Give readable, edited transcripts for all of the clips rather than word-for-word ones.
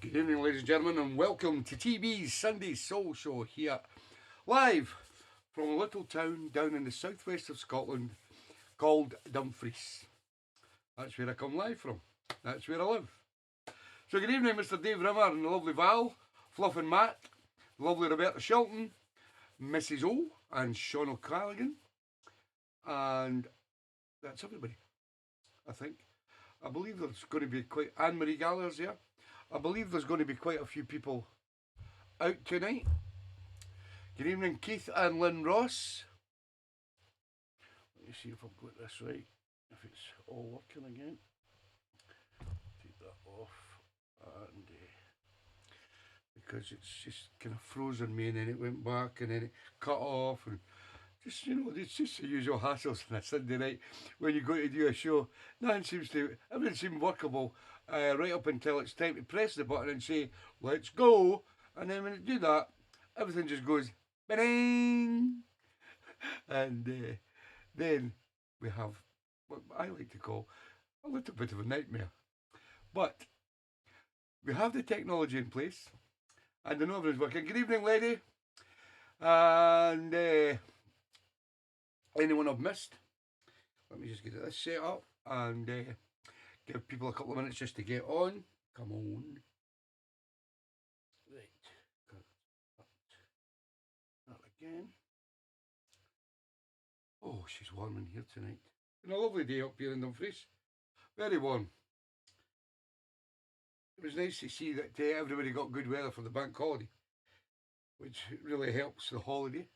Good evening, ladies and gentlemen, and welcome to TeeBee's Sunday Soul Show here, live from a little town down in the southwest of Scotland called Dumfries. That's where I come live from. That's where I live. So good evening, Mr. Dave Rimmer and the lovely Val, Fluff and Matt, the lovely Roberta Shelton, Mrs. O and Sean O'Callaghan, and that's everybody, I think. I believe there's going to be quite... Anne-Marie Gallagher's here. I believe there's going to be quite a few people out tonight. Good evening, Keith and Lynn Ross. Let me see if I've got this right. If it's all working again. Take that off. And because it's just kind of frozen me, and then it went back, and then it cut off, and just, you know, it's just the usual hassles on a Sunday night when you go to do a show. Everything seems workable right up until it's time to press the button and say, let's go. And then when you do that, everything just goes, ba-ding. And then we have what I like to call a little bit of a nightmare. But we have the technology in place, and I know everyone's working. Good evening, lady. And anyone I've missed, let me just get this set up and give people a couple of minutes just to get on. Come on. Right. That again. Oh, she's warm in here tonight. It's been a lovely day up here in Dumfries. Very warm. It was nice to see that everybody got good weather for the bank holiday, which really helps the holiday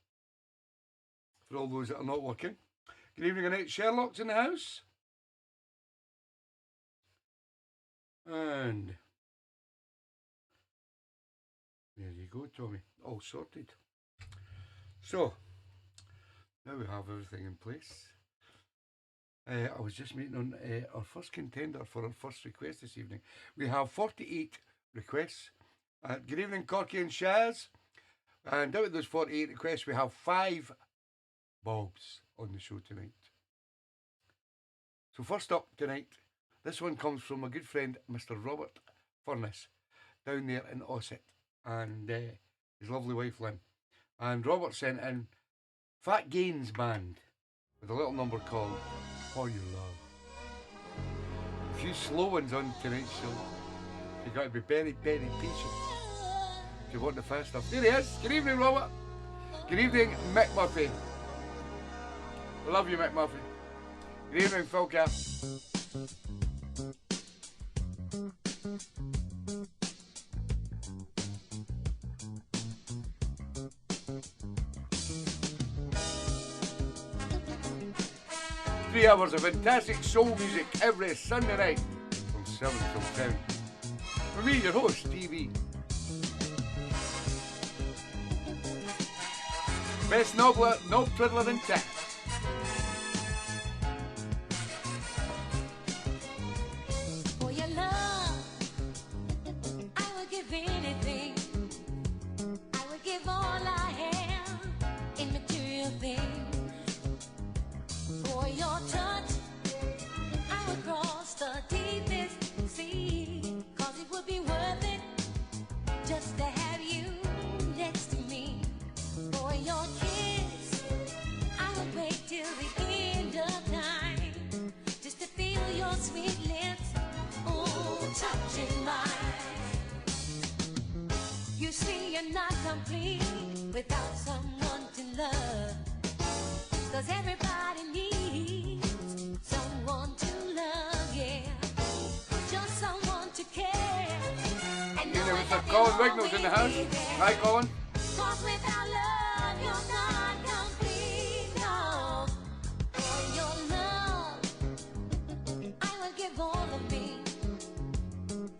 for all those that are not working. Good evening, good night. Sherlock's in the house. And there you go, Tommy. All sorted. So, now we have everything in place. I was just meeting on our first contender for our first request this evening. We have 48 requests. Good evening, Corky and Shaz. And out of those 48 requests, we have 5 Bobs on the show tonight. So first up tonight, this one comes from a good friend, Mr. Robert Furness, down there in Ossett, and his lovely wife Lynn. And Robert sent in Fat Gaines Band with a little number called For Your Love. A few slow ones on tonight's show. You've got to be very, very patient if you want the fast stuff. There he is. Good evening, Robert. Good evening, Mick Murphy. I love you, Mick Murphy. Good evening, Phil Cap. 3 hours of fantastic soul music every Sunday night from 7 till 10. For me, your host, TeeBee. Best knob twiddler in town. Colin Wignall's in the house. Hi, Colin. Cause without love, you're not complete, no. For your love, I will give all of me,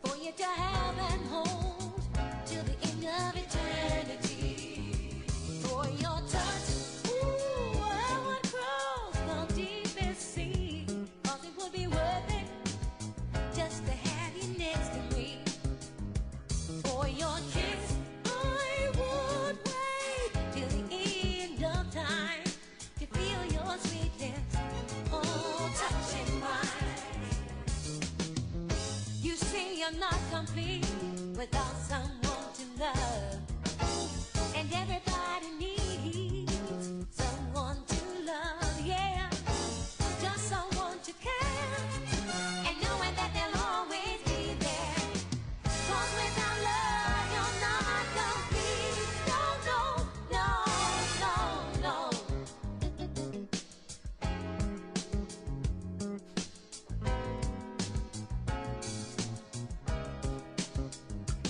for you to have and hold till the end of eternity. For your touch, ooh, I would cross the deepest sea, cause it would be worth it just to have you next to me. For your kiss, I would wait till the end of time.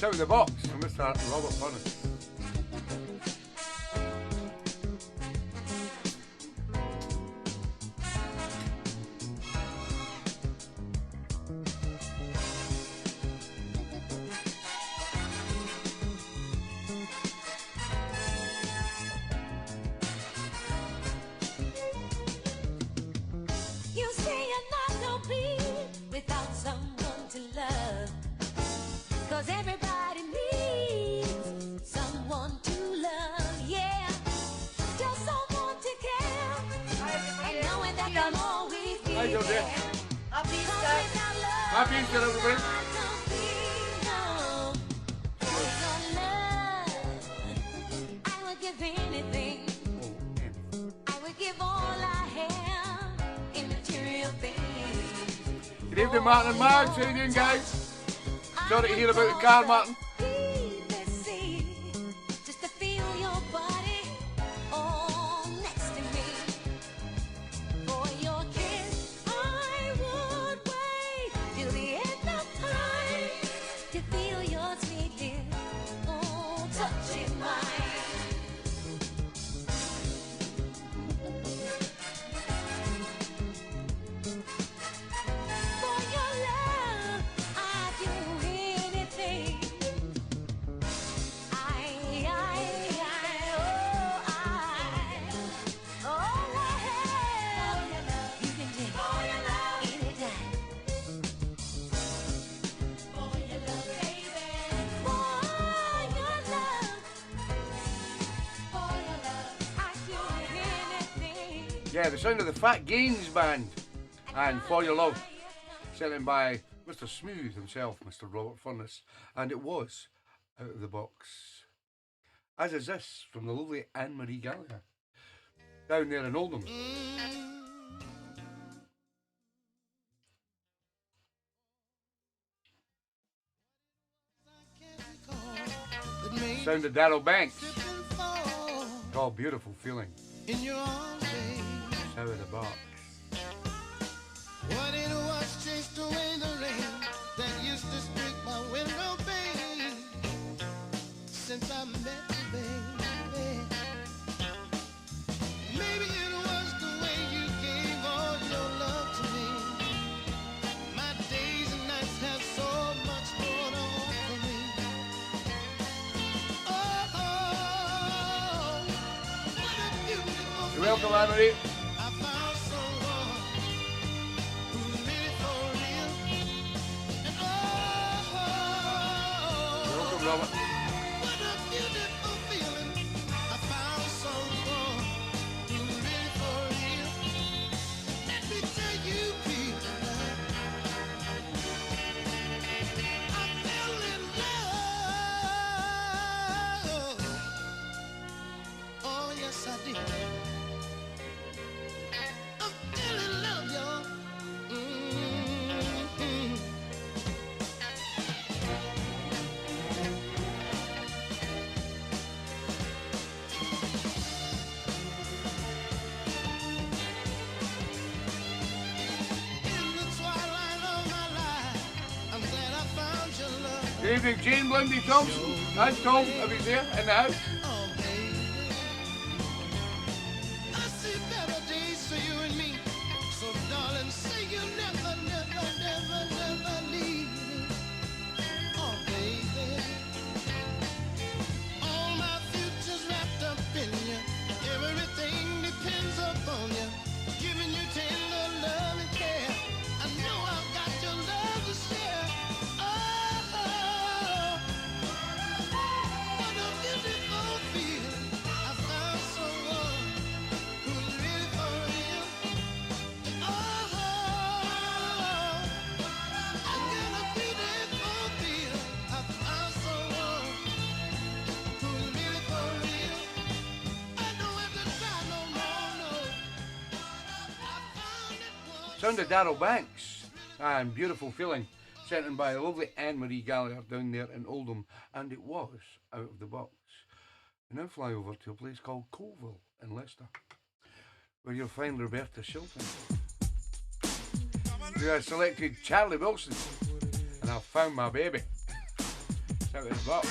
It's out of the box from Mr. Robert Furness. You say you're not complete without someone to love. 'Cause everybody needs someone to love, yeah. Just someone to care. And knowing that they'll always be Hi, Georgie. there. Happy 'Cause Easter. without love, Happy Easter, everybody. I don't feel no. For your love, I would give anything. I would give all I have in material things. Good evening, Martin and Mags. How you doing, guys? Sorry to hear about the car, Martin. Just to feel your body all next to me. For your kiss, I would wait till the end of time to feel your sweet lips, oh, touching mine. For your love, I'd do anything. All I have, you can take anytime. For your love, baby. For your love, I'd do anything. Yeah, the sound of the Fat Gaines Band and For Your Love, sent in by Mr. Smooth himself, Mr. Robert Furness, and it was out of the box. As is this from the lovely Anne-Marie Gallagher, down there in Oldham. Sound of Darryl Banks, called Beautiful Feeling. In your arms, babe. It's out of the box. What it was chased away the rain that used to streak my window pane. Since I met you, baby. Maybe it was the way you gave all your love to me. My days and nights have so much more to offer me. Oh, what a beautiful You're welcome, Anne-Marie. I found someone who's really for real. And Welcome, Robert. what a beautiful feeling. I found someone who's really for real. Let me tell you, people, I fell in love. Oh, yes, I did. I'm still in love, y'all. Mm-hmm. In the twilight of my life, I'm glad I found your love. Good evening, Jane Blundy Thompson. That's Tom, if he's there in the house. Oh, baby. I see better days for you and me. So, darling, say you never, never, never, never leave me. Oh, baby. All my future's wrapped up in you. Everything depends upon you. Giving you tender love and care. I know I've got your love to share. Oh, what a beautiful feeling. I found someone who's really for real. Oh, I got a beautiful feeling. I found someone who's really for real. I don't have to try no more, no. I found it once. Sound of Darryl Banks and Beautiful Feeling, sent in by the lovely Anne-Marie Gallagher down there in Oldham, and it was out of the box. We now fly over to a place called Colville in Leicester, where you'll find Roberta Shilton, who has selected Charlie Wilson, and I've found my baby. Out of the box.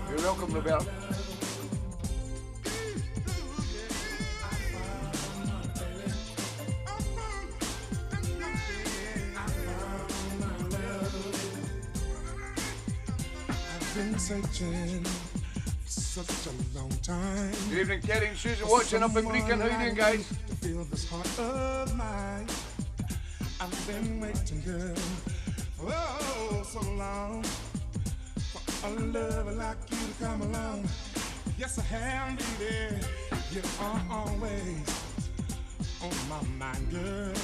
You're welcome, Roberta. Been searching such a long time. Good evening, Kerry and Susan watching up in Brecon. How you doing, guys? To feel this heart of mine. I've been waiting, girl, for oh, so long. For a lover like you to come along. Yes, I have, baby. You are always on my mind, girl.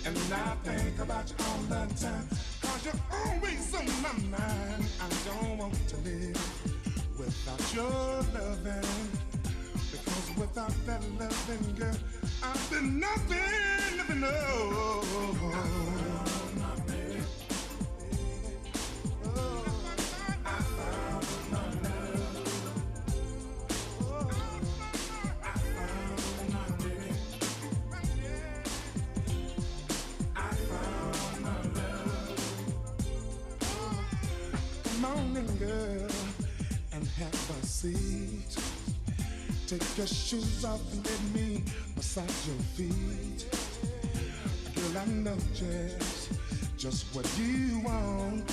And I think about you all the time. Cause you're always on my mind. I don't want to live without your loving. Because without that loving, girl, I've been nothing, nothing, no. Morning, girl, and have a seat. Take your shoes off and let me massage your feet. Girl, I know just what you want,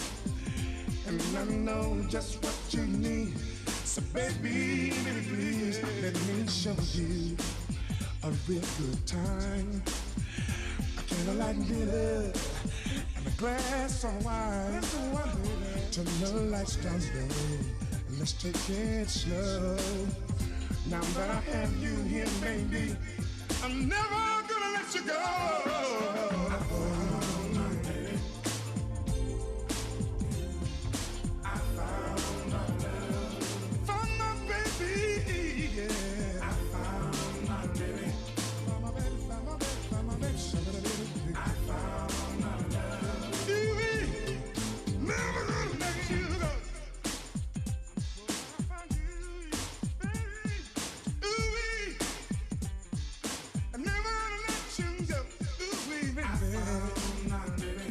and I know just what you need. So baby, baby, please let me show you a real good time. I can't light dinner and a glass of wine. Turn the lights down low, let's take it slow. Now that I have you here, baby, I'm never gonna let you go. I found my love, found my baby, yeah. I found my baby, found my baby, found my baby, found my baby, I found my love. Never gonna let you go. I found you, baby. Ooh-wee. I'm never gonna let you go. Ooh-wee, baby. I found my baby.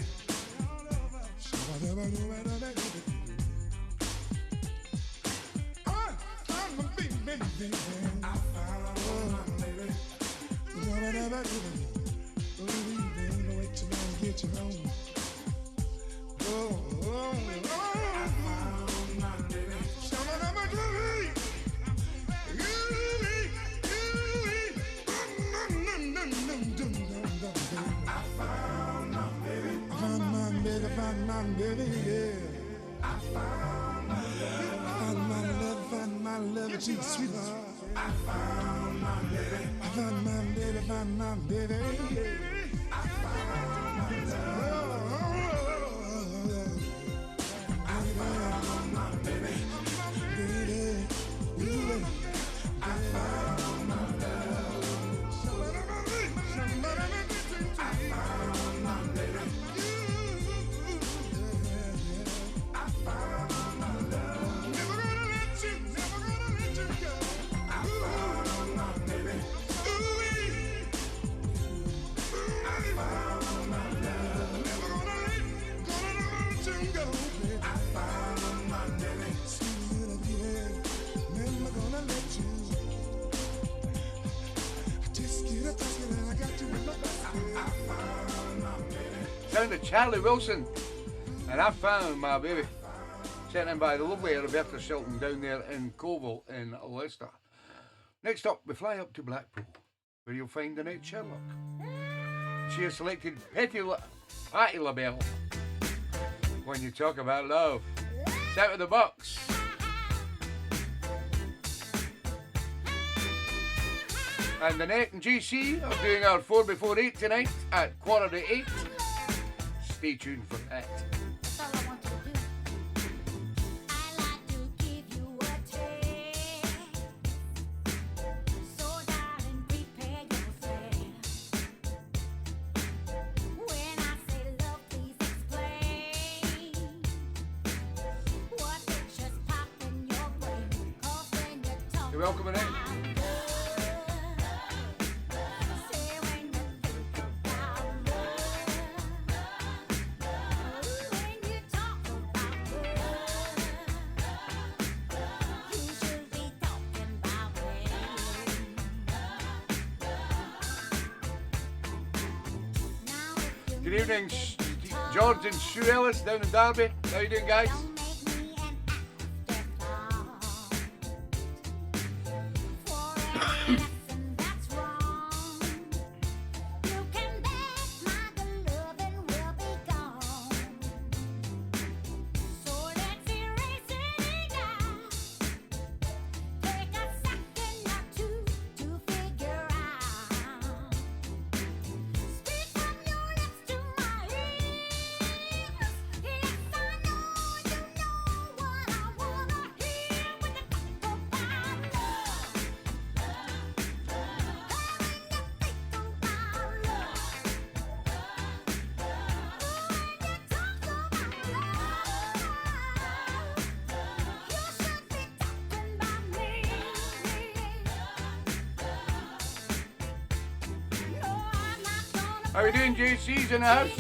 I found my baby, baby. I found my baby. Ooh-wee, baby. Wait till I get you home. Oh, oh, oh. I found my baby. I found my baby. I found my baby, found my baby, yeah. I found my love. Found my love, found my love, gee, sweetheart. I found my baby. I found my baby, found my baby, yeah. I found my love. I found my baby. Baby, baby. I found my love. I found my baby. I found my love. Never gonna let you go. I found my baby. Ooh-wee. I found my love. Never gonna let you go. I found my baby. Sweet little baby. Never gonna let you. I just get a touch and I got you in my basket. I found my baby. Sound of Charlie Wilson. And I found my baby. Sent in by the lovely Roberta Shelton down there in Coval in Leicester. Next up, we fly up to Blackpool, where you'll find the Night Sherlock. She has selected Patti LaBelle. When you talk about love, it's out of the box. And the Net and GC are doing our 4 before 8 tonight at 7:45. Stay tuned for that. That's all I want you to do. I like to give you a taste, You're welcome in. Good evening, George and Sue Ellis down in Derby. How you doing, guys? How you doing, JC's in the house?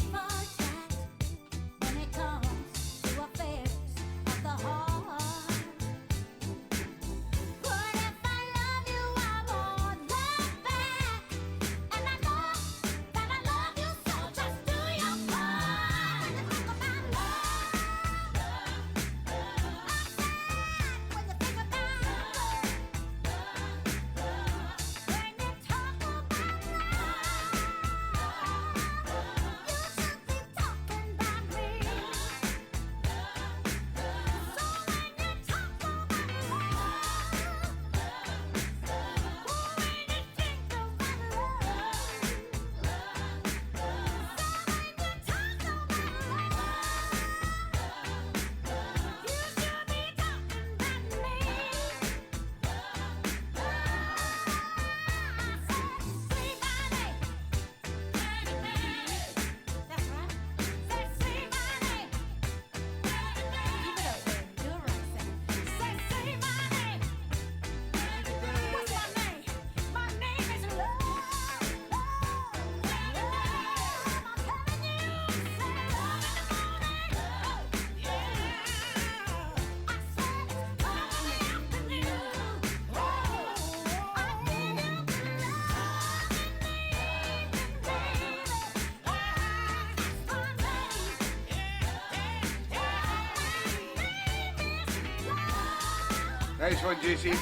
Nice one, JC.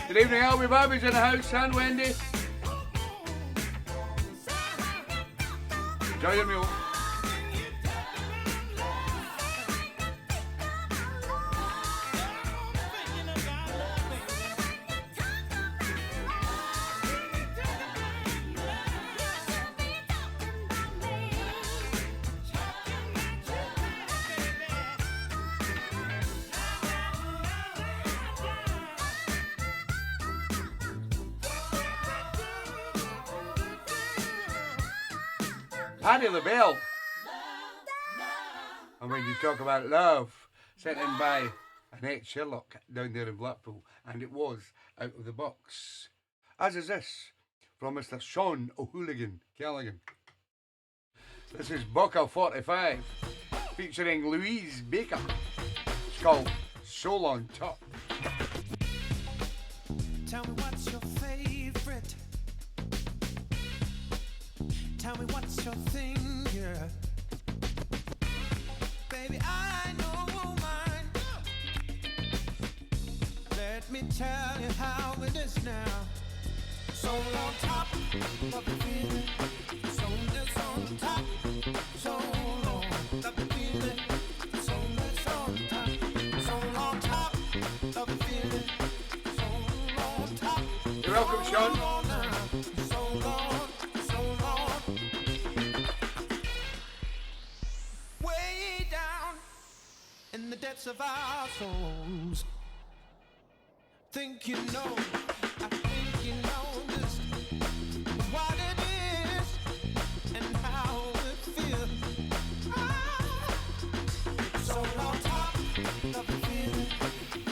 Good evening, Albie Bobby's in the house, and Wendy. Enjoy your meal. Paddy LaBelle. And when you talk about love, sent in by Annette Sherlock down there in Blackpool, and it was out of the box. As is this, from Mr. Sean O'Hooligan Callaghan. This is Boca 45, featuring Louise Baker. It's called Soul on Top. Tell me what's your favorite. Tell me what's your thing, yeah. Baby, I know me tell you how it is now. So on top of the feeling, so that's on top. So long of the feeling, so that's on top. So on top of the feeling, so on top. You're welcome, Sean. So long, so long. Way down in the depths of our souls. Think you know, I think you know just what it is and how it feels. So on top of the feeling,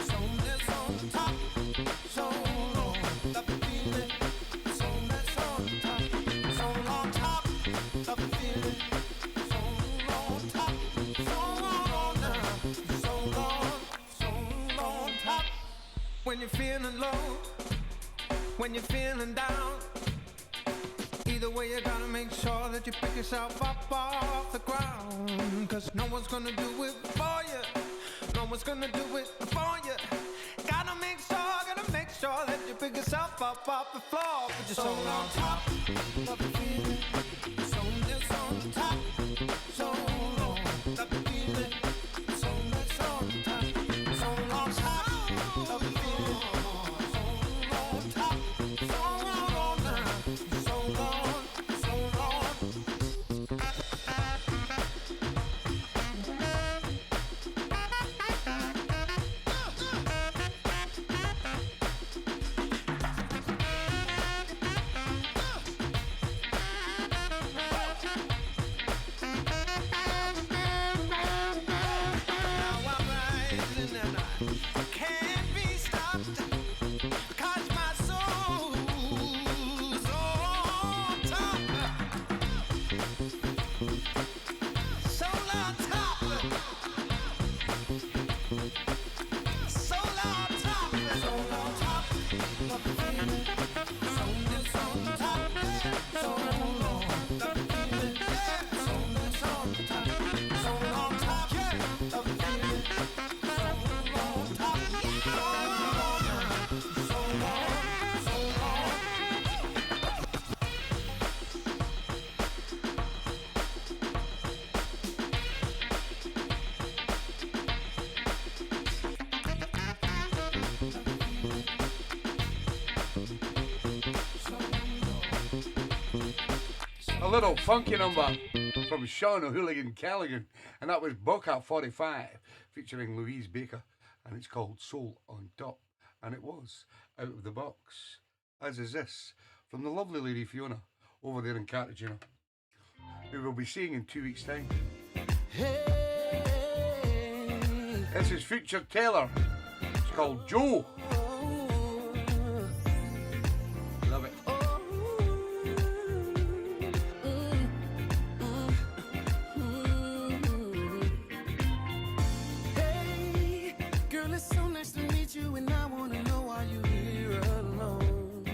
so that's on top. So long of the feeling, so that's on top. So on top of the feeling, so on top. So on now, so on top. When you're feeling low, when you're feeling down, either way you gotta make sure that you pick yourself up off the ground. Cause no one's gonna do it for you, no one's gonna do it for you. Gotta make sure that you pick yourself up off the floor. Put your soul on top of the feeling, so that's on top. So long of the feeling, so that's on top. So on top of the feeling, so on top. So on now, so long, so long. Now I'm rising and I can't be stopped. 'Cause my soul's on top. Soul on top. Soul on top. Soul on top of the feeling. Soul that's on top. Soul on the feeling. Soul that's on top. Soul on top of the feeling. Soul on top. Soul on, soul on. A little funky number from Sean O'Hooligan Callaghan, and that was Boccat 45 featuring Louise Baker, and it's called Soul on Top, and it was out of the box, as is this from the lovely lady Fiona over there in Cartagena, who we'll be seeing in 2 weeks' time. This is Future Taylor. It's called Joe. Love it. Hey, girl, it's so nice to meet you, and I wanna know why you here alone.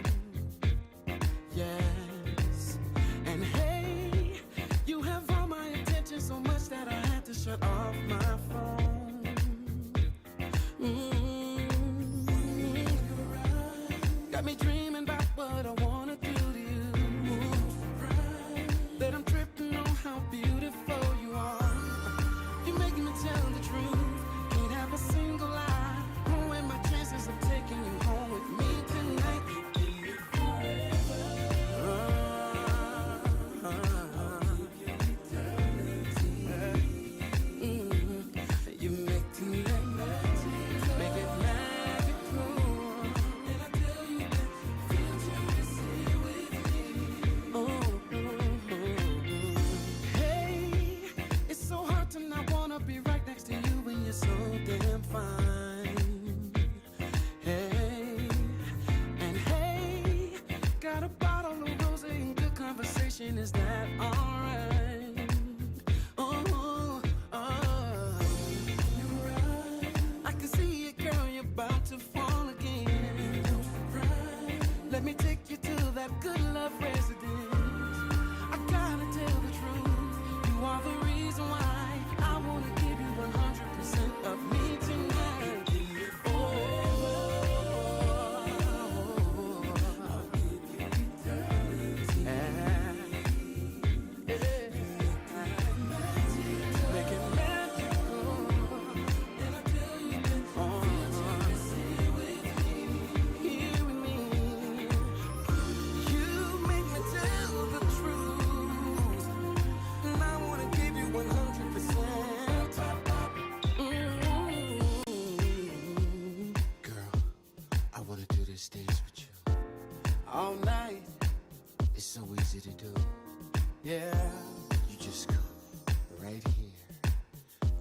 Yes, and hey, you have all my attention so much that I had to shut off my phone. Got me dreaming about what I wanna do to you. That I'm tripping on how beautiful you are. You're making me tell the truth. Can't have a single lie. Ruin my chances of taking you home with me tonight. You make me make it magical. And I tell you that future is here with me. Hey, it's so hard to not wanna be right next to you when you're so damn fine. Hey, and hey, got a bottle of rosé and good conversation. Is that alright? Oh, you're right. I can see it, girl. You're about to fall again. Let me take you to that good love residence. I gotta tell the truth. You are the reason why I wanna give you 100% of me tonight. Oh, do this dance with you all night. It's so easy to do. Yeah, you just come right here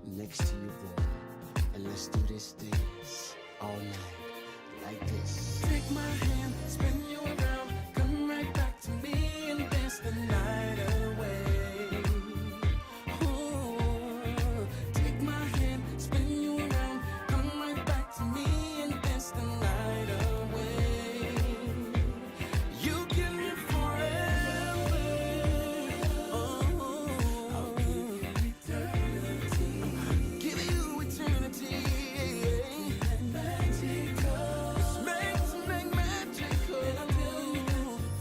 next to your boy, and let's do this dance all night like this. Take my hand, spin you around, come right back to me and dance the night away. Ooh, take my hand, spin you around, come right back to me and dance the night away. You give me forever. Oh, I'll give you eternity. Give you eternity. Magical. It's meant to make magical. And I tell you,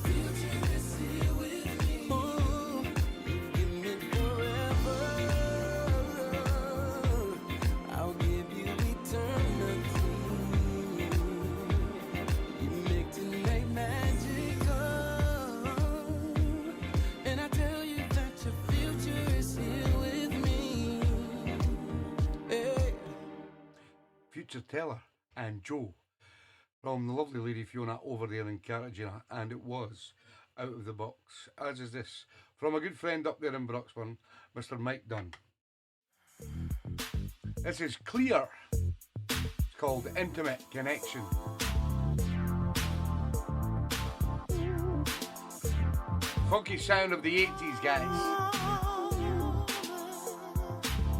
future is here with me. Oh, give me forever. I'll give you eternity. You make tonight magical. And I tell you that your future is here with me. Hey. Future Teller and Joe from the lovely lady Fiona over there in Cartagena, and it was Out of the Box, as is this from a good friend up there in Broxburn, Mr. Mike Dunn. This is Clear. It's called Intimate Connection. Funky sound of the 80s, guys.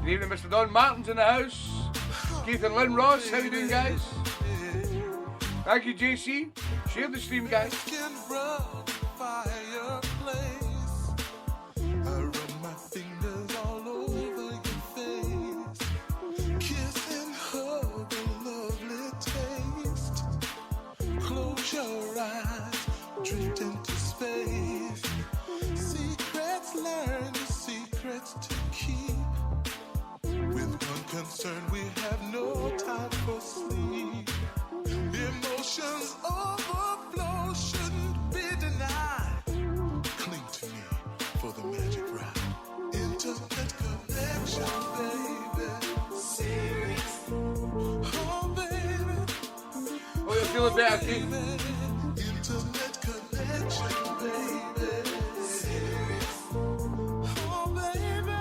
Good evening, Mr. Don Martin's in the house. Keith and Lynn Ross, how you doing, guys? Thank you, JC. Share the stream, guys. Can run fireplace. I run my fingers all over your face. Kiss and hug a lovely taste. Close your eyes, drift into space. Secrets learned, secrets to keep. With one concern, we have no time for sleep. Emotions overflow, shouldn't be denied. Cling to me for the magic ride. Intimate connection, baby. Serious. Oh, baby. Oh, you're feeling better, Keith? Intimate connection, baby. Serious. Oh, baby.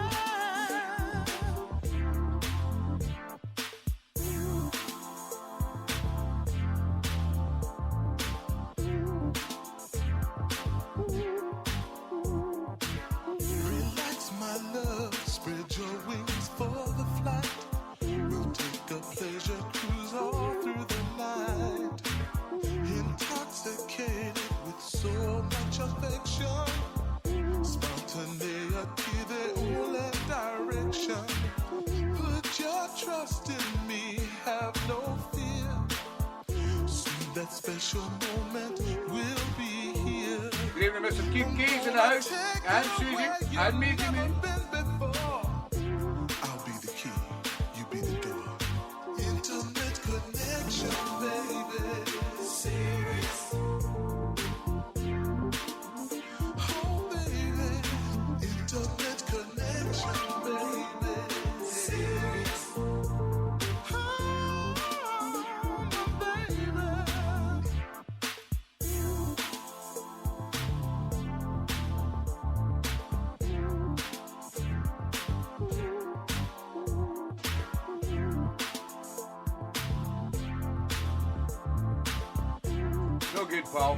Relax, my love, spread your wings for the flight. We'll take a pleasure cruise all through the night. Intoxicated with so much affection. Spontaneity, the only direction. Put your trust in me, have no fear. Soon that special moment will be here. Good evening, Mr. Keith Keys in the house, and Susie, and me, Jimmy. I'll be the key, you be the door. Intimate connection, baby. Serious. Oh, baby. Intimate connection, baby. Serious. Oh, baby. No good, pal.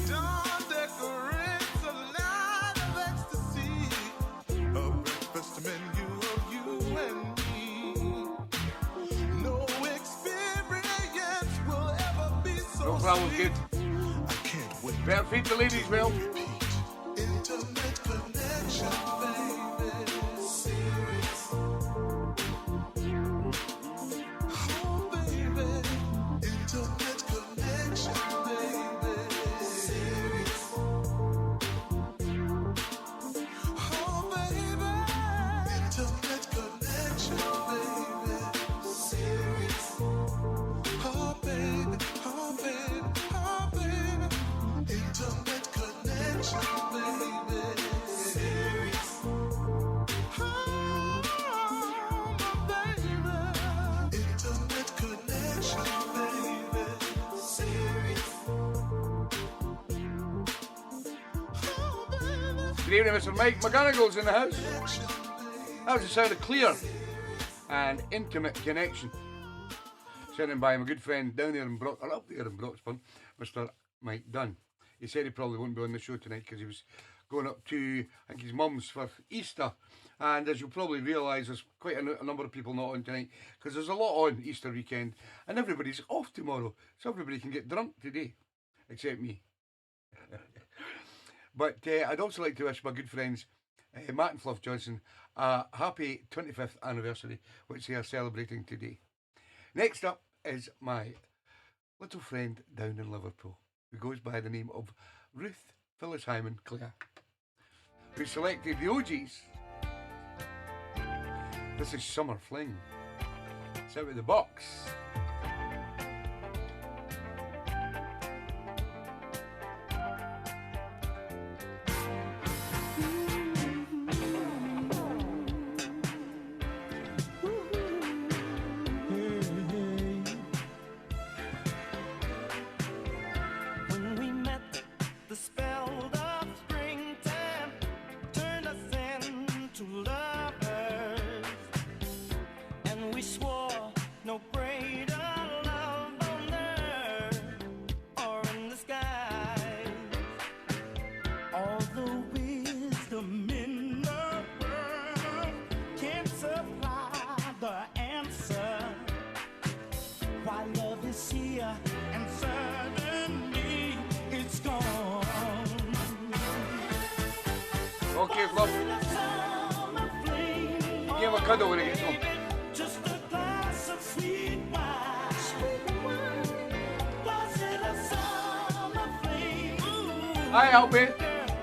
Dawn decorates a night of ecstasy. A breakfast menu of you and me. No experience will ever be so No problem, sweet. kid. I can't wait. Better feed the ladies well. Repeat. Intimate connection, baby. Serious. Oh, baby. Intimate connection. connection, baby. Serious. Oh, baby. Intimate connection, baby. Serious. Oh, baby. Oh, baby. Oh, baby. Intimate connection, baby. Serious. Oh, my baby. Intimate connection, baby. Serious. Oh, baby. Good evening, Mr. Mike McGonagall's in the house. That was the sound of clear and intimate connection. Sent in by my good friend down there in up there in Broxburn, Mr. Mike Dunn. He said he probably won't be on the show tonight because he was going up to, I think, his mum's for Easter. And as you'll probably realise, there's quite a number of people not on tonight because there's a lot on Easter weekend and everybody's off tomorrow. So everybody can get drunk today, except me. But I'd also like to wish my good friends Matt and Fluff Johnson a happy 25th anniversary, which they are celebrating today. Next up is my little friend down in Liverpool, who goes by the name of Ruth Phyllis Hyman Clare, who selected the OGs. This is Summer Fling. It's out of the box. When we met, the spell of springtime turned us into lovers, and we swore no greater love on earth or in the sky. All the wisdom in the world can't supply the answer. Why love is here and suddenly it's gone. Okay, Fluff. Give him a cuddle when he gets home. Just a glass of sweet wine. Was it a summer flame? Hi, Albie.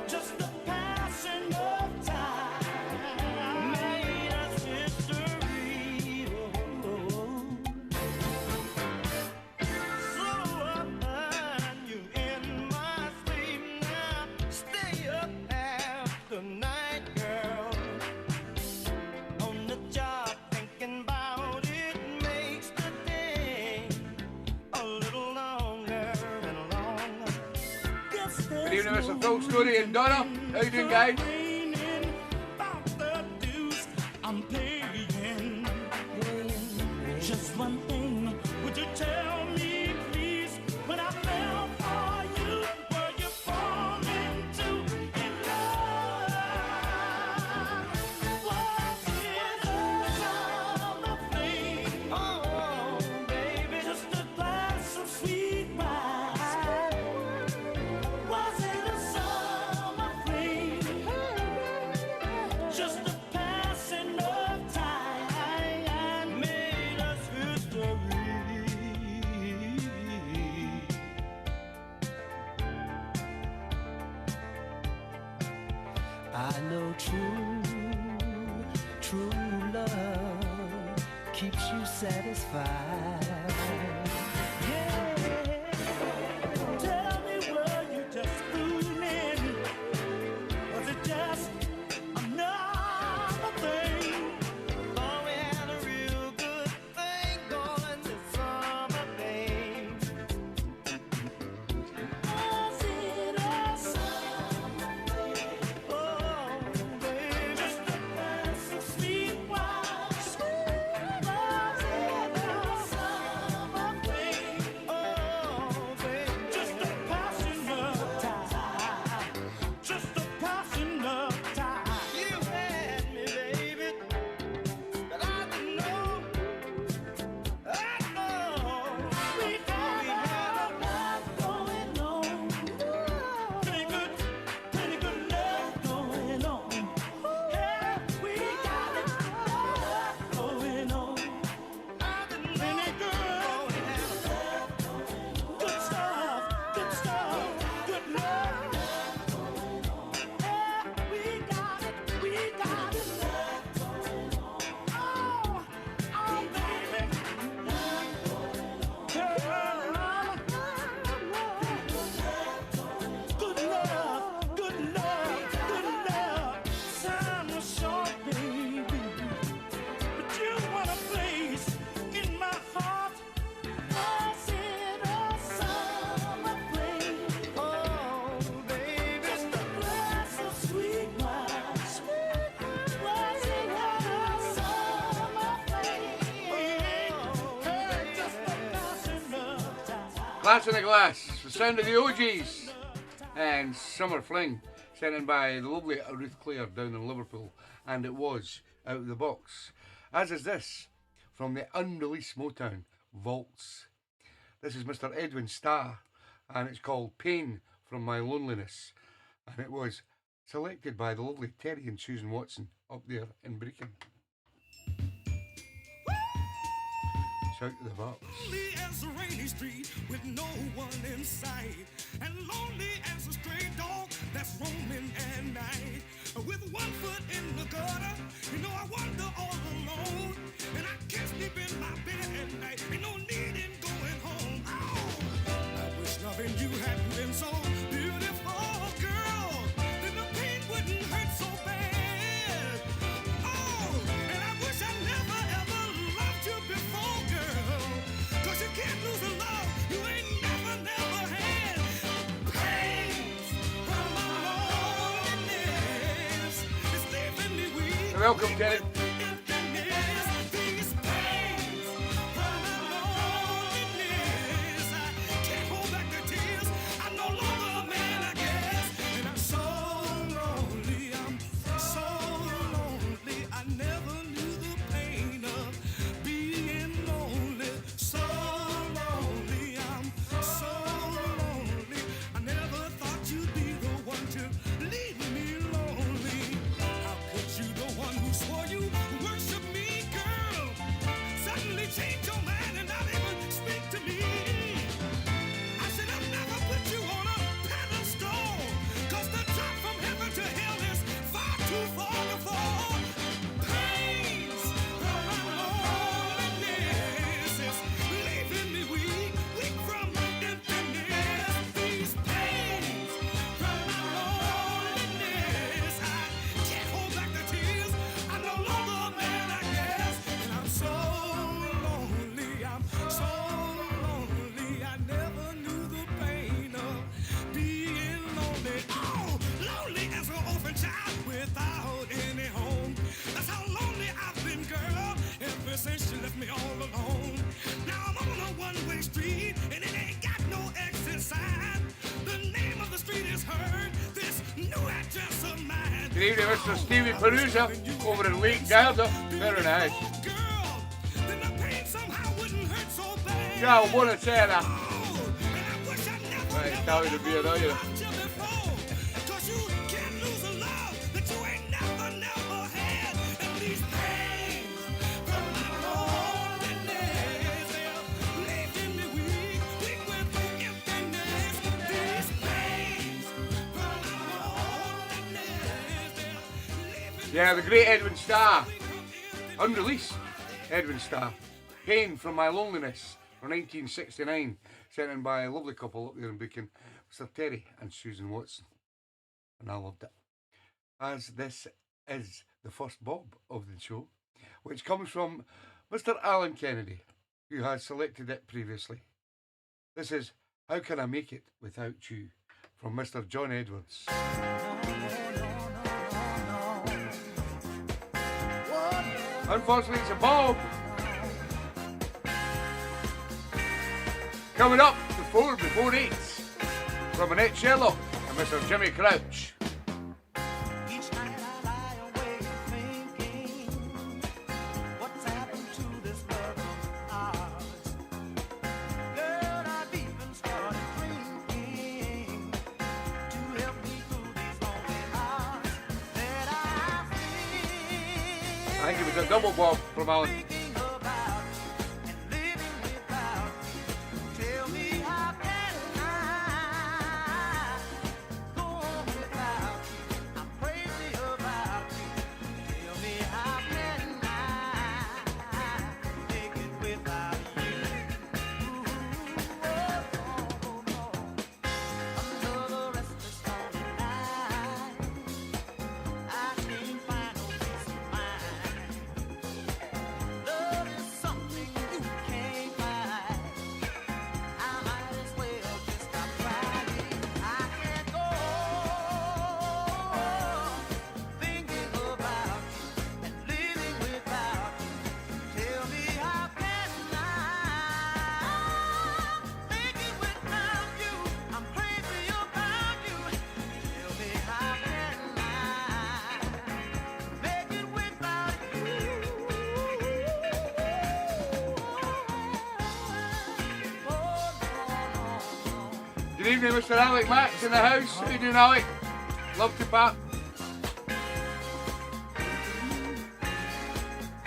Just the passing of time made us history. So I find you in my sleep now. Stay up after night, girl. On the job, thinking about it makes the day a little longer and longer. Guess Good evening, there's Mr. Phil Story and Donna. How you doing, guys? complaining about the dues I'm paying. Just one thing, would you tell me, please, when I fell for you, were you falling too in love? Was it a summer flame? Oh, baby, just a glass of sweet wine. Was it a summer flame? Just a passing of time made us history. I know true love keeps you satisfied. Yeah. Tell me, were you just fooling? Was it just another thing? Thought we had a real good thing going this summer, babe. Was it a summer thing? Oh, babe, just a glass of sweet wine. Was it a summer Glass in the Glass, the sound of the OGs, and Summer Fling, sent in by the lovely Ruth Clare down in Liverpool, and it was out of the box. As is this, from the unreleased Motown, Vaults. This is Mr. Edwin Starr, and it's called Pain from My Loneliness, and it was selected by the lovely Terry and Susan Watson up there in Brecon. Shout to the box. Lonely as a rainy street with no one in sight, and lonely as a stray dog that's roaming at night. With one foot in the gutter, you know I wander all alone, and I can't sleep in my bed at night. Ain't no need in going home. Oh, I wish loving you hadn't been so beautiful, girl. Then the pain wouldn't hurt so bad. Oh, and I wish I never ever loved you before, girl. 'Cause you can't lose a love you ain't never had. Pains from my loneliness is leaving me weak. Welcome, Terry. Emptiness, these pains from my loneliness. I can't hold back the tears. I'm no longer a man, I guess. And I'm so lonely, I'm so lonely. I never knew the pain of being lonely. So lonely, I'm so lonely. I never thought you'd be the one to leave me lonely. How could you, the one who swore you worship me, girl, suddenly change your mind and not even speak to me? I should have never put you on a pedestal, 'cause the drop from heaven to hell is far too far to fall. Pains from my loneliness is leaving me weak, weak from emptiness. These pains from my loneliness, I can't hold back the tears. I'm no longer a man, I guess, and I'm so lonely. I'm so lonely. I never knew the pain of being lonely. Oh, lonely as an orphan child without any home. That's how lonely I've been, girl, ever since you left me all alone. Now I'm on a one-way street and it ain't got no exit sign. The name of the street is Heard. This new address of mine. Good evening, Mr. Stevie Perusa, over in Lake Garda. Very nice. Girl, then the pain somehow wouldn't hurt so bad. Ciao, buonasera. Oh, and I wish I never, Right, never, stavo di never dire, io. loved you before. 'Cause you can't lose a love that you ain't never had. And these pains from my loneliness, they're leaving me weak, weak with emptiness. These pains from my loneliness, they're leaving me Yeah, the great Edwin Starr. Unreleased Edwin Starr. Pain from My Loneliness from 1969. Sent in by a lovely couple up there in Beacon, Mr. Terry and Susan Watson. And I loved it. As this is the first Bob of the show, which comes from Mr. Alan Kennedy, who has selected it previously. This is How Can I Make It Without You from Mr. John Edwards. Unfortunately, it's a Bob. Coming up before 8 from Annette Sherlock and Mr. Jimmy Crouch. Each night I lie awake thinking, what's happened to this love of ours? Girl, I've even started drinking to help me through these lonely hours that I I think it was a double Bob from Alan. thinking about and living without. Tell me how can I go on without you? I'm crazy about you. Tell me how can I make it without you? Ooh, oh, oh, oh. Under the restless lonely night, I can't find no peace of mind. Good evening, Mr. Alec Max in the house. How you doing, Alec? Love to Pat.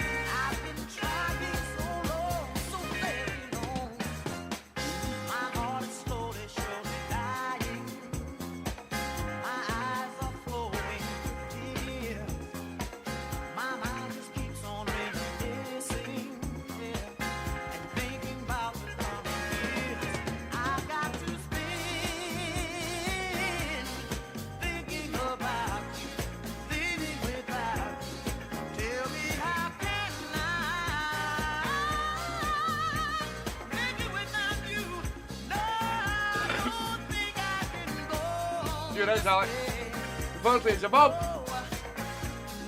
I've been trying so long, so very long. My heart is slowly, surely dying. My eyes are flowing tears. My mind just keeps on reminiscing, yeah, and thinking about the coming years. I've got to spend thinking about you, living without you. Tell me how can I make it without you? No, I don't think I can go on. See you guys, Alec. The birthday is above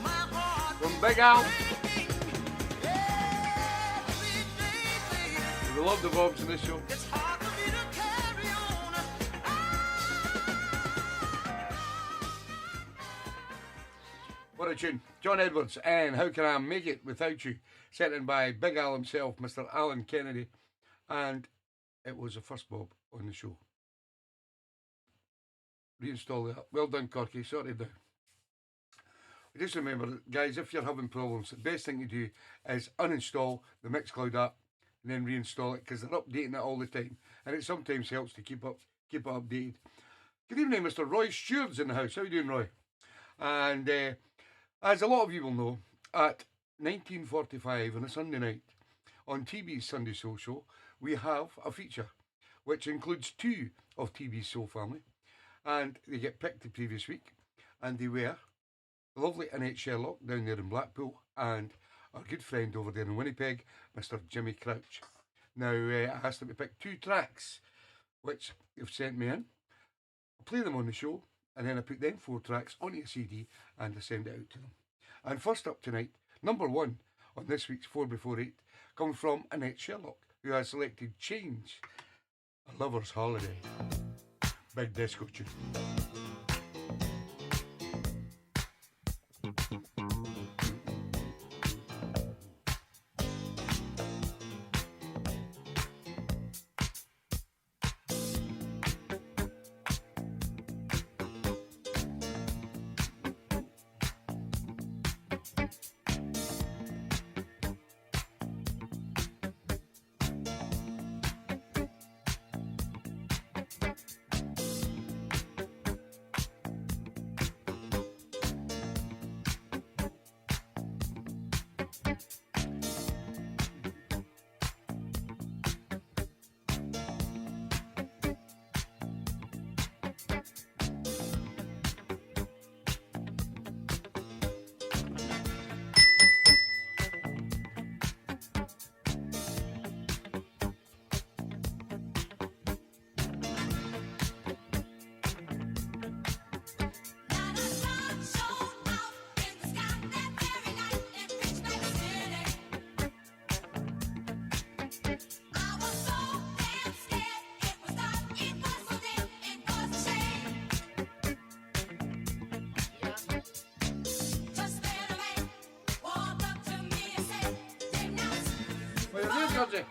My heart from Big Al. every day, baby. We love the Bobs in this show. It's hard for me to carry on. What a tune. John Edwards and How Can I Make It Without You, set in by Big Al himself, Mr. Alan Kennedy, and it was the first Bob on the show. Reinstall that. Well done, Corky. Sorted now. Just remember, guys, if you're having problems, the best thing to do is uninstall the Mixcloud app and then reinstall it, because they're updating it all the time, and it sometimes helps to keep it updated. Good evening, Mr. Roy Stewart's in the house. How you doing, Roy? And as a lot of you will know, at 19:45 on a Sunday night on TeeBee's Sunday Soul Show, we have a feature which includes two of TeeBee's Soul family, and they get picked the previous week, and they were the lovely Annette Sherlock down there in Blackpool and our good friend over there in Winnipeg, Mr. Jimmy Crouch. Now, I asked them to pick two tracks, which they've sent me in. I'll play them on the show, and then I put them 4 tracks onto a CD and I send it out to them. And first up tonight, number 1 on this week's 4x48 comes from Annette Sherlock, who has selected Change, A Lover's Holiday. Big disco tune. Georgie.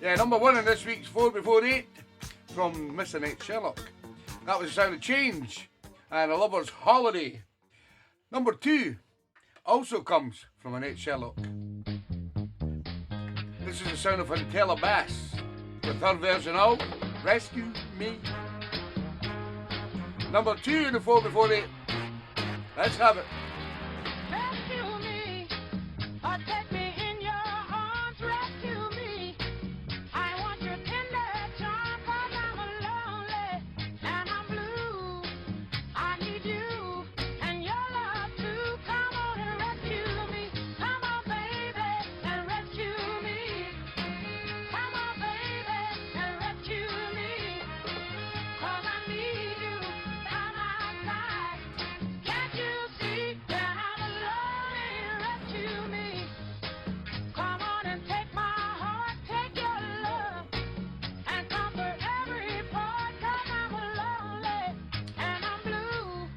Yeah, number one in this week's 4 before 8 from Miss Annette Sherlock. That was the sound of Change and A Lover's Holiday. Number 2 also comes from Annette Sherlock. This is the sound of Antella Bass with her version of Rescue Me. Number 2 in the 4 before 8. Let's have it. Rescue me, or take me in your arms. Rescue me. I want your tender charm, 'cause I'm lonely and I'm blue. I need you and your love too. Come on and rescue me. Come on, baby, and rescue me. Come on, baby, and rescue me. 'Cause I need you by my side. Can't you see that I'm alone? Rescue me. Come on and take my heart, take your love, and comfort every part. 'Cause I'm lonely and I'm blue.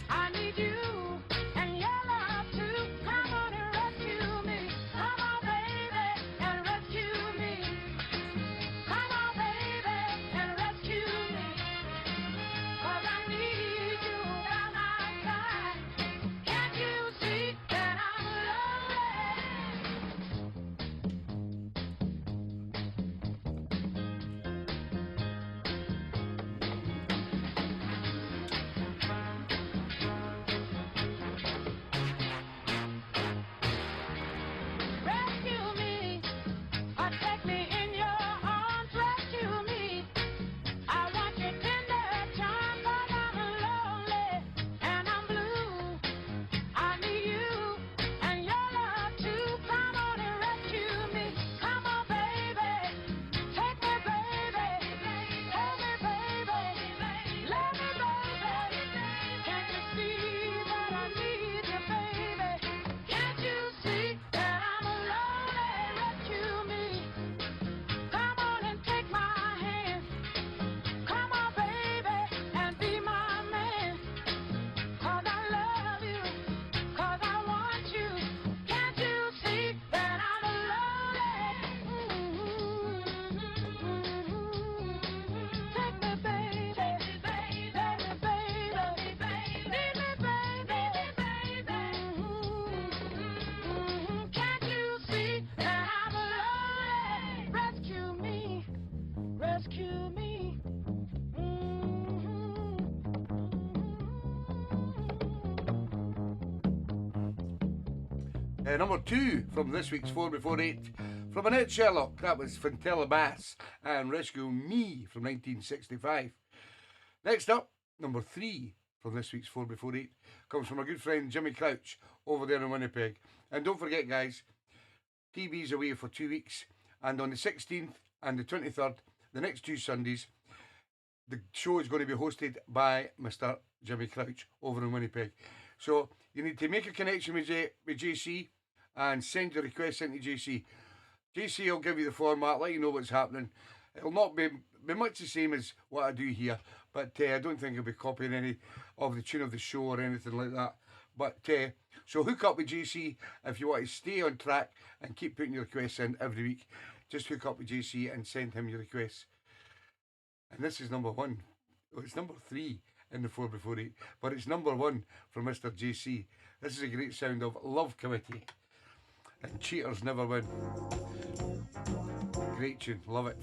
I need you and your love too. Come on and rescue me. Come on, baby, and rescue me. Come on, baby, and rescue me. 'Cause I need you by my side. Can't you see that I'm lonely? Rescue me, or take me in your arms. Rescue me. I want your tender charm, 'cause I'm lonely and I'm blue. I need you and your love too. Come on and rescue me. Come on, baby. Take me, baby. Hold me, baby. Let me, baby. Can't you see that I need you, baby? Can't you see that I'm lonely? Rescue me. Come on and take my hand. Come on, baby, and be my man. 'Cause I love you, 'cause I want you. Can't you see that I'm lonely? Take me, baby. Let me, baby. Need me, baby. Can't you see that I'm lonely? Rescue me. Rescue me. Number 2 from this week's 4 before 8 from Annette Sherlock. That was Fintella Bass and Rescue Me from 1965. Next up, number 3 from this week's 4 before 8 comes from our good friend Jimmy Crouch over there in Winnipeg. And don't forget, guys, TeeBee's away for 2 weeks, and on the 16th and the 23rd, the next 2 Sundays, the show is going to be hosted by Mr. Jimmy Crouch over in Winnipeg. So you need to make a connection with JC and send your request into JC. JC will give you the format, let you know what's happening. It'll not be much the same as what I do here, but I don't think he'll be copying any of the tune of the show or anything like that. But so hook up with JC if you want to stay on track and keep putting your requests in every week. Just hook up with JC and send him your requests. And this is number 1. Oh, it's number 3 in the 4 before 8, but it's number 1 from Mr. JC. This is a great sound of Love Committee and Cheaters Never Win. Great tune, love it.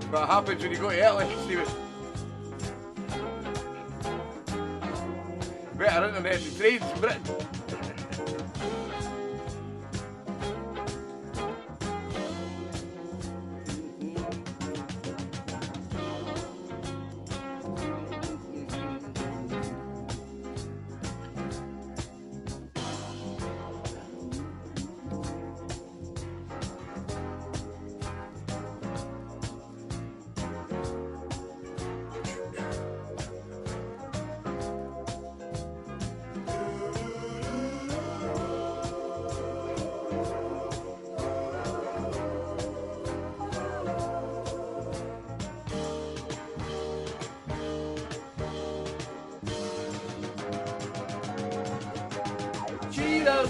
What happens when you go to Italy, Stephen? Better internet than trains in Britain. Cheers.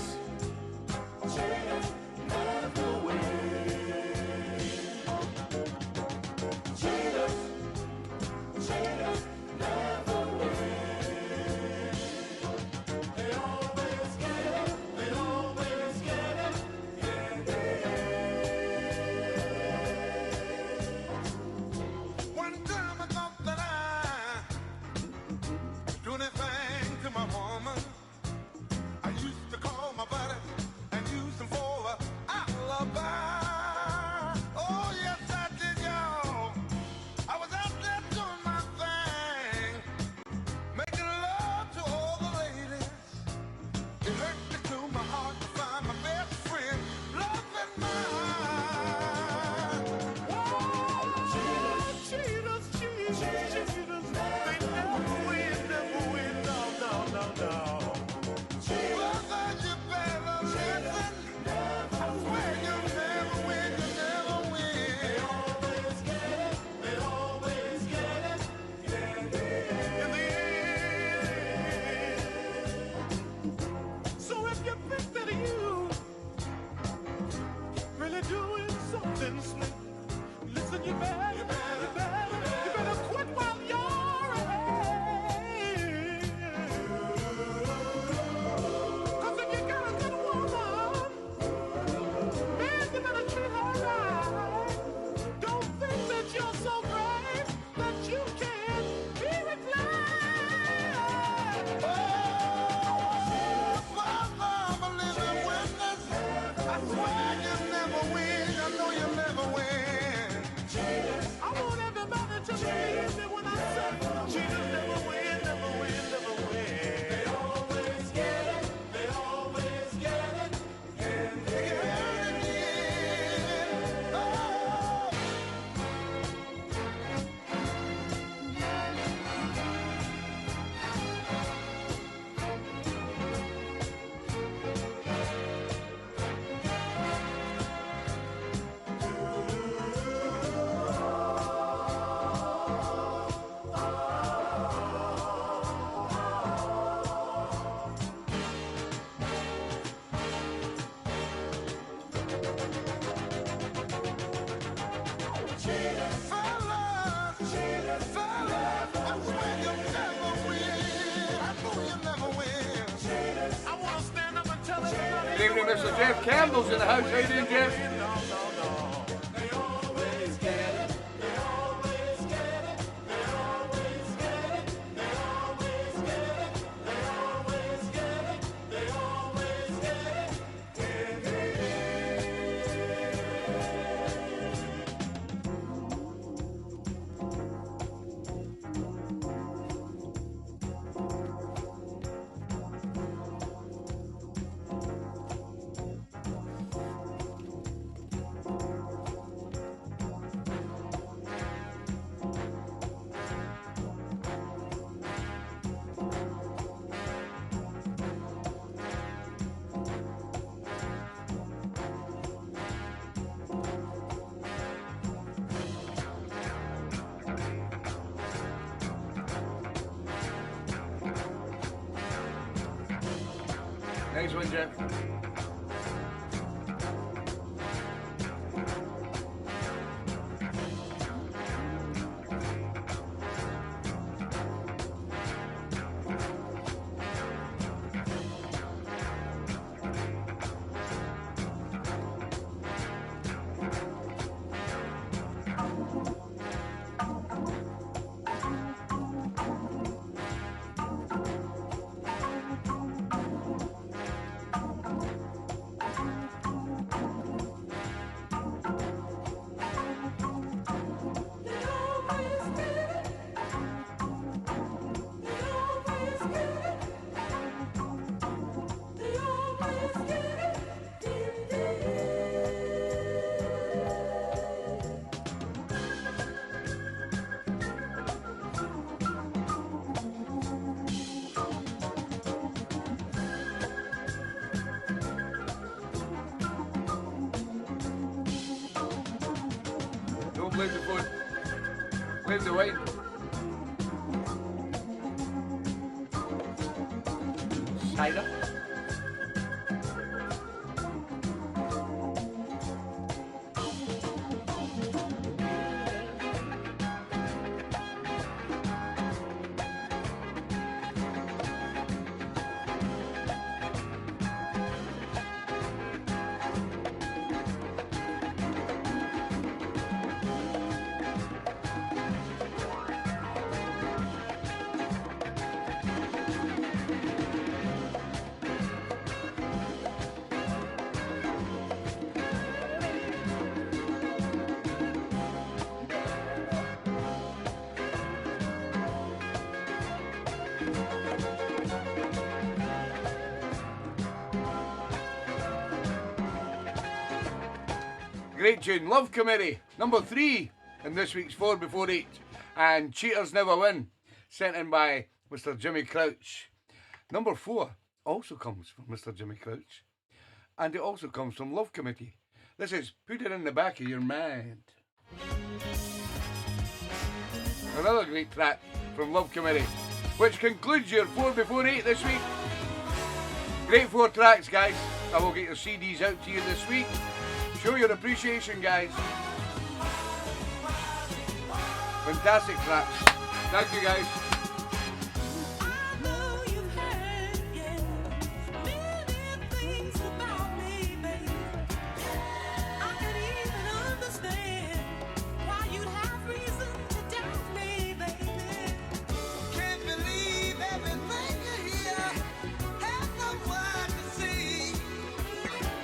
One time I thought that I do anything to my woman. I used to call my buddy and use him for a alibi. Oh yes, I did, y'all. I was out there doing my thing, making love to all the ladies. It hurt me to my heart to find my best friend loving mine. Whoa, cheaters, cheaters, cheaters. They never win, no, no, no, no. Brother, you better listen. I swear you never win, you never win. They always get it, they always get it. In the end. So if you think that you really doing something slick, listen, you better quit while you're ahead. 'Cause if you got a good woman, man, you better treat her right. Don't think that you're so great that you can't be replaced. Oh, Father, I'm a living witness. I swear you never win. I know you never win. I want everybody to believe me when I say cheaters never win, never win, never win. They always get it, they always get it. And they get it in. Oh. Good evening, Mr. Jeff Campbell's in the house. How you doing, Jeff? Nice one, Jeff. Blame the food. Blame the wine. Cider. Great tune. Love Committee, number 3 in this week's 4 before 8. And Cheaters Never Win, sent in by Mr. Jimmy Crouch. Number 4 also comes from Mr. Jimmy Crouch. And it also comes from Love Committee. This is Put It in the Back of Your Mind. Another great track from Love Committee, which concludes your 4 before 8 this week. Great 4 tracks, guys. I will get your CDs out to you this week. Show your appreciation, guys. Fantastic tracks. Thank you, guys. I know you've heard, yeah, many things about me, baby. I can even understand why you'd have reason to doubt me, baby. Can't believe everything you hear. Have no one to see.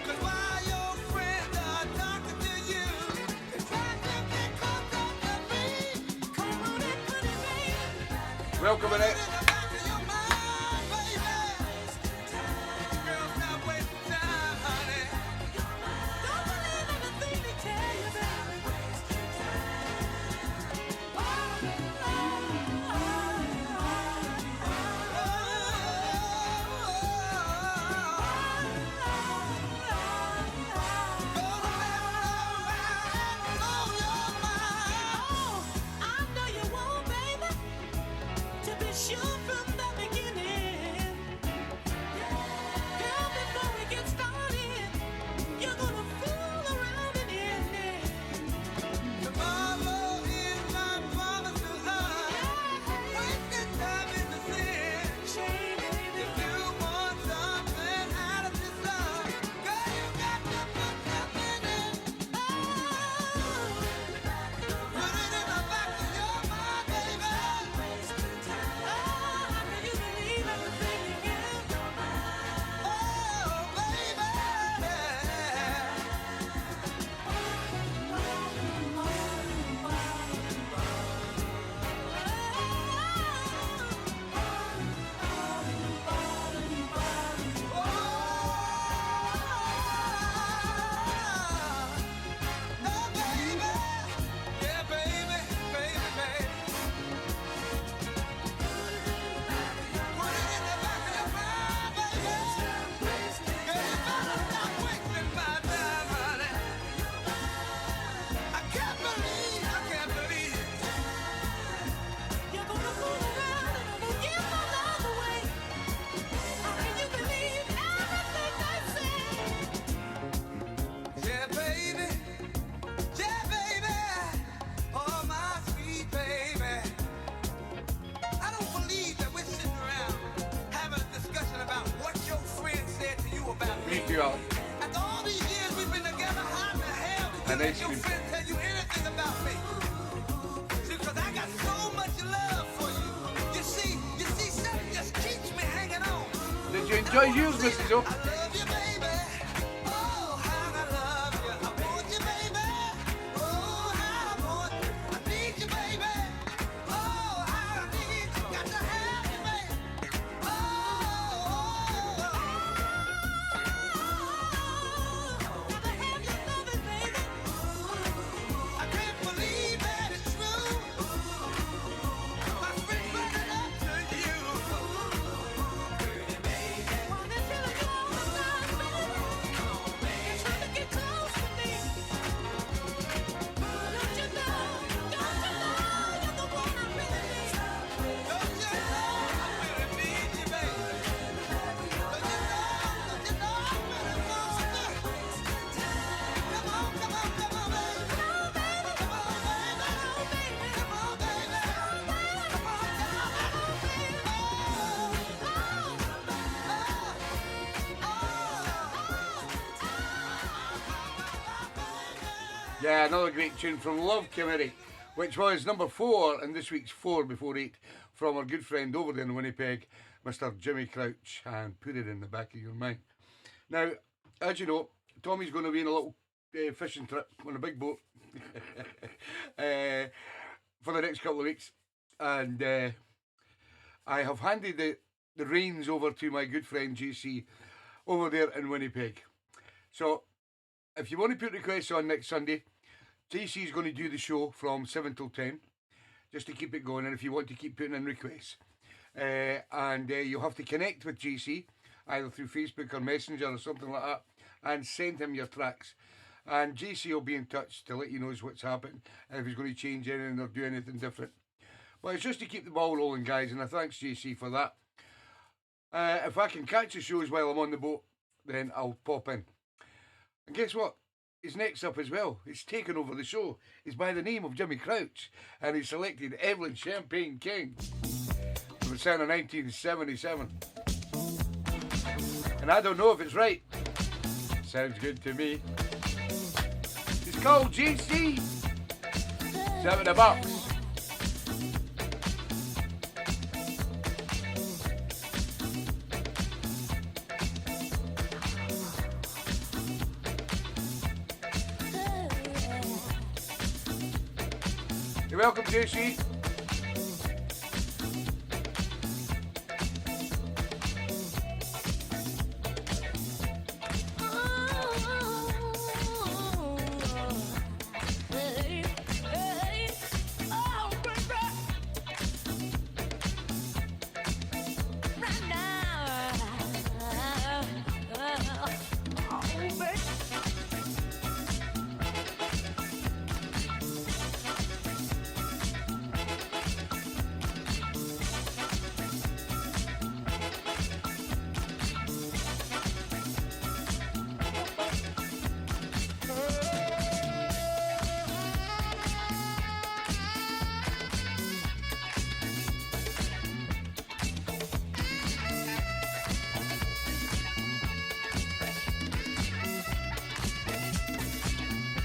'Cause while your friends are talking to you, they're trying to get caught up to me. Come on and put it, baby. Welcome in it. In the back of your mind, baby. Girl, stop wasting time, honey. Don't believe everything they tell you, baby. I know you won't, baby. To be sure from the beginning. Girl, before we get started, you're gonna fool around in the end. Tomorrow is not promised to us. Wasting time in the sin. Shame, baby. If you want something out of this love, girl, you got to put something in. Put it in the back of your mind, baby. How can you believe everything you hear? Oh, baby. Oh, baby. Yeah, baby, baby, baby. Put it in the back of your mind, baby. Girl, you better stop wasting my time, honey. I can't believe it. You're gonna fool around and I'm gonna give my love away. How can you believe everything I say? Yeah, baby. Yeah, baby. Oh, my sweet baby. I don't believe that we're sitting around having a discussion about what your friend said to you about me. Meet you up. After all these years we've been together, how the hell did you And let ice your cream. friend tell you anything about me? See, 'cause I got so much love for you. You see, something just keeps me hanging on. Did you enjoy yours, Mrs. O? I love you, baby. Oh, how I love you. I want you, baby. Oh, how I want you. I need you, baby. Oh, how I need you. Got to have you, baby. Gotta have your loving, baby. I can't believe that it's true. My friend's running up to you. While they're feeling you all the time, baby. They're trying to get close to me. Don't you know you're the one I really need? Don't you know I really need you, baby? Don't you know I really want you? Come on, baby. Come on, baby. Come on, baby. Come on, Yeah, another great tune from Love Committee, which was number 4 in this week's 4 before 8 from our good friend over there in Winnipeg, Mr. Jimmy Crouch, and Put It in the Back of Your Mind. Now, as you know, Tommy's going to be in a little fishing trip on a big boat for the next couple of weeks, and I have handed the reins over to my good friend JC over there in Winnipeg. So if you want to put requests on next Sunday, JC is going to do the show from 7 till 10, just to keep it going. And if you want to keep putting in requests, and you'll have to connect with JC either through Facebook or Messenger or something like that, and send him your tracks. And JC will be in touch to let you know what's happened and if he's going to change anything or do anything different. But it's just to keep the ball rolling, guys, and I thanks JC for that. If I can catch the shows while I'm on the boat, then I'll pop in. And guess what? He's next up as well. He's taken over the show. He's by the name of Jimmy Crouch, and he selected Evelyn Champagne King from the sound of 1977. And I don't know if it's right. Sounds good to me. It's called JC. $7. You're welcome, JC.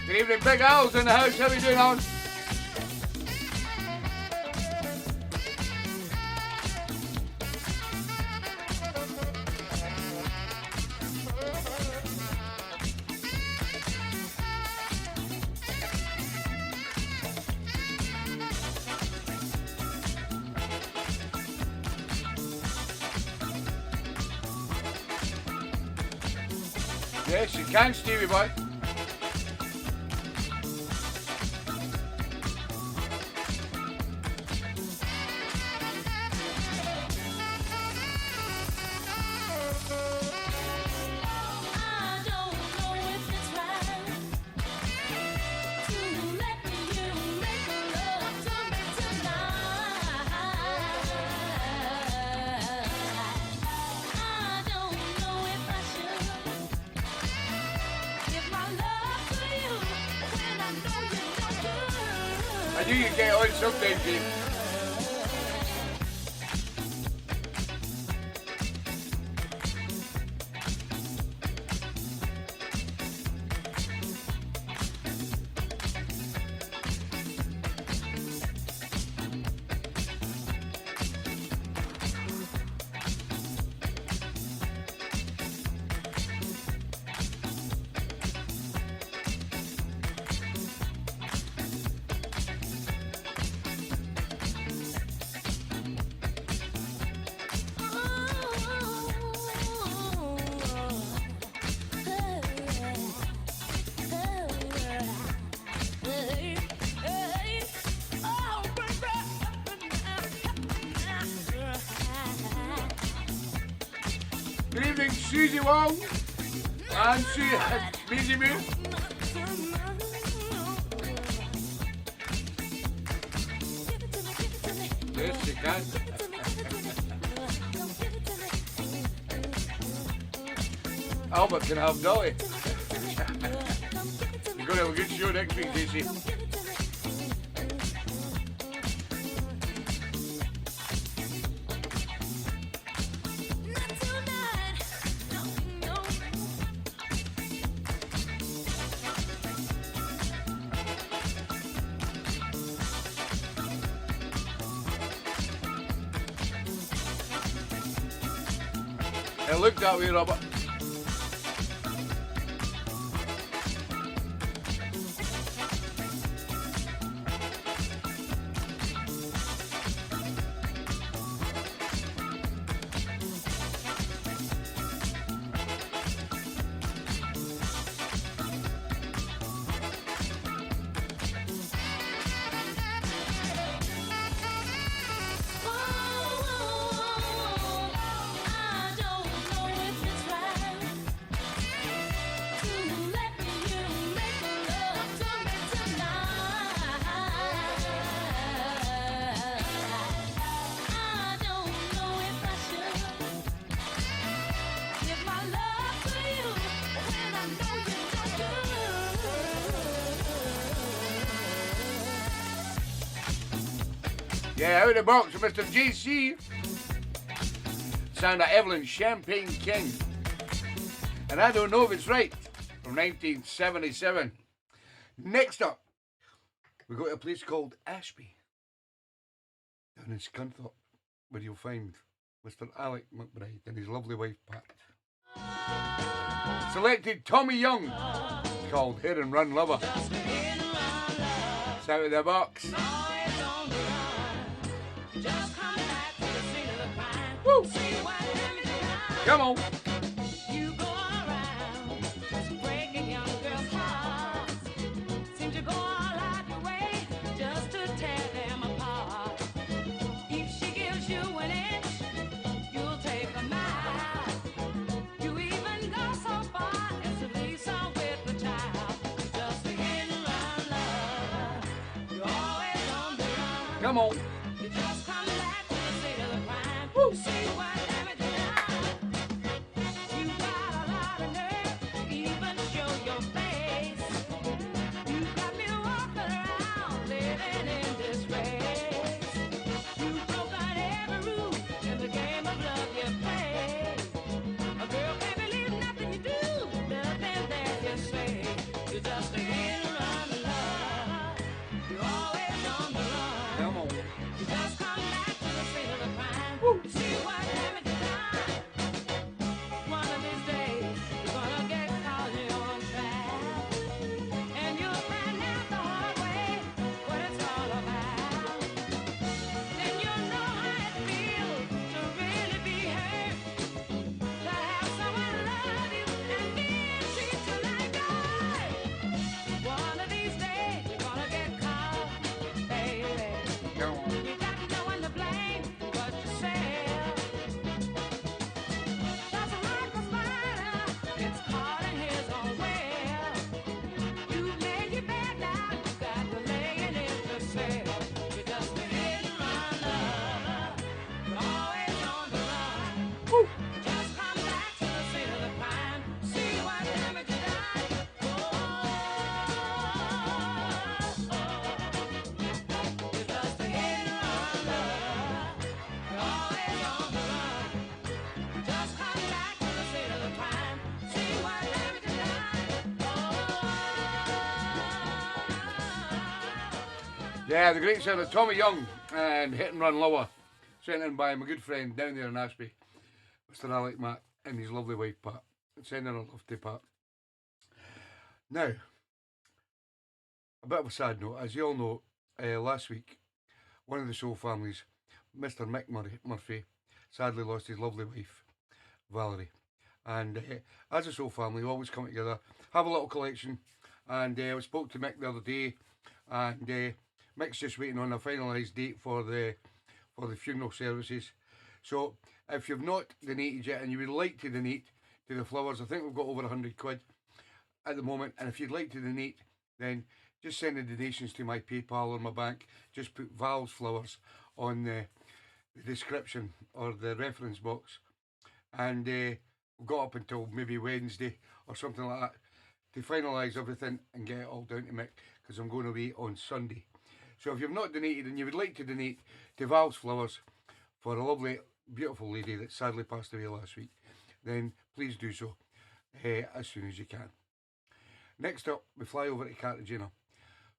Good evening, Big Al's in the house. How are you doing, Alan? Yes, you can, Stevie boy. I knew you'd get on sometime, Dave. Good evening, Susie Wong and Measy Moo. Yes, you can. Albert can have Dolly. You're going to have a good show next week, JC. It looked that way, Robert. Yeah, out of the box with Mr. JC. Sound of Evelyn Champagne King. And I don't know if it's right. From 1977. Next up, we go to a place called Ashby. Down in Scunthorpe, where you'll find Mr. Alec McBride and his lovely wife Pat. Selected Tommy Young, called Hit and Run Lover. It's out of the box. Woo! Come on. You go around just breaking young girls' hearts. Seem to go all out your way just to tear them apart. If she gives you an inch, you'll take a mile. You even go so far as to leave some with the child. Just a hit and run lover. You're always on the run. Come on. You just come back to the scene of the crime. Woo. See what damage you done. You got a lot of nerve to even show your face. You got me walking around living in disgrace. You've broken every rule in the game of love you play. A girl can't believe nothing you do, nothing that you say. You're just a hit and run lover. You're always on the run. Come on. You just come back to the scene of the crime. Woo. See what damage you done. One of these days, you're gonna get caught in your own trap. And you'll find out the hard way what it's all about. Then you'll know how it feels to really be hurt. To have someone love you and then treat you like dirt. One of these days, you're gonna get caught, baby. Come on. You got no one to blame but yourself. Just like a spider, it's caught in his own web. You made your bed now, you got to lay in it yourself. You're just a hit and run lover. You're always on the run. Woo. Just come back to the scene of the crime. See what damage you done. You're just a hit and run lover. You're always on the run. Just come back to the scene of the crime. See what damage you done. Yeah, the great sound of Tommy Young and Hit and Run Lower. Sent in by my good friend down there in Ashby, Mr. Alec Matt and his lovely wife Pat. Sending a love to Pat. Now, a bit of a sad note. As you all know, last week, one of the Soul families, Mr. Mick Murphy, sadly lost his lovely wife, Valerie. And as a Soul family, we always come together, have a little collection. And I spoke to Mick the other day, and Mick's just waiting on a finalised date for the funeral services. So if you've not donated yet and you would like to donate to the flowers, I think we've got over 100 quid at the moment. And if you'd like to donate, then just send the donations to my PayPal or my bank. Just put Val's Flowers on the description or the reference box. And we've got up until maybe Wednesday or something like that to finalise everything and get it all down to Mick, because I'm going away on Sunday. So if you've not donated and you would like to donate to Val's Flowers for a lovely, beautiful lady that sadly passed away last week, then please do so as soon as you can. Next up, we fly over to Cartagena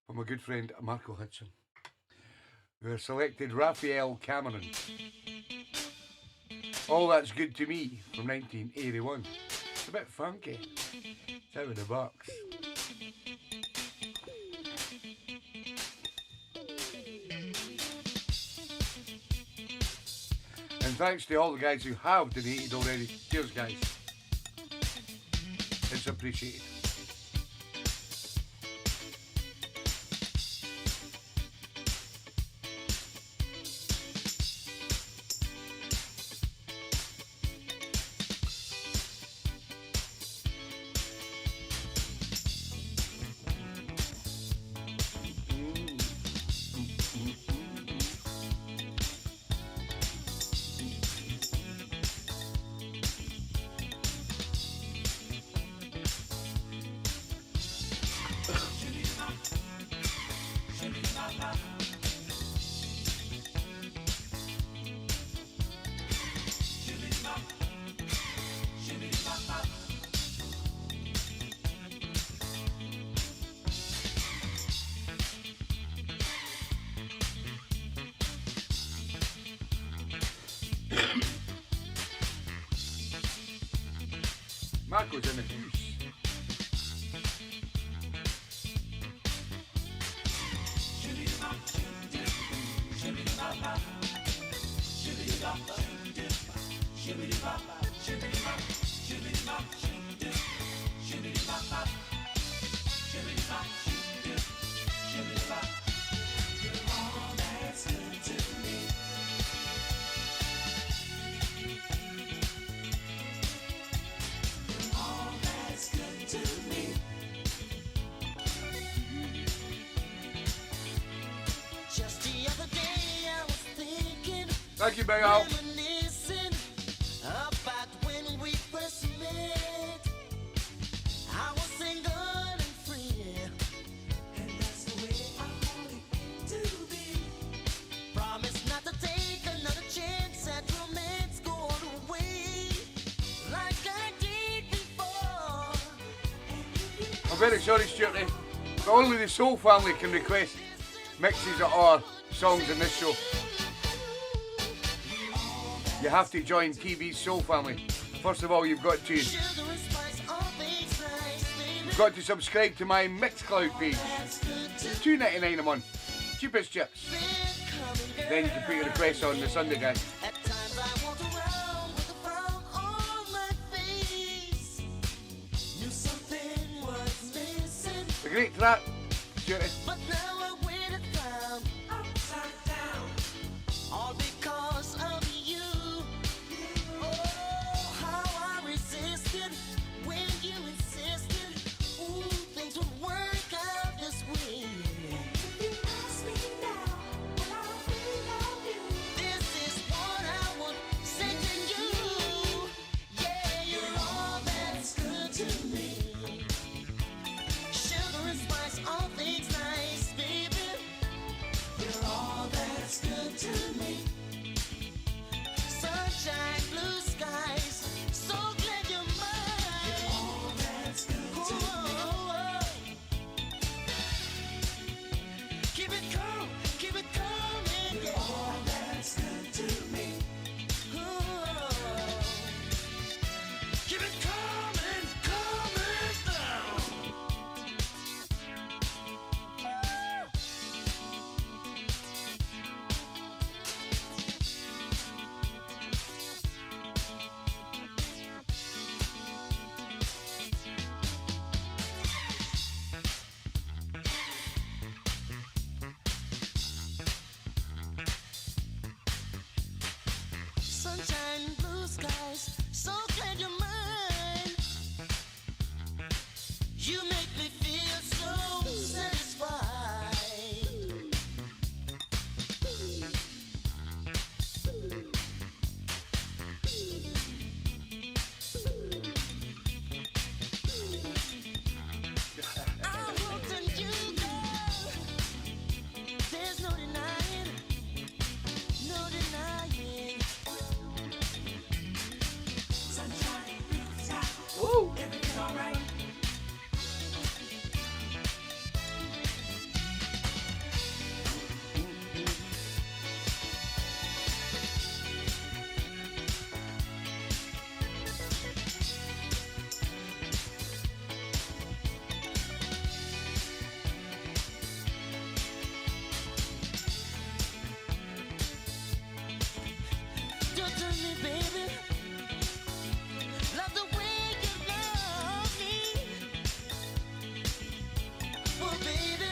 for my good friend Marco Hudson, who has selected Raphael Cameron. All That's Good to Me from 1981. It's a bit funky. It's out of the box. And thanks to all the guys who have donated already. Cheers, guys. It's appreciated. Marco's in the house. Just the other day I was thinking, Thank you, Big Al. reminiscing about when we first met. I was single and free, and that's the way I wanted to be. Promise not to take another chance at romance going away like I did before. I'm very sorry, Stuarty, but only the Soul family can request mixes of our songs in this show. You have to join TeeBee's Soul family. First of all, you've got to subscribe to my Mixcloud page. $2.99 a month, cheapest chips. Then you can put your requests on the Sunday guys. At times I walked around with a frown on my face. Knew something was missing, A great track, Stuarty. but now I wear it down, upside down. All because of you. Oh, how I resisted when you insisted. Ooh, things would work out this way. This is what I would say to you. Yeah, you're all that's good to me. Sugar and spice, all things nice, baby. You're all that's good to me. Sunshine, blue skies, so glad you're mine. You're all that's good to me. Keep it calm, keep it coming. You're all that's good to me. Keep it coming, coming down. Sunshine, blue skies, so glad you're mine. You make me feel so satisfied. I want you, girl. There's no denying, no denying. Sunshine, blue sky, Woo! everything alright. Do it to me, baby. Love the way you love me. Oh, baby,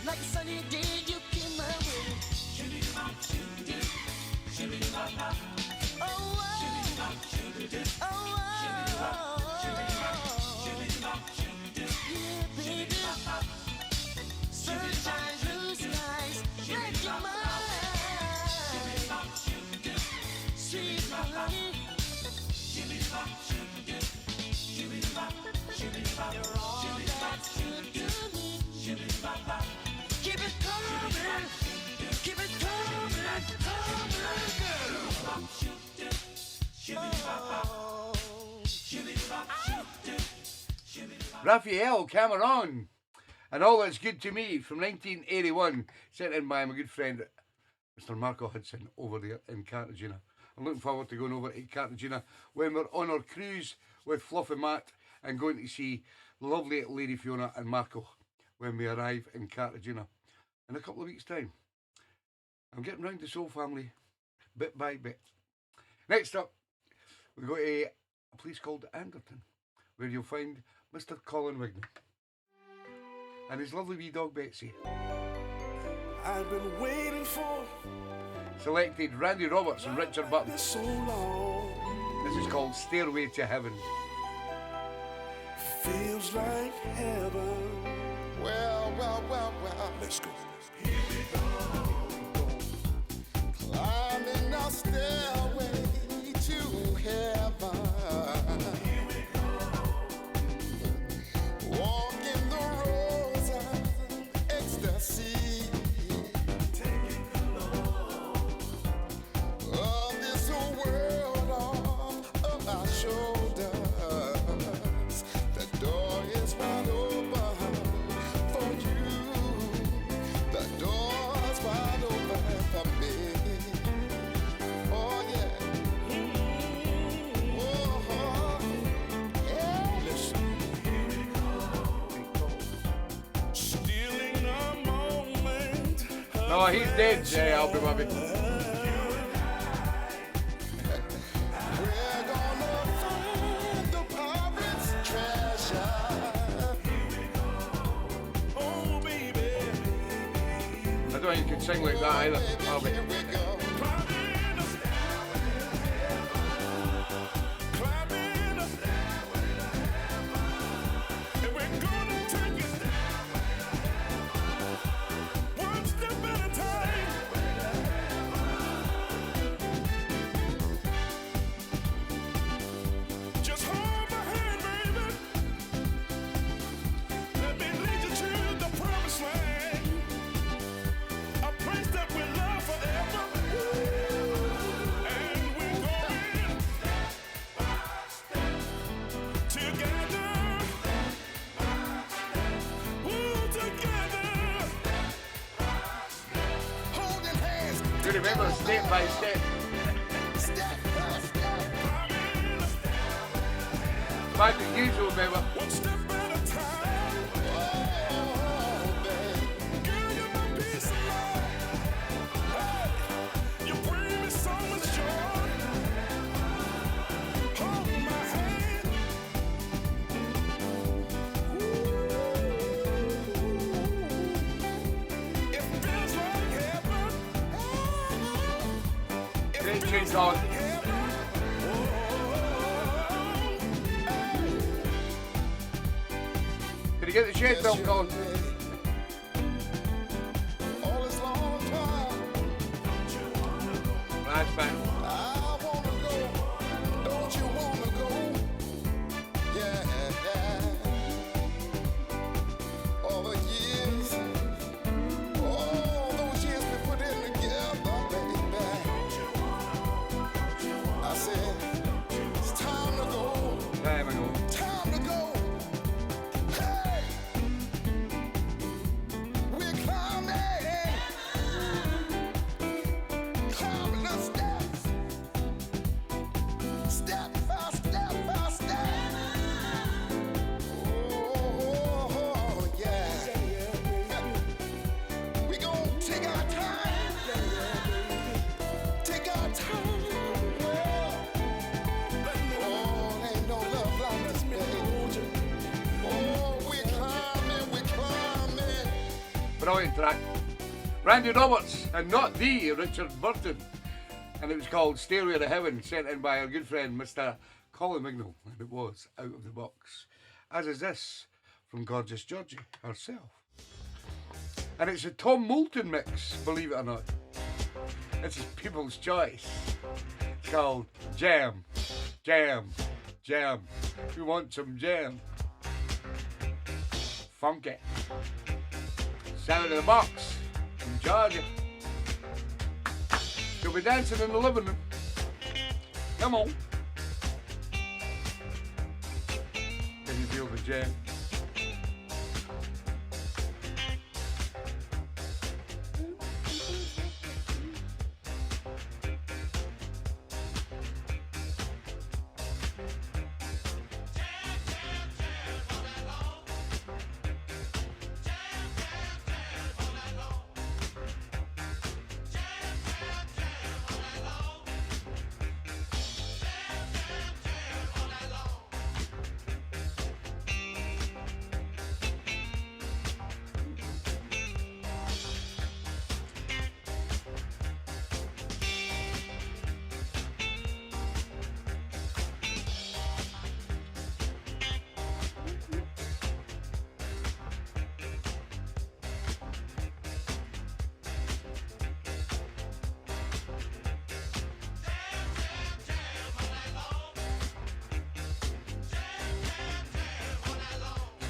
like a sunny day, you came my way. Oh, oh, oh, yeah, baby. Sunshine, blue skies, make your mind. Sweet honey. You're all that's good to me. Keep it coming, keep it coming, Raphael Cameron and All That's Good to Me from 1981, sent in by my good friend Mr. Marco Hudson over there in Cartagena. I'm looking forward to going over to Cartagena when we're on our cruise with Fluff and Matt and going to see lovely Lady Fiona and Marco when we arrive in Cartagena in a couple of weeks' time. I'm getting round the Soul Family bit by bit. Next up, we go to a place called Anderton, where you'll find Mr. Colin Wignall and his lovely wee dog Betsy. I've been waiting for Selected Randy Roberts and Richard Burton. so long. This is called Stairway to Heaven. Feels like heaven. Well. Let's go. Climbing our stairway to heaven. Walking the roads of ecstasy. Of this world off our shoulders. The door is wide open for you. The door's wide open for me. Oh yeah. Oh, yeah. Listen. Stealing a moment. No, he's dead, I'll be with you. We're gonna find the pirate's treasure. Oh, baby. I don't think you can sing like that either. Harvey. Here we go. Climbing a climbing a and we're gonna take it one step at a time. Just hold my hand, baby. Let me lead you to the promised land, a place that we love forever. And we're going together. Ooh, together. Holding hands. You remember Step by Step? Step by step. Back as usual, remember? One step at a time. Oh, babe. Girl, you're my peace of mind. Hey, you bring me so much joy. Hold my hand. It feels like heaven. It Great feels tune, Colin. like heaven. Did you get the shed built, Colin? All this long time. That's back. I wanna go. Don't you wanna go? Yeah. All the years. All those years we put in together, baby. I said, it's time to go. There we go. Time to go. Hey! We're climbing. Climbing the steps. Step by step by step. Oh, yeah. We gonna take our time. Take our time. Oh, ain't no love like this, baby. Oh, we're climbing. Brilliant track. Randy Roberts and not the Richard Burton. And it was called Stairway to Heaven, sent in by our good friend Mr. Colin Wignall. And it was out of the box. As is this from Gorgeous Georgie herself. And it's a Tom Moulton mix, believe it or not. This is People's Choice. It's called Jam, Jam, Jam. We want some jam. Funky. Sound of the box from Georgia. She'll be dancing in the living room. Come on. Can you feel the jam?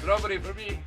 Strawberry for me.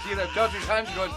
See that judge's hands going.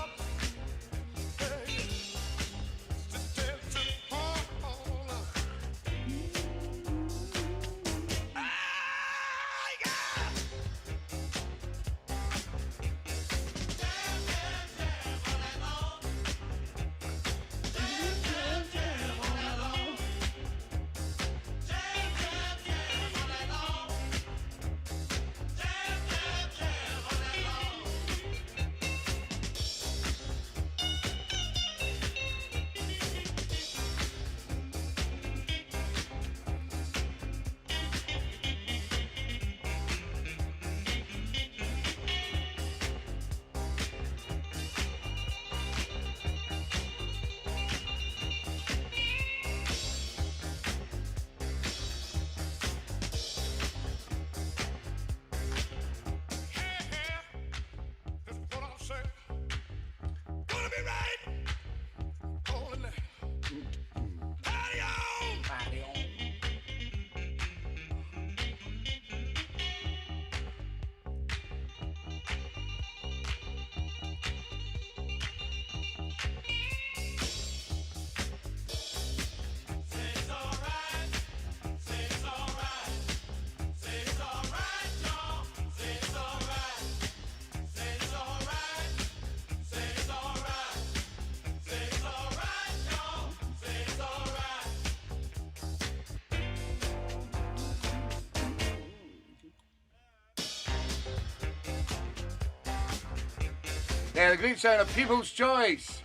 Yeah, the great sound of People's Choice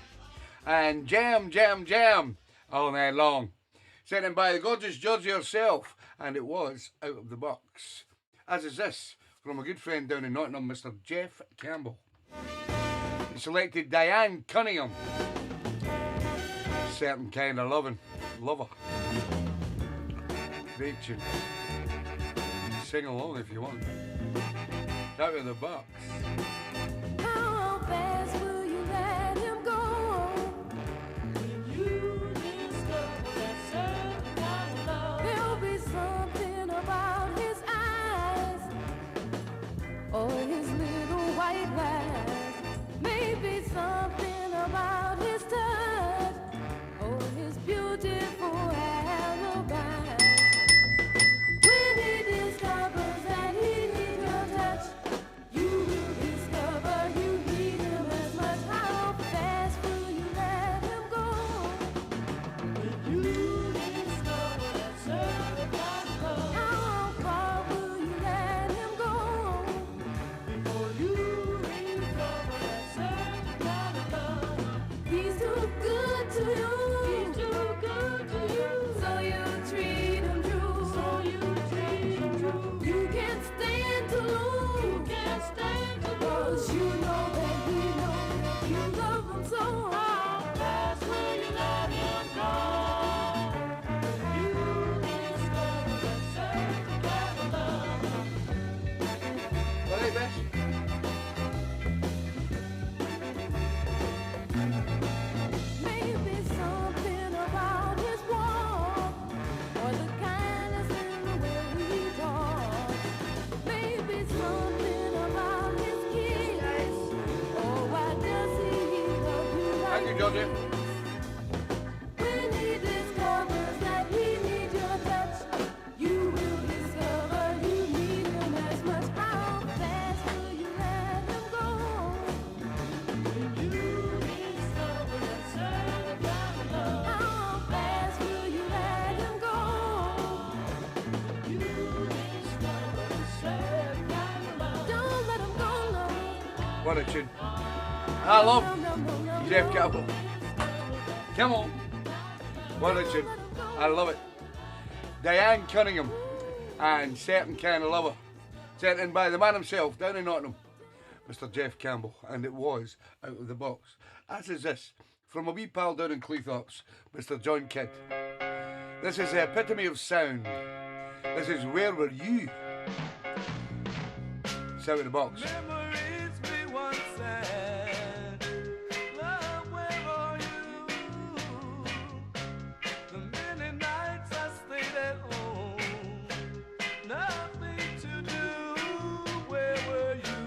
and Jam, Jam, Jam all night long. Sent in by the gorgeous Georgie herself, and it was out of the box. As is this from a good friend down in Nottingham, Mr. Jeff Campbell. He selected Diane Cunningham. Certain kind of lover. Great tune. Sing along if you want. Out of the box. How fast will you let him go? You discover that certain kind of love. There'll be something about his eyes, or his little white lies. Maybe something about his touch, or his beautiful alibi. When he discovers that he needs your touch, you will discover you need him. right, Bess? Maybe something about his walk, or the kindness in the way he talks. Maybe something about his kiss. Oh, why does he love you like Thank you, Georgie. this? When he discovers that he needs your touch, you will discover you need him as much. How fast will you let him go? You discover that certain kind of love. How fast will you let him go? You discover that certain kind of love. Don't let him go, no. What a tune. I love No, Jeff Campbell. Come on. What a tune. I love it. Diane Cunningham and Certain Kind of Lover. Sent in by the man himself down in Nottingham, Mr. Jeff Campbell, and it was out of the box. As is this, from a wee pal down in Cleethorpes, Mr. John Kidd. This is the epitome of sound. This is Where Were You? It's out of the box. Memories we once had. Love, where are you? The many nights I stayed at home. Nothing to do. Where were you?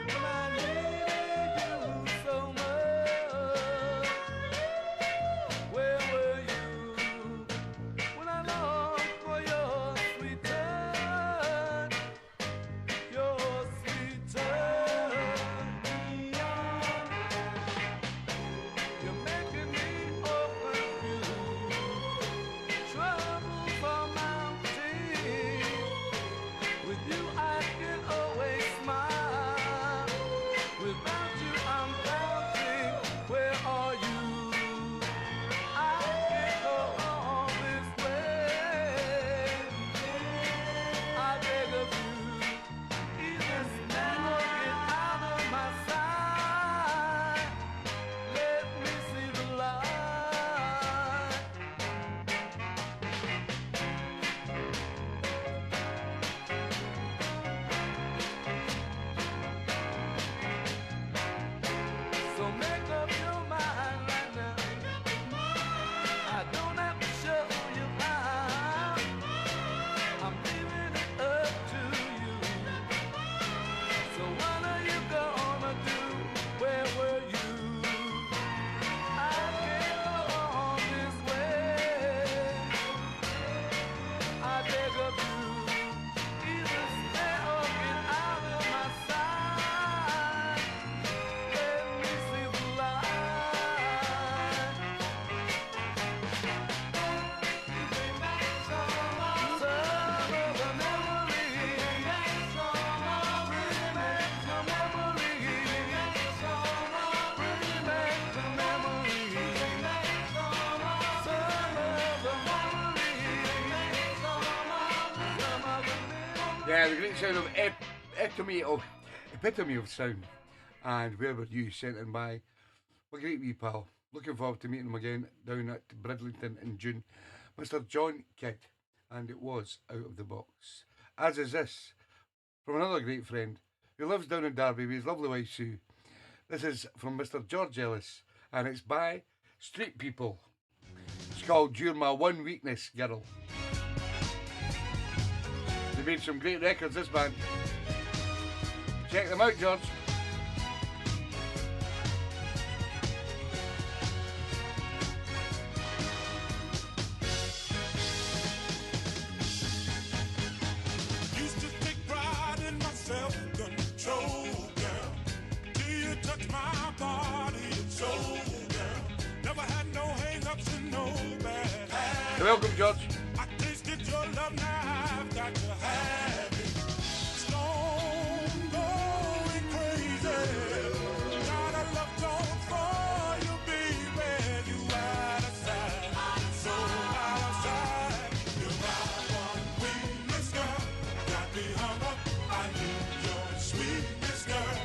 When I needed you so much. Where were you? When I longed for your sweet touch. Your sweet touch. You're making me open you. Troubles are mounting. With you I can always smile. Without you I'm doubting. Where are you? I can't go on this way. I beg of you. Either stand or get out of my sight. Let me see the light. So make up your mind right now. I don't have to show you how. I'm leaving it up to you. So what are you gonna do? Where were you? I can't go on this way. I beg of you. Either stay or get out of my sight. Let me see the light. Bring back some of the memories. Bring back some of the memories. Bring back the memories. Yeah, the great sound of epitome of sound. And Where Were You? Sent in by my great wee pal. Looking forward to meeting him again down at Bridlington in June. Mr. John Kidd. And it was out of the box. As is this, from another great friend who lives down in Derby with his lovely wife Sue. This is from Mr. George Ellis. And it's by Street People. It's called You're My One Weakness, Girl. They made some great records, this band. Check them out, George. Used to take pride in my self-control, girl. Till you touch my body and soul, girl. Never had no hang-ups and no bad habits. You're welcome, George. I tasted your love, now I've got to have it. Stone going crazy. Got a love song for you, baby. You out of sight, so out of sight. You're my one weakness, girl. Got me hung up. I need your sweetness, girl.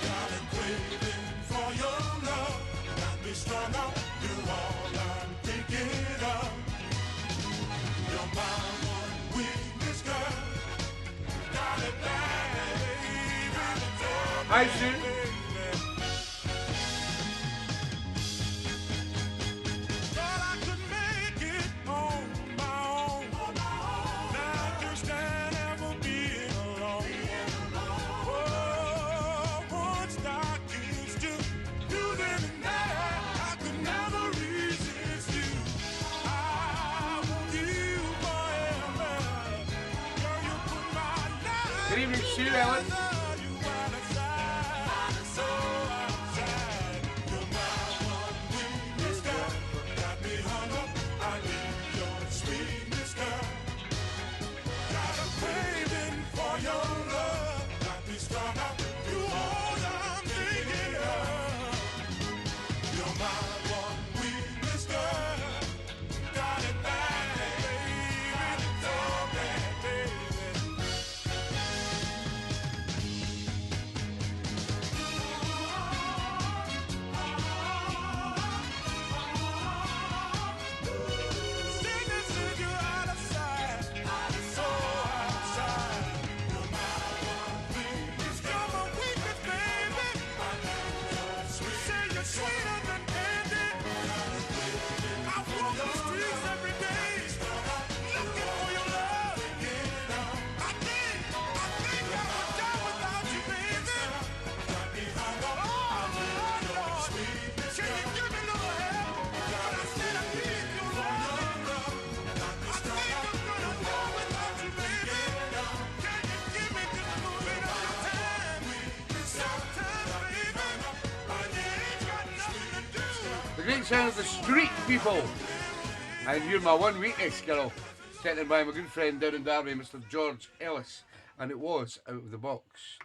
Got a craving for your love. Got me strung up. You're all I'm thinking of. Hi, Sue. Thought I could make it on my own. Now I can't stand ever being alone. Oh, once I used to do this and that, I could never resist you. I want you forever. Girl, you put my life. Good evening, Sue Ellen. The great sound of the street people. And you're my one weakness, girl. Sent in by my good friend down in Derby, Mr. George Ellis. And it was Out of the Box.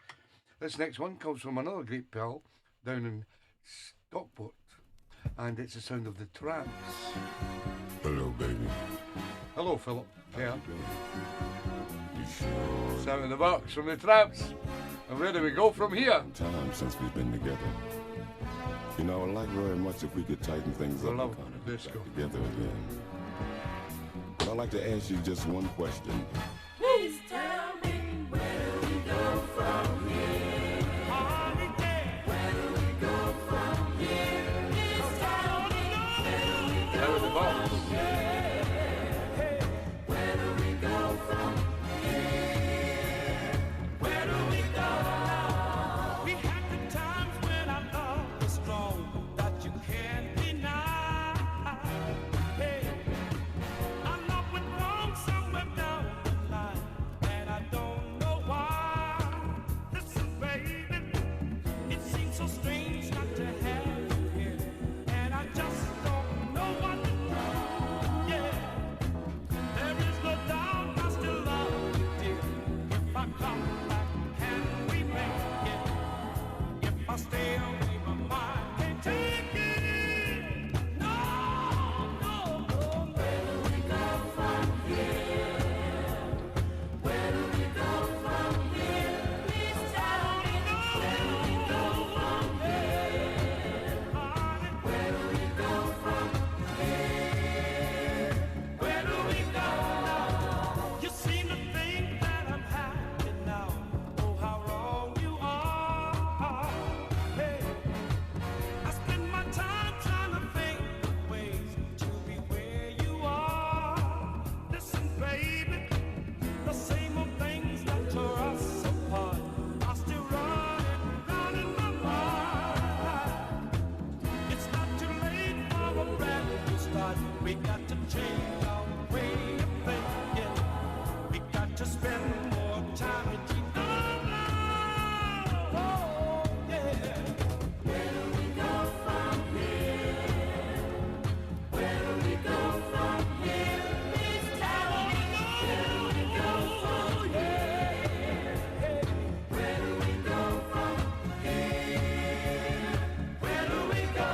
This next one comes from another great pal down in Stockport. And it's the sound of the Tramps. Hello, baby. Hello, Philip. Yeah. You sure? Sound of the Box from the Tramps. And where do we go from here? Time since we've been together. You know, I'd like very much if we could tighten things up love and kind of get disco. back together again. But I'd like to ask you just one question. Please tell me where do we go from here? Where do we go from here? Please tell me where do we go Out of the Box. Where do we go from here? Where do we go? We had the times when our love was strong that you can't deny. Hey, our love went wrong somewhere down the line, and I don't know why. Listen, baby, it seems so strange not to have you here, and I just don't know what to do. Yeah, there is no doubt I still love you, dear. If I come back, can we make it? If I stay away, my mind can't take it. No, no, no. Where do we go from here? Where do we go from here? Please tell me where do we go from here? Where do we go from here? Where do we go? You seem to think that I'm happy now. Oh, how wrong you are. Hey, I spend my time trying to think of ways to be where you are. Listen, baby, the same old things that tore us apart are still running round in my mind. It's not too late for a brand new start. We got to change our way of thinking. We got to spend more time with each other. Oh, yeah. Where do we go from here? Where do we go from here? Please tell me where do we go from here? Where do we go from here? Where do we go?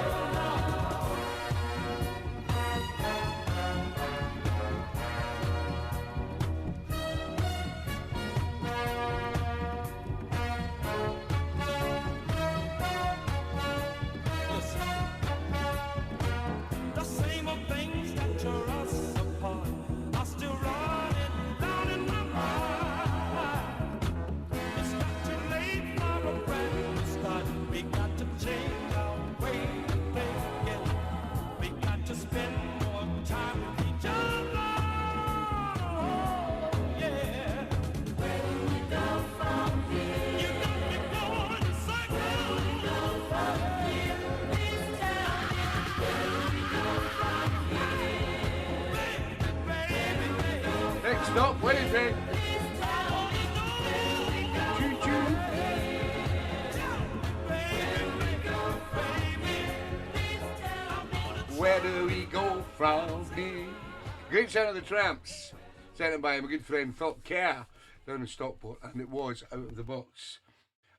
baby. Choo choo. Where do we go from here? Great sound of the Tramps, sent in by my good friend Philip Kerr down in Stockport, and it was out of the box.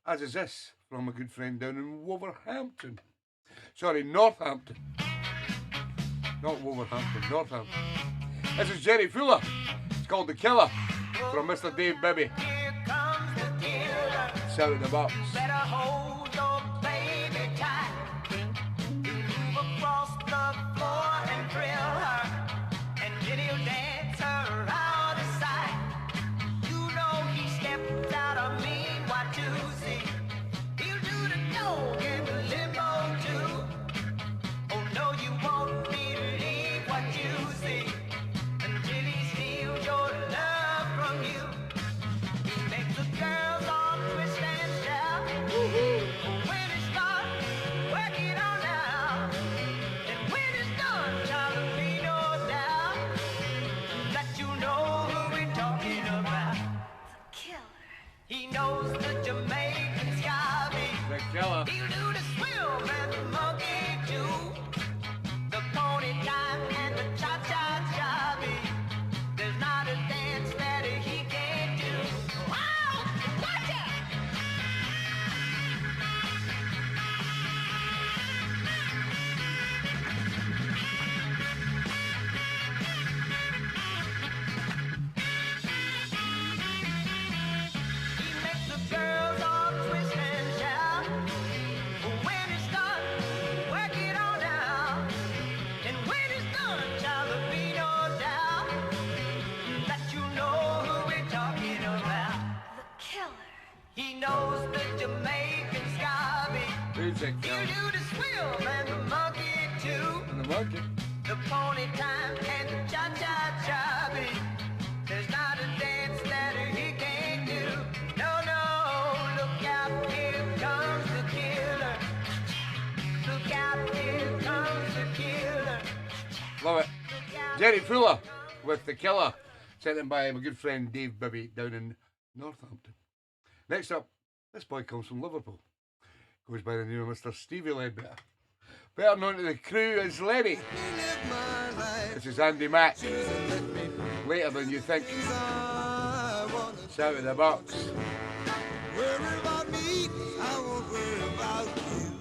As is this from my good friend down in Wolverhampton. Sorry, Northampton. Not Wolverhampton, Northampton. This is Jerry Fuller. It's called The Killer from Mr. Dave Bibby. It's out of the box. Better hold your baby tight. Move across the floor and thrill her, and then he'll dance her out of sight. You know he stepped out of me, what to see. He'll do the dog and the limo too. Oh no, you won't believe what you see until he steals your love from you. He makes the girls all twist and shout. When it starts, work it on out. And when it's done, child, there'll be no doubt that you know who we're talking about. The killer. He knows the Jamaican sky beat. The Killer. He'll do the swim and the monkey too. The pony time and the cha-cha-cha beat. There's not a dance that he can't do. Wow! Gotcha! He makes the girls all twist and shout. When it's done, work it on out. And when it's done, child, there'll be no doubt that you know who we're talking about. The killer. He knows the Jamaican sky beat. Who's the He'll Killer? do the swim and the monkey too. And the monkey. The pony time and the cha-cha-cha beat. There's not a dance that he can't do. No, no, look out, here comes the killer. Look out, here comes the killer. Love it. Look out. Jerry Fuller with The Killer, sent in by my good friend Dave Bibby down in Northampton. Next up, this boy comes from Liverpool. Goes by the name of Mr. Stevie Ledbetter. Better known to the crew as Lenny. Live my life. This is Andy Mack. Let me Later than you think. I wanna It's out of the box. worry about me. I won't worry about you.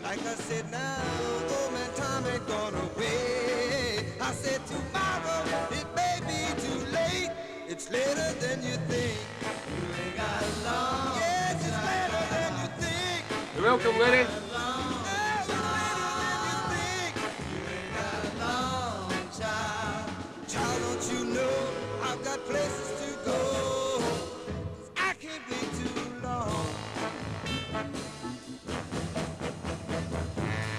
Like I said now, old man time ain't gonna wait. I said tomorrow, it may be too late. It's later than you think. You ain't got long. Yes, it's later than you think. You're welcome, Lenny. Yes, it's later than you think. You ain't got long, child. Child, don't you know I've got places to go? 'Cause I can't wait too long.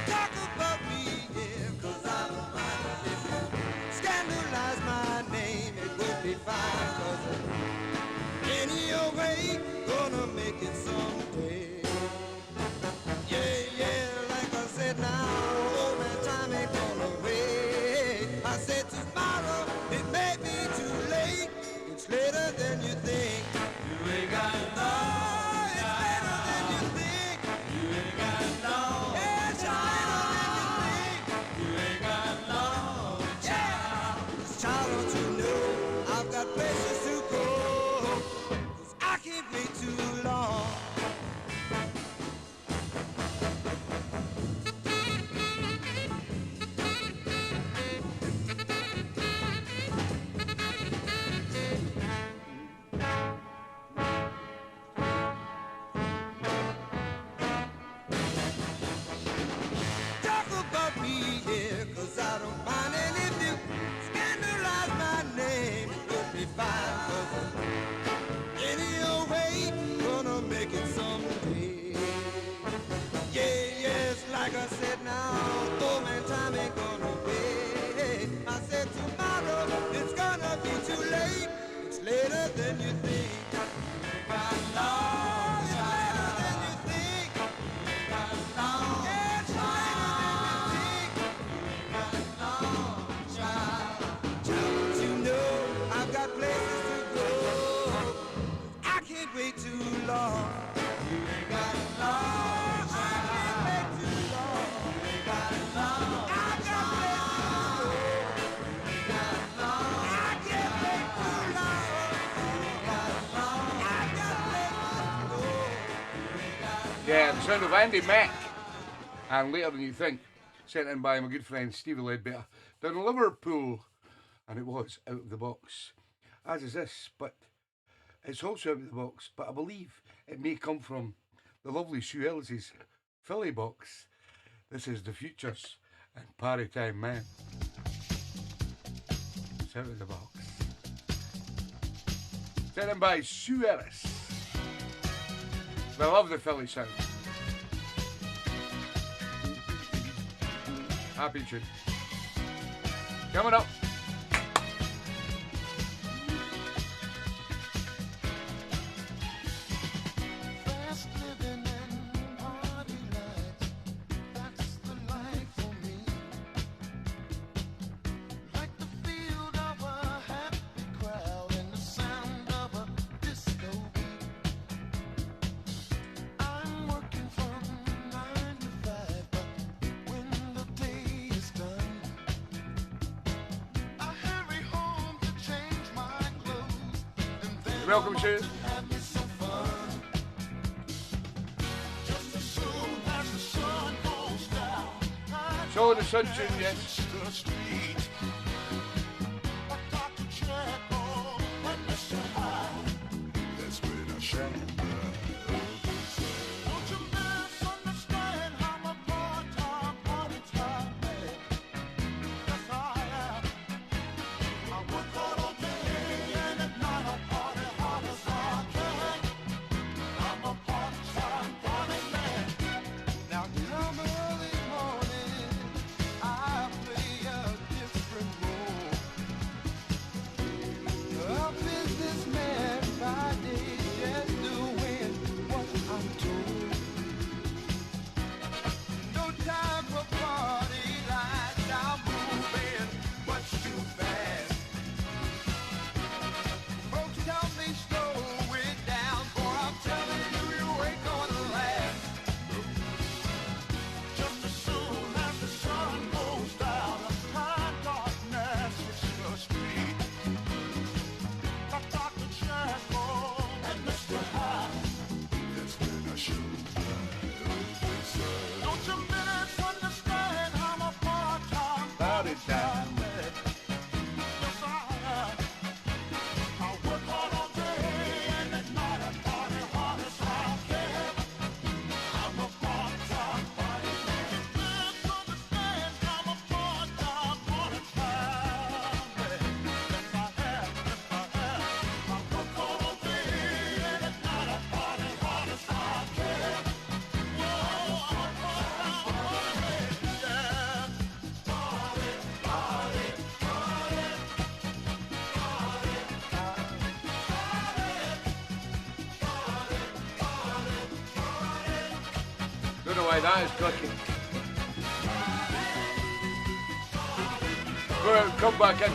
Talk about me, yeah, 'cause I don't mind if you scandalize my name. It would be fine, 'cause any old way, gonna make it someday. Yeah, yeah, like I said now, old man time ain't gonna wait. I said tomorrow, it may be too late. It's later than you think. You ain't got long. It's later than you think. You ain't got long. It's later than you think. You ain't got long, child. Child, don't you know I've got places to go? 'Cause I can't wait too long. Talk about me, yeah, 'cause I don't mind. And if you scandalize my name, it would be fine. 'Cause any old way, gonna make it someday. Yeah, yes, like I said now, old man time ain't gonna wait. I said tomorrow, it's gonna be too late. It's later than you think. You got long, it's later than you think. You got long, it's later than you think. You got long, child. Child, don't you Yeah, the sound of Andy Mack. And Later Than You Think, sent in by my good friend Stevie Ledbetter down in Liverpool. And it was out of the box, as is this, but it's also out of the box. But I believe it may come from the lovely Sue Ellis's Philly box. This is The Futures and Party Time Man. It's out of the box. Sent in by Sue Ellis. I love the Philly sound. Happy tune. Coming up. Fast living and party lights, that's the life for me. Like the feel of a happy crowd and the sound of a disco beat. I'm working from 9 to 5, but when the day is done, I hurry home to change my clothes and then Welcome, Sue. have me some fun. Just as soon as the sun goes down, I So the sun tune, yes. the street. I got to check on Mr. High. That's when I should. Don't you misunderstand how my part-time man. Yes, I am. I work hard all day and at night I party hard as I can. I'm a part-time man. Now come early morning, I play a different role. A businessman by day, just doing what I'm told. No time for party lights, I'm moving much too fast. Folks tell me slow it down, boy, I'm telling you, you ain't gonna last. Just as soon as the sun goes down, high darkness hits the street. I got to check on Mr. High. That's when I shoot. Don't you minutes understand how my part-time Party time. man? Yes, I am. I work hard all day and at night I party hard as I can. I'm a part-time party man. Minutes understand how my part-time man. Yes, I am. I work hard all day and at night I party hard as I can. Whoa, I'm a part-time party man. Yeah. Party, party, party. Don't know why that is clicking. Go out, come back in.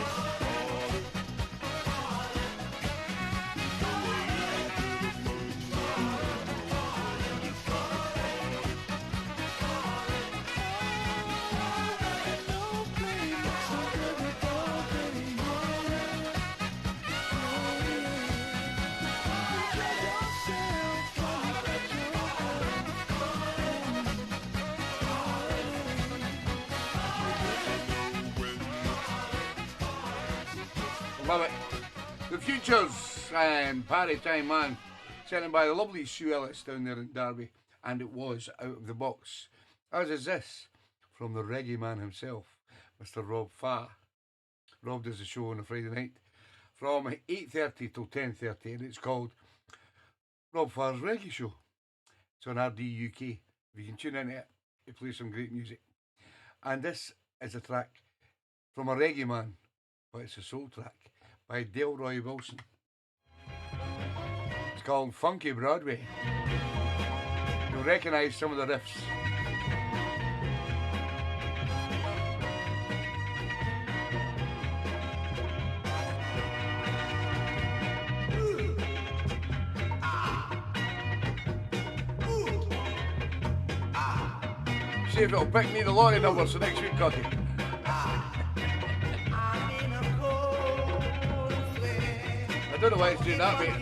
Love it. The Futures and Party Time Man, sent in by the lovely Sue Ellis down there in Derby, and it was out of the box. As is this, from the reggae man himself, Mr. Rob Farr. Rob does the show on a Friday night from 8:30 till 10:30, and it's called Rob Farr's Reggae Show. It's on RD UK. If you can tune into it, it plays some great music. And this is a track from a reggae man, but it's a soul track by Delroy Wilson. It's called Funky Broadway. You'll recognise some of the riffs. See if it'll pick me the lorry number so next week, Cotty. I don't know why it's doing that, mate.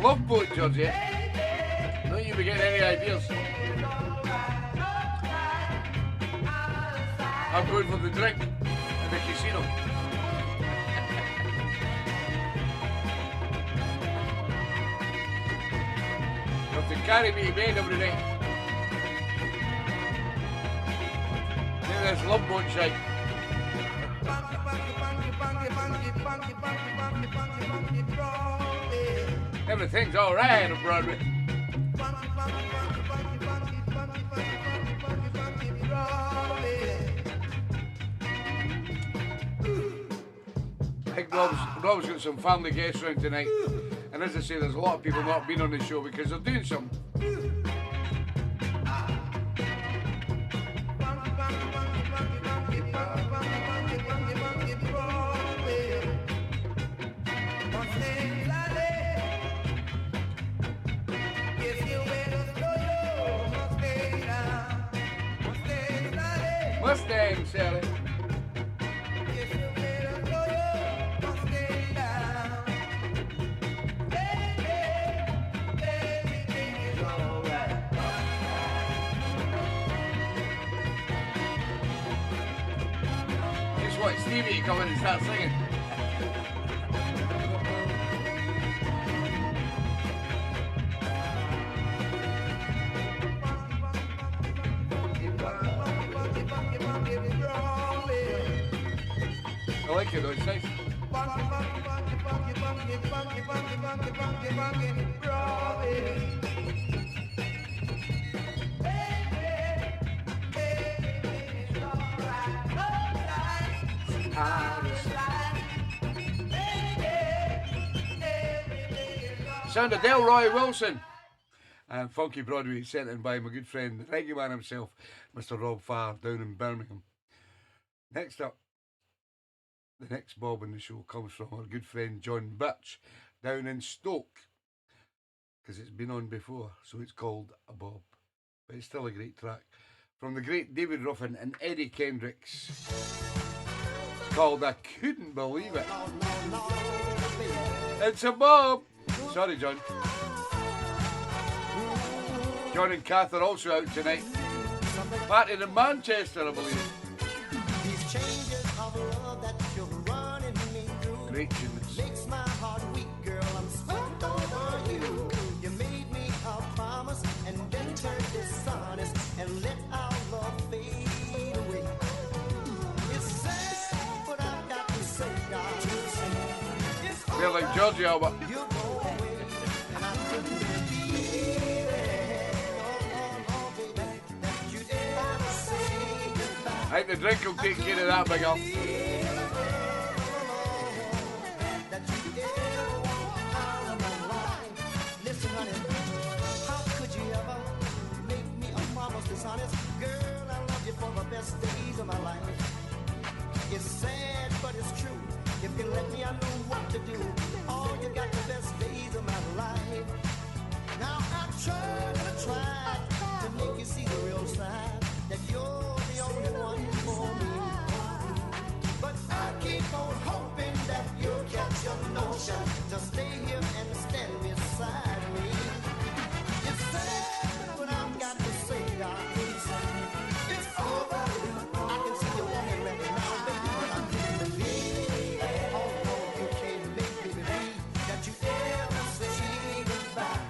Love Boat, Georgie. Don't you be getting any ideas. I'm going for the drink at the casino. You have to carry me to bed every night. Look at this Love Boat shite. Everything's alright on Broadway. I think Rob's got some family guests round tonight. And as I say, there's a lot of people not been on the show because they're doing something. Mustang, Sally. Just want Stevie to come in and start singing. I like it though, it's nice. Sound of Delroy Wilson and Funky Broadway, sent in by my good friend, the reggae man himself, Mr. Rob Farr, down in Birmingham. Next up, the next Bob in the show comes from our good friend John Birch, down in Stoke, because it's been on before, so it's called a Bob. But it's still a great track. From the great David Ruffin and Eddie Kendricks. It's called I Couldn't Believe It. It's a Bob. Sorry, John. John and Kath are also out tonight. Partying in Manchester, I believe. These changes of love that you're running me through Great tunes. makes my heart weak, girl. I'm swept over you. You made me a promise and then turned dishonest and let our love fade away. It's sad, but I've got to say, God, it's They're like Georgie Albert. you go away, and I couldn't believe it. Oh, baby, that you'd ever say goodbye. I think the drink will take care of that, big up. That you ever walk out of my life. Listen, honey, how could you ever make me a promise dishonest? Girl, I love you for the best days of my life. It's sad, but it's true. If you let me, I know what to do. Oh, you got the best days of my life. Now I try to make you see the real side, that you're the only one for me. But I keep on hoping that you'll catch your notion to stay here and stand beside me. It's sad, but I've got to say, God, it's over. I can see you walking ready now, baby, but I couldn't believe it. Oh, no, you can't make me believe that you ever say goodbye.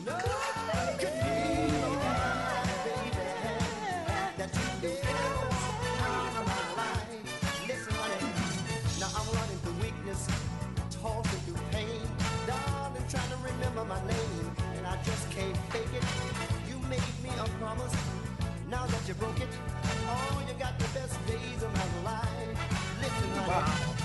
No, I couldn't believe it, baby, that you ever walk out of my life. Listen, honey, now I'm running through weakness, talking through pain. Darling, trying to remember my name, and I just can't fake it. You made me a promise, now that you broke it. Oh, you got the best days of my life. Listen, honey.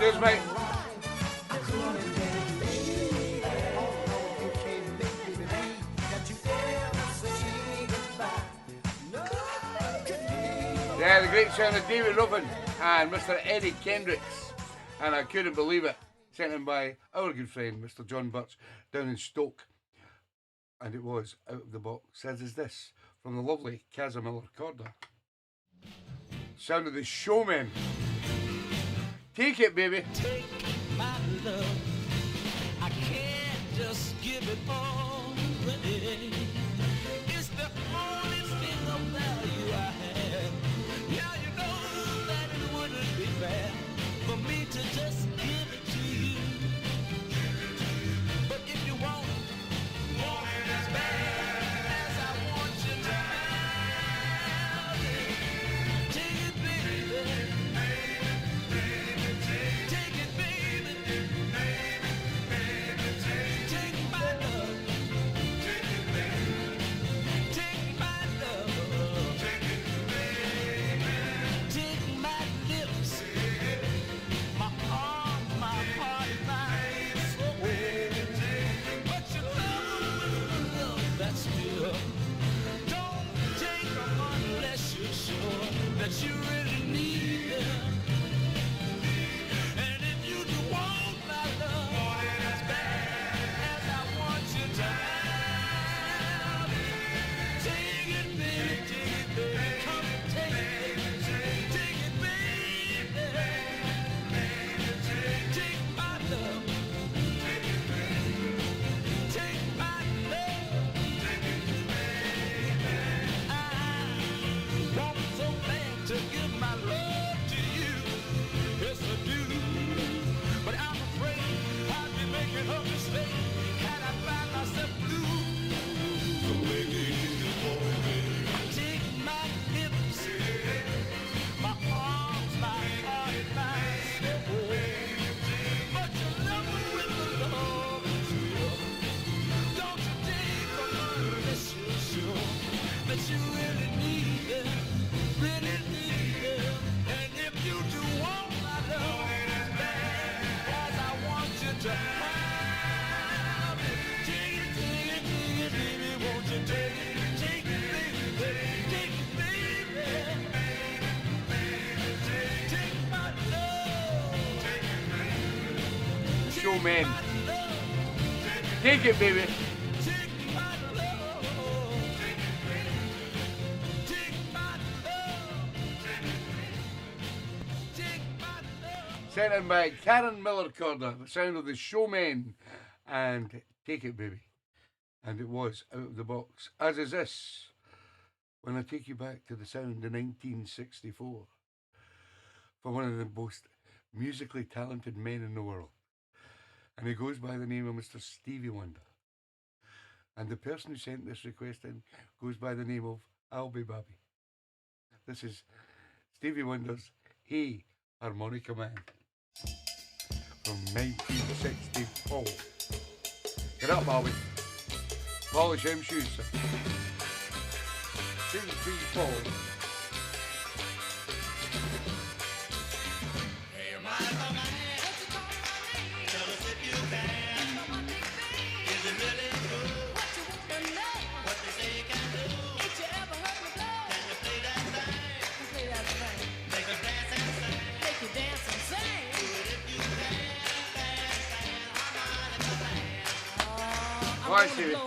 Cheers, mate. Yeah, the great sound of David Ruffin and Mr. Eddie Kendricks. And I couldn't believe it. Sent in by our good friend, Mr. John Birch, down in Stoke. And it was out of the box, as is this, from the lovely Casimir Corda. Sound of the Showmen. Take it, baby. Take my love. I can't just give it all away. It's the only thing of value I have. Yeah, you know that it wouldn't be fair for me to just give it to you. But if you want it as bad as I want you to have it, take it, baby. Take it, baby. Take my love. Take my love. Take my lips. My arm, my heart, my soul. But your love, that's pure. Don't take them unless you're sure that you really need them. And if you do want my love as bad as I want you to have it, take it, baby, take it, baby, come and take it, baby, take my love, take my love. I want so bad to give my love to you. Yes, I do. But I'm afraid I'd be making a mistake had I find myself blue. So baby, take my lips, my arms, my heart, my soul. But you love me with the love is real. Don't you take them unless you're sure that you really need them, really need them. And if you do want my love as bad as I want you to have it, take it, baby, won't you take it, baby, take it, baby, take my love, Showmen. Take it, baby. take my love, take my love, take my love. Sent in by Karen Miller Corder. The sound of the Showmen. And Take It, Baby. And it was out of the box. As is this. When I take you back to the sound of 1964. For one of the most musically talented men in the world. And he goes by the name of Mr. Stevie Wonder. And the person who sent this request in goes by the name of I'll Be Babby. This is Stevie Wonder's Hey Harmonica Man from 1964. Get up, Bobby. Polish them shoes, sir. 2, 3, 4. Hey, my man, tell us if you can. Is it really good what they say you can do? Can you play that thing? Make us dance and sing. Do it if you can. Harmonica man. Go on, Stevie.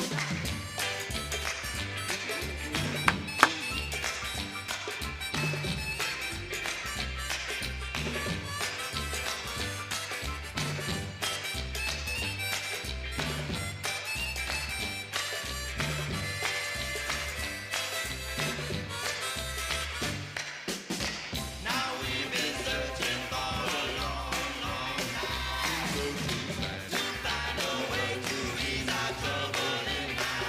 Now we've been searching for a long, long time to find a way to ease our trouble in mind.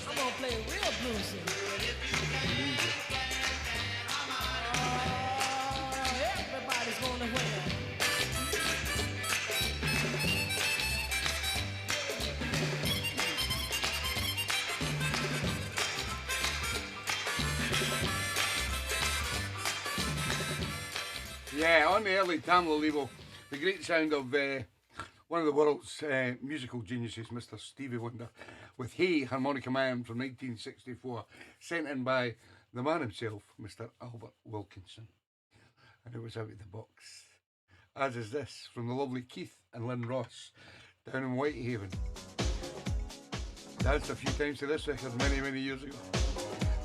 I'm gonna play real bluesy. Everybody's gonna win. Yeah, on the early Tamla label, the great sound of one of the world's musical geniuses, Mr. Stevie Wonder, with Hey Harmonica Man from 1964, sent in by the man himself, Mr. Albert Wilkinson. And it was out of the box. As is this, from the lovely Keith and Lynn Ross, down in Whitehaven. Danced a few times to this record many, many years ago.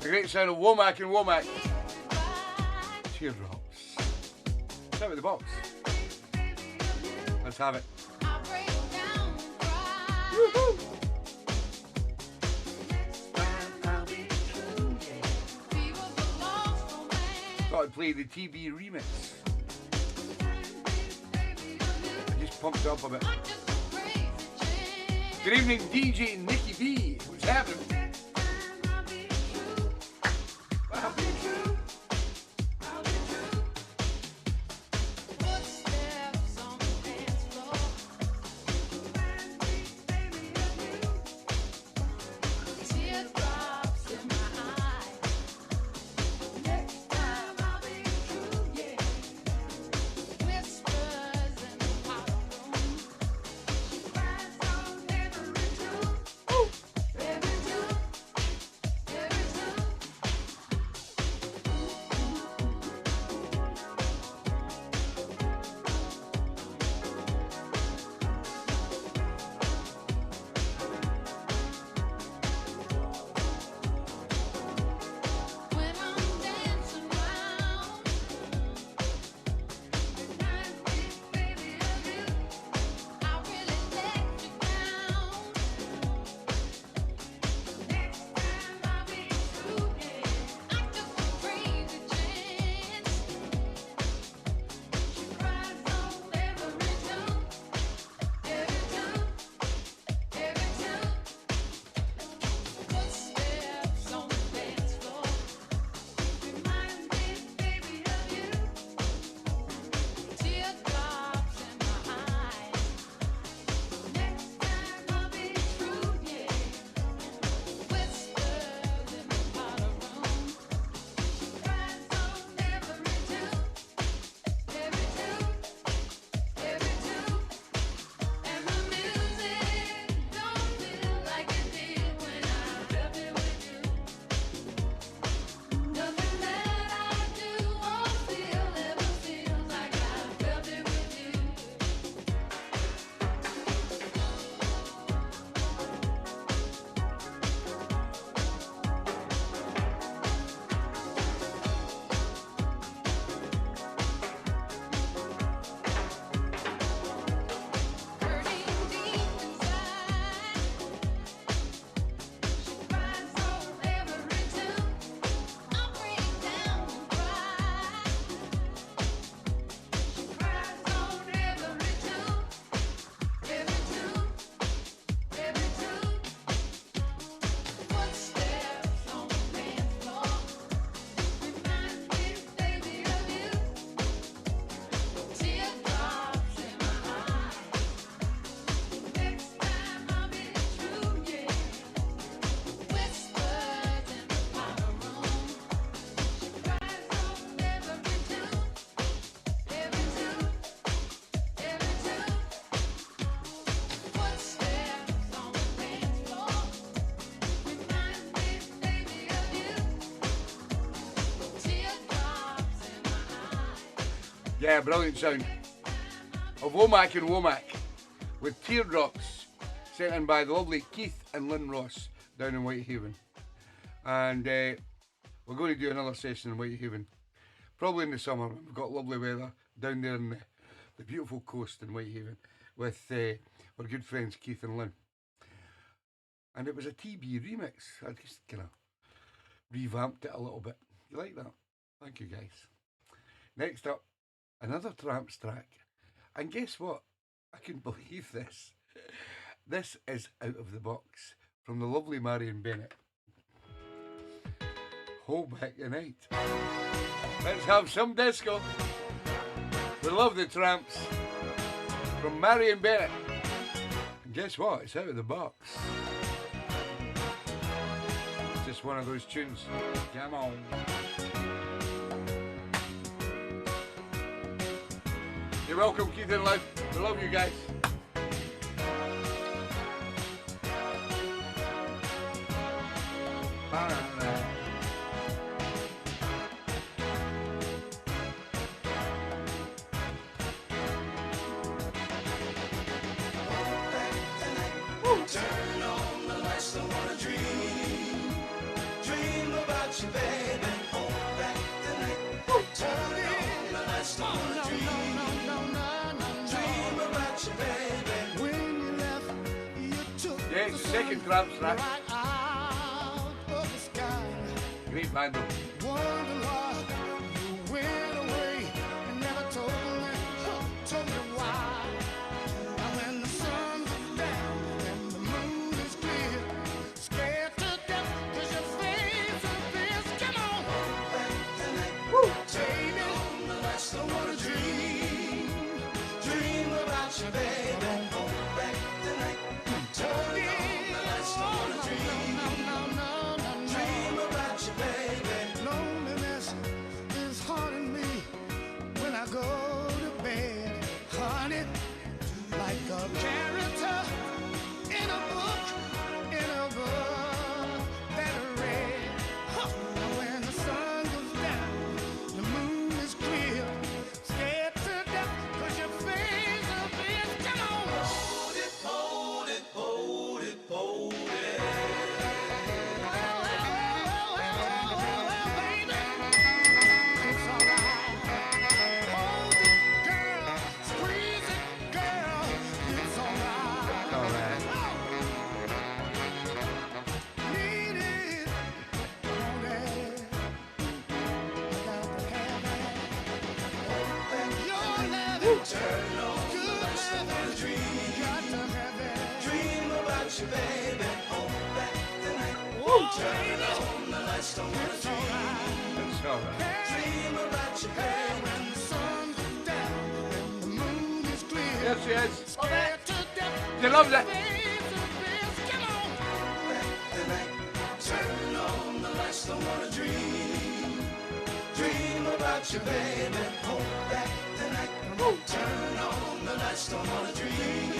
The great sound of Womack and Womack. Teardrops. It's out of the box. Let's have it. Woohoo! Thought I'd play the TeeBee's remix. I just pumped up a bit. Good evening, DJ Nicky B. What's happening? Yeah, brilliant sound of Womack and Womack with Teardrops, sent in by the lovely Keith and Lynn Ross down in Whitehaven. And we're going to do another session in Whitehaven, probably in the summer. We've got lovely weather down there in the beautiful coast in Whitehaven with our good friends Keith and Lynn. And it was a TeeBee's remix. I just kind of revamped it a little bit. You like that? Thank you, guys. Next up, another Tramps track. And guess what? I couldn't believe this. This is out of the box from the lovely Marion Bennett. Hold back the night. Let's have some disco. We love the Tramps from Marion Bennett. And guess what? It's out of the box. It's just one of those tunes. Come on. You're welcome, Keith and Liv. We love you guys. Turn on the lights, I wanna dream. Dream about you, baby. Hold back the night. Turn on the lights, I wanna dream. Dream about you, baby. When you left, you took Yeah, it's the second Tramps track. right out of the sky. Great band though. Wonder why you went away and never told me why. And when the sun goes down and the moon is clear, scared to death 'cause your face appears. Come on, back the night, baby. On the lights, I wanna dream about you, baby. Hold back the night, turn on the lights, I wanna dream about you, baby. Loneliness is haunting me when I go to bed, honey, like a character in a book that I read. And when the sun goes down, the moon is clear, scared to death 'cause your face appears. Come on, hold it, hold it, hold it, hold it. Well, baby, it's alright. Hold it, girl, squeeze it, girl, it's alright. All right. Need it, want it, got to have it. And your love, turn on the lights, I wanna dream. Got to have it. Dream about you, baby. Hold back the night. Turn on the lights, I wanna dream. That's all right. Dream about you, baby. When the sun goes down and the moon is clear. Yes, she is. Scared to death. She loves it. Face appears. Come on. Back the night. Turn on the lights, I wanna dream about you, baby. Hold back the night. Turn on the lights, I wanna dream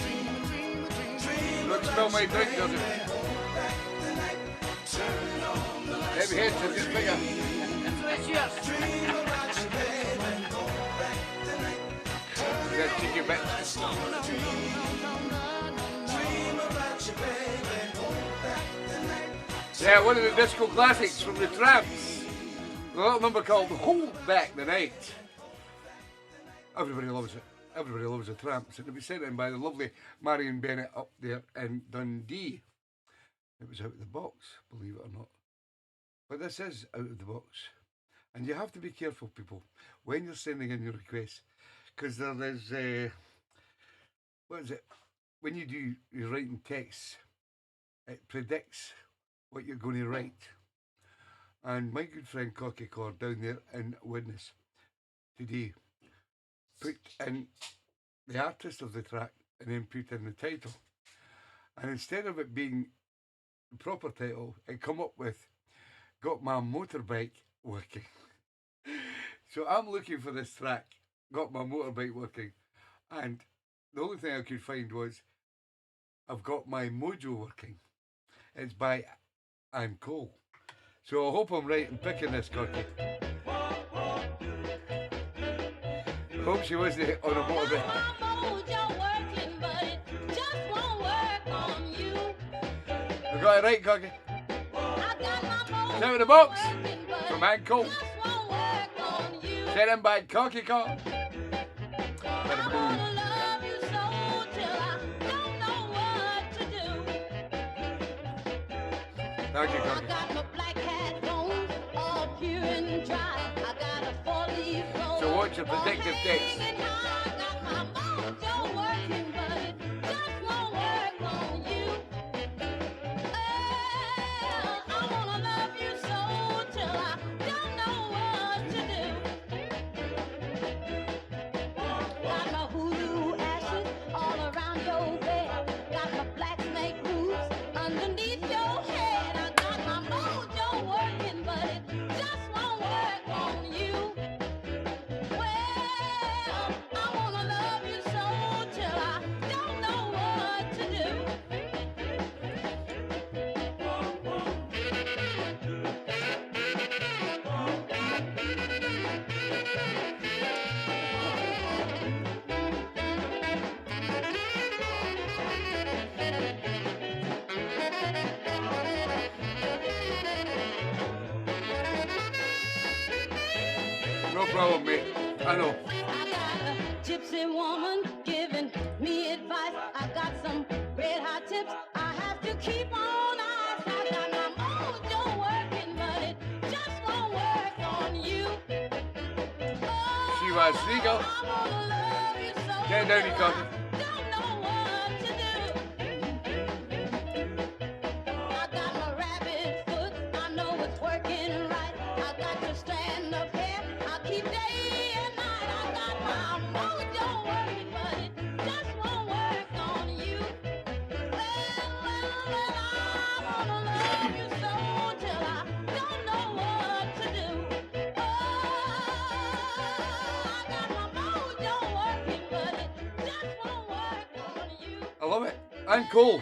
Don't smell my drink, does it? Hold back the night. Turn on the lights. Heavy heads are just bigger. Dream about you, baby. Hold back the night. That cheeky bit. I wanna dream about you, baby. Hold back the night. Yeah, one of the disco classics from the Tramps. A little number called Hold Back the Night. Everybody loves it. Everybody loves the Tramps. And it was sent in by the lovely Marion Bennett up there in Dundee. It was out of the box, believe it or not. But this is out of the box. And you have to be careful, people, when you're sending in your requests. Because there is, what is it? When you're writing texts, it predicts what you're going to write. And my good friend Cocky Cord down there in Widnes today put in the artist of the track and then put in the title. And instead of it being the proper title, it come up with Got My Motorbike Working. So I'm looking for this track, Got My Motorbike Working, and the only thing I could find was I've Got My Mojo Working. It's by Ann Cole. So I hope I'm right in picking this, Cocky. I hope she wasn't on a motorbike. I got it right, Cocky. It's out of the box from Ann Cole. Sent in by Cocky Cord. Thank you, Cocky. So what's your predictive text? No problem, mate. I know. I got a gypsy woman giving me advice. I got some red hot tips I have to keep on ice. I got my mojo working, but it just won't work on you. She was Seagull. I wanna love you so Get down, you much, cunt. don't know what to do. I got my rabbit foot, I know it's working right. I got to stand up here, I keep day and night. I got my mojo working, but it just won't work on you. Well, I wanna love you so till I don't know what to do. Oh, I got my mojo working, but it just won't work on you. I love it. And cool.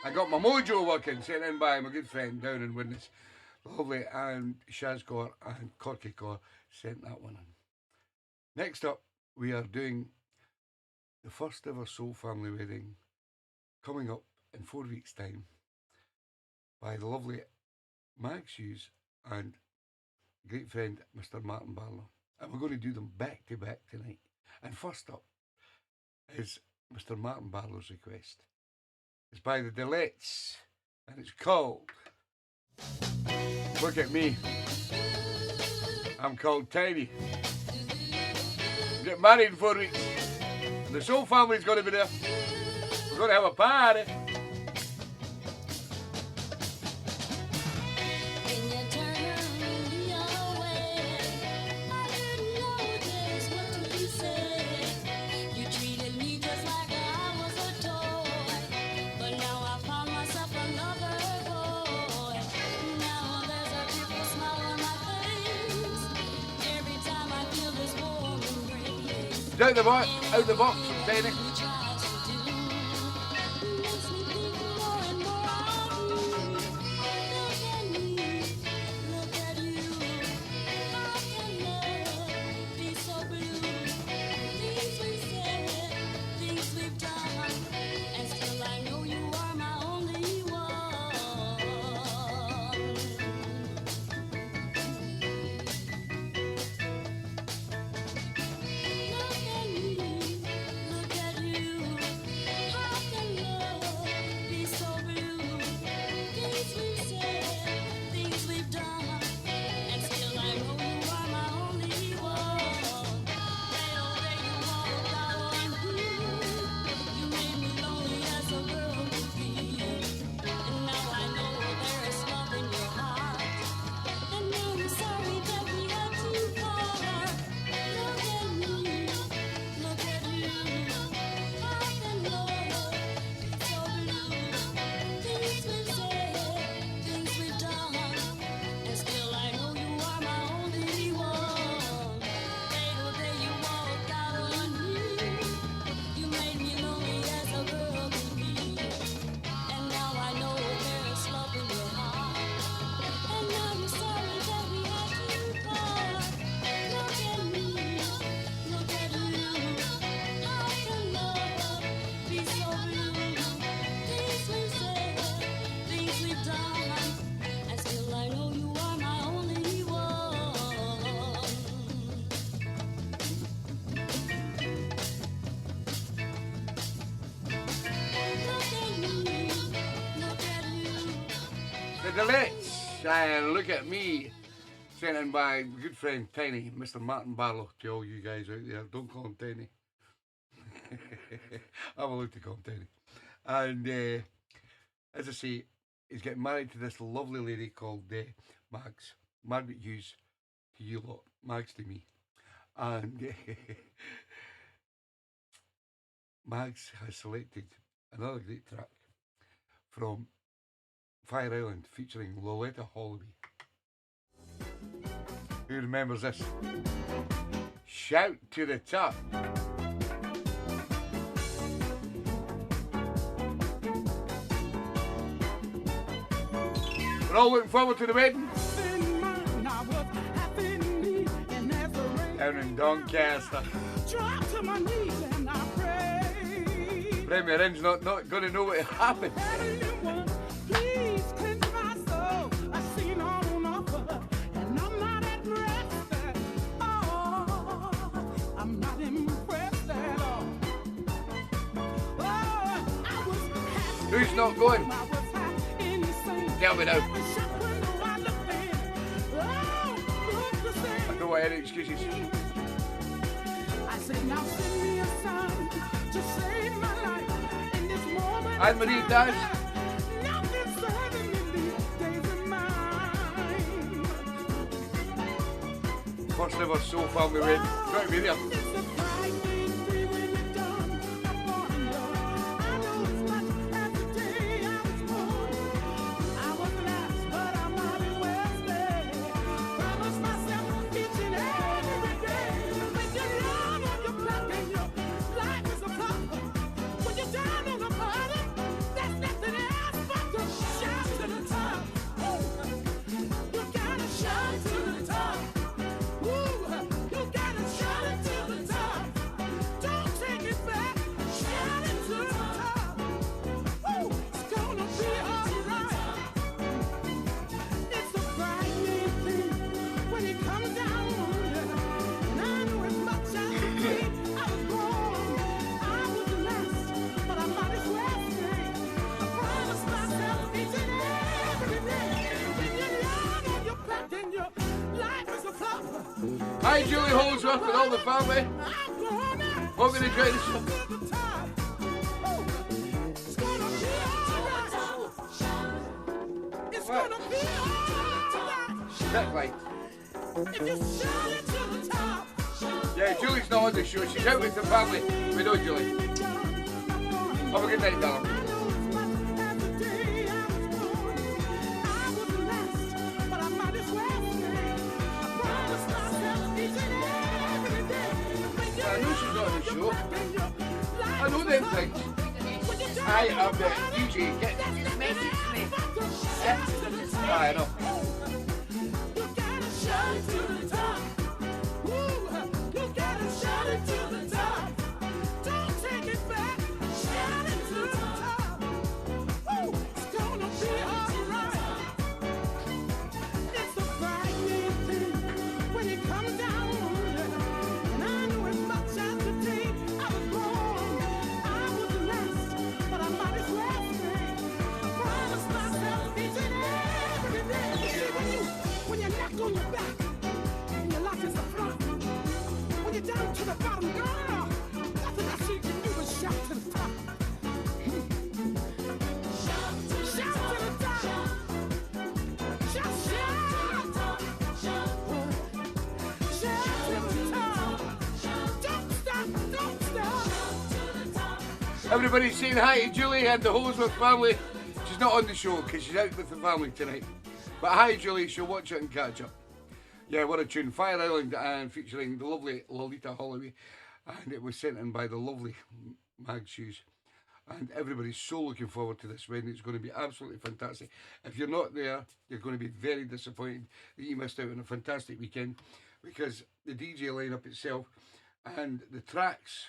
I got my mojo working, sent in by my good friend down in Widnes. Lovely. And Shazgor and Corkicor sent that one in. Next up, we are doing the first ever Soul Family wedding coming up in 4 weeks' time by the lovely Max Hughes and great friend Mr. Martin Barlow. And we're going to do them back to back tonight. And first up is Mr. Martin Barlow's request. It's by the Delettes and it's called Look at Me. I'm called Tiny. Get married in 4 weeks. And the Soul Family's going to be there. We're going to have a party. Can you turn me away? I didn't know just what to say. You treated me just like I was a toy, but now I found myself another boy. Now there's a triple smile on my face every time I feel this warm embrace. Out the box, Tiny. You tries to do makes me think more and more of you. Look at me, look at you. How can love be so blue? Things we said, things we've done, and still I know you are my only one. Look at me, look at you. How can love be so blue? Things we've said, things we've done, and still I know you are my only one. Day oh day you walked out on me. You made me lonely as a girl could be. And now I know there is love in your heart. And now I'm sorry that we had to part. Look at me, look at you. How can love be so blue? Things we've said, things we've done, and still I know you are my only one. Day to day you walked out on me. You made me lonely as a girl could be. And now I know there's love in your heart. And now I'm sorry that we had to part. Look at me, look at you. How can love be so blue? Things we've said, things we've done, and still I know you are my only one. Look at me, look at you. The Delettes and Look at Me, sent in by my good friend Tiny, Mr. Martin Barlow. To all you guys out there, don't call him Tiny. I'm allowed to call him Tiny. And as I say, he's getting married to this lovely lady called Mags, Margaret Hughes to you lot, Mags to me. And Mags has selected another great track from Fire Island featuring Loletta Holloway. Who remembers this? Shout to the top. We're all looking forward to the wedding down in Doncaster. Drop to my knees and I pray. Premier Inn's not going to know what happened. Anyone, please cleanse my soul. I've seen all on offer, and I'm not at rest. Oh, Who's not going? Tell me now. I don't want any excuses. Anne Marie Daz. First ever soul family wedding. Got to be there. Hi Julie Holdsworth and all the family. Hope you enjoy the show. That's right. Yeah, Julie's not on the show. She's out with the family. We know Julie. Have a good night, darling. I know she's not on the show. I know them things. I am the DJ. Just message me. Yeah? I know. On your back, and your life is the front. When you're down to the bottom, girl, nothing I see you can do is shout to the top. Shout to the top. Shout to the top. Don't stop. Everybody's saying hi to Julie and the Holdsworth family. She's not on the show because she's out with the family tonight. But hi Julie, she'll watch it and catch up. Yeah, what a tune. Fire Island and featuring the lovely Lolita Holloway. And it was sent in by the lovely Mag Shoes. And everybody's so looking forward to this wedding. It's going to be absolutely fantastic. If you're not there, you're going to be very disappointed that you missed out on a fantastic weekend. Because the DJ lineup itself and the tracks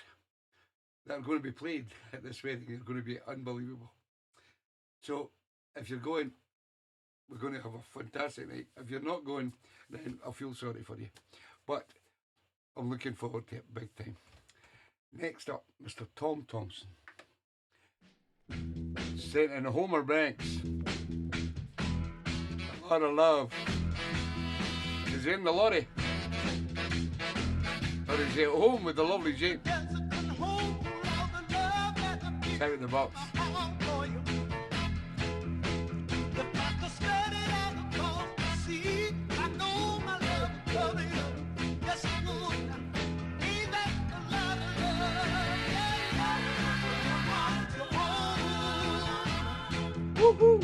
that are going to be played at this wedding are going to be unbelievable. So, if you're going, we're going to have a fantastic night. If you're not going, then I feel sorry for you. But I'm looking forward to it big time. Next up, Mr. Tom Thompson. Sent in Homer Banks. A lot of love. Is he in the lorry? Or is he at home with the lovely Jane? It's out of the box. Woohoo!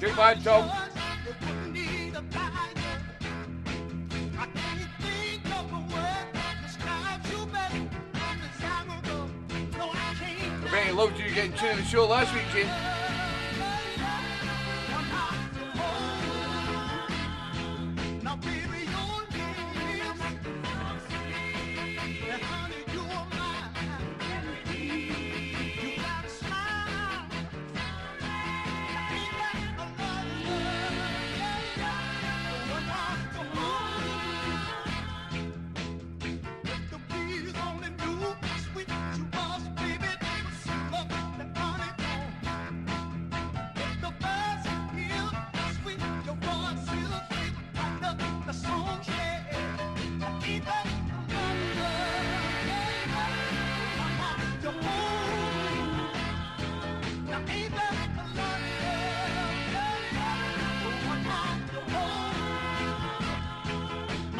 Goodbye, Tom. I bet he loved you getting tuned to the show last week, Jane.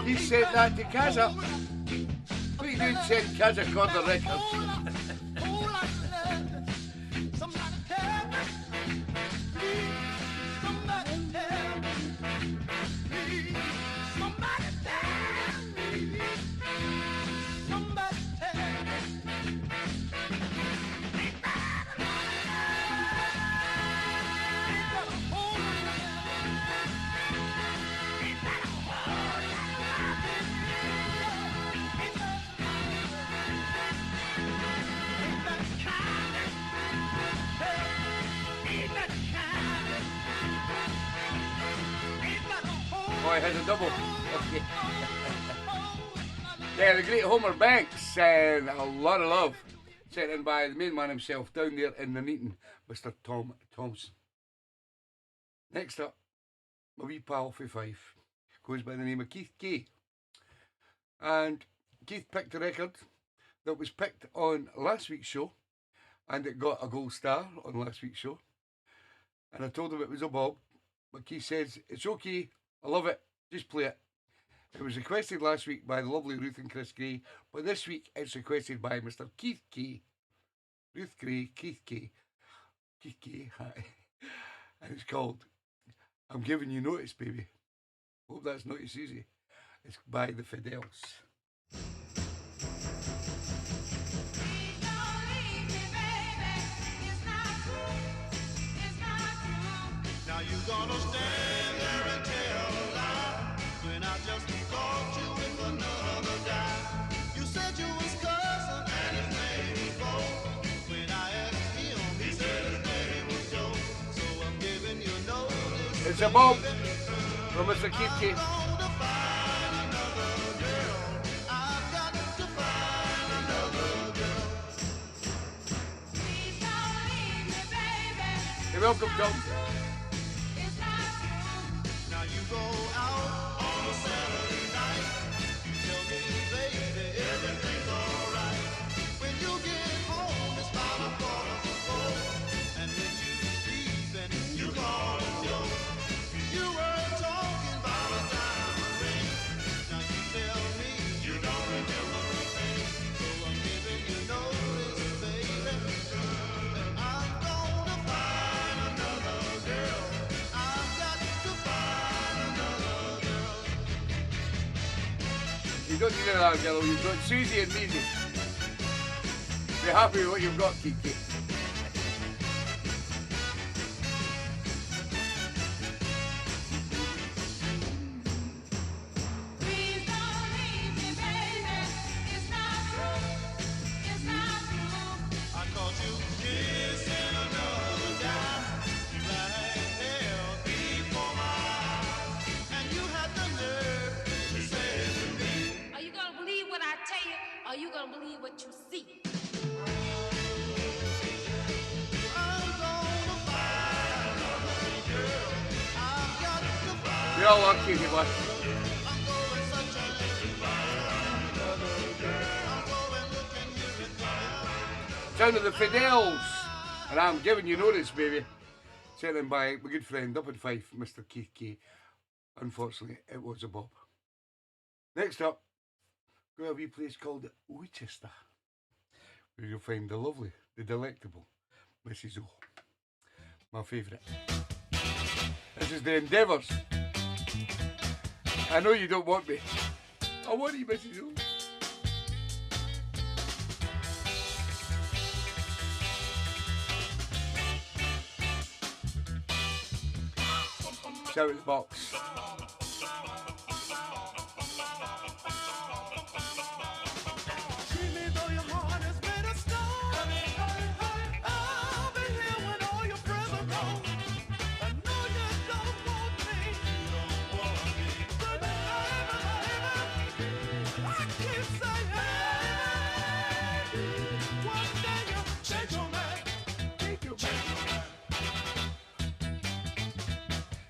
He sent that to Kaza. What are you doing sending Kaza Corner Records? Somebody tell me, please. Somebody tell me, please. Somebody tell me. Somebody tell me. Oh, I had a double. Okay. Yeah, the great Homer Banks, and a lot of love sent in by the main man himself down there in the meeting, Mr. Tom Thompson. Next up, my wee pal for Fife goes by the name of Keith Kay. And Keith picked a record that was picked on last week's show, and it got a gold star on last week's show. And I told him it was a bob, but Keith says, it's okay, I love it, just play it. It was requested last week by the lovely Ruth and Chris Gray, but this week it's requested by Mr. Keith Kay. Ruth Gray, Keith Kay. Keith Kay, hi. And it's called I'm Giving You Notice, Baby. Hope that's not as easy. It's by the Fidels. Now you gonna stand there and tell a lie when I just caught you with another guy. You said you was cousin and his name was Bo. When I asked him, he said his name was Joe. So I'm giving you notice. It's a bob from Mr. Keith Kay. I'm gonna find another girl. I've got to find another girl. Please don't leave me, baby. You're welcome, Tom. It's not true. Now you go out on a Saturday night. You tell me, baby, everything's alright. When you get home, it's about 4:45. And when you sleep and you call it Joe, you were talking about a diamond ring. Now you tell me you don't remember a thing. So I'm giving you notice, baby. And I'm gonna find another girl. I've got to find another girl. You don't need another girl, you've got Susie and Maisie. Be happy with what you've got, Keith Kay. Please don't leave me, baby. It's not true. It's not true. I caught you kissing another guy. Black hair before my eyes. And you had the nerve to say to me, Are you gonna believe what I tell you? Or are you gonna believe what you see? I'm gonna find another girl. I've got to find We all love Keith, boy. I'm going such a another girl. I'm going looking here and there. Sound of the Fidels. And I'm giving you notice, baby. Sent in by my good friend up in Fife, Mr. Keith Kay. Unfortunately, it was a bob. Next up, we have a wee place called Winchester, where you'll find the lovely, the delectable Mrs. O. My favourite. This is the Endeavours. I know you don't want me. I want you, Mrs. O. Shout at the box. Treat me though your heart is made of stone. I'll be here when all your friends are gone. I know you don't want me. But baby, I keep saying, one day you'll change your mind. Change your mind.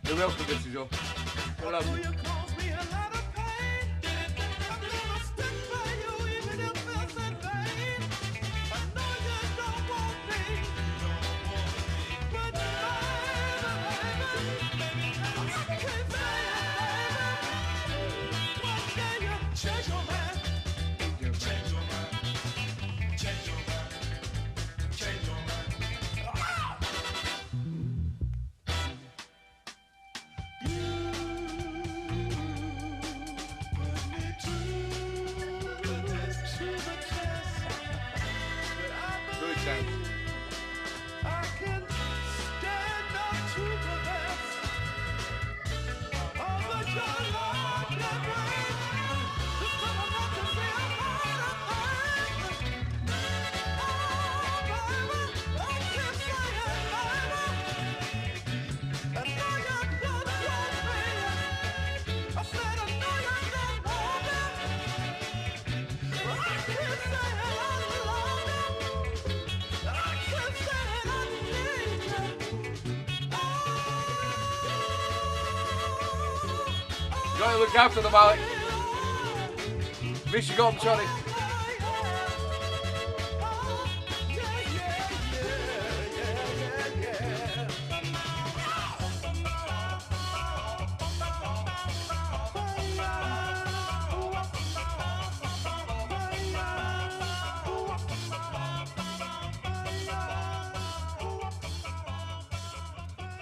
You're welcome, Mrs. O. I love Though you. you cause me a lot of pain, I'm gonna stick by you even if it's in vain. I know you don't want me, but baby, I keep saying, baby, one day Change your mind. Change your mind. Change your mind. Change your mind. Ah! You put me to the test. But I Good believe time. I can stand up to the best. Oh, but your love can wait. It's coming up to be a harder thing. Oh, baby, I keep saying, baby, I know you just want me. I said I know you just want me. I keep saying I love you. I keep saying I need you. Gotta look after them, Alec. Miss you, got 'em, sorry.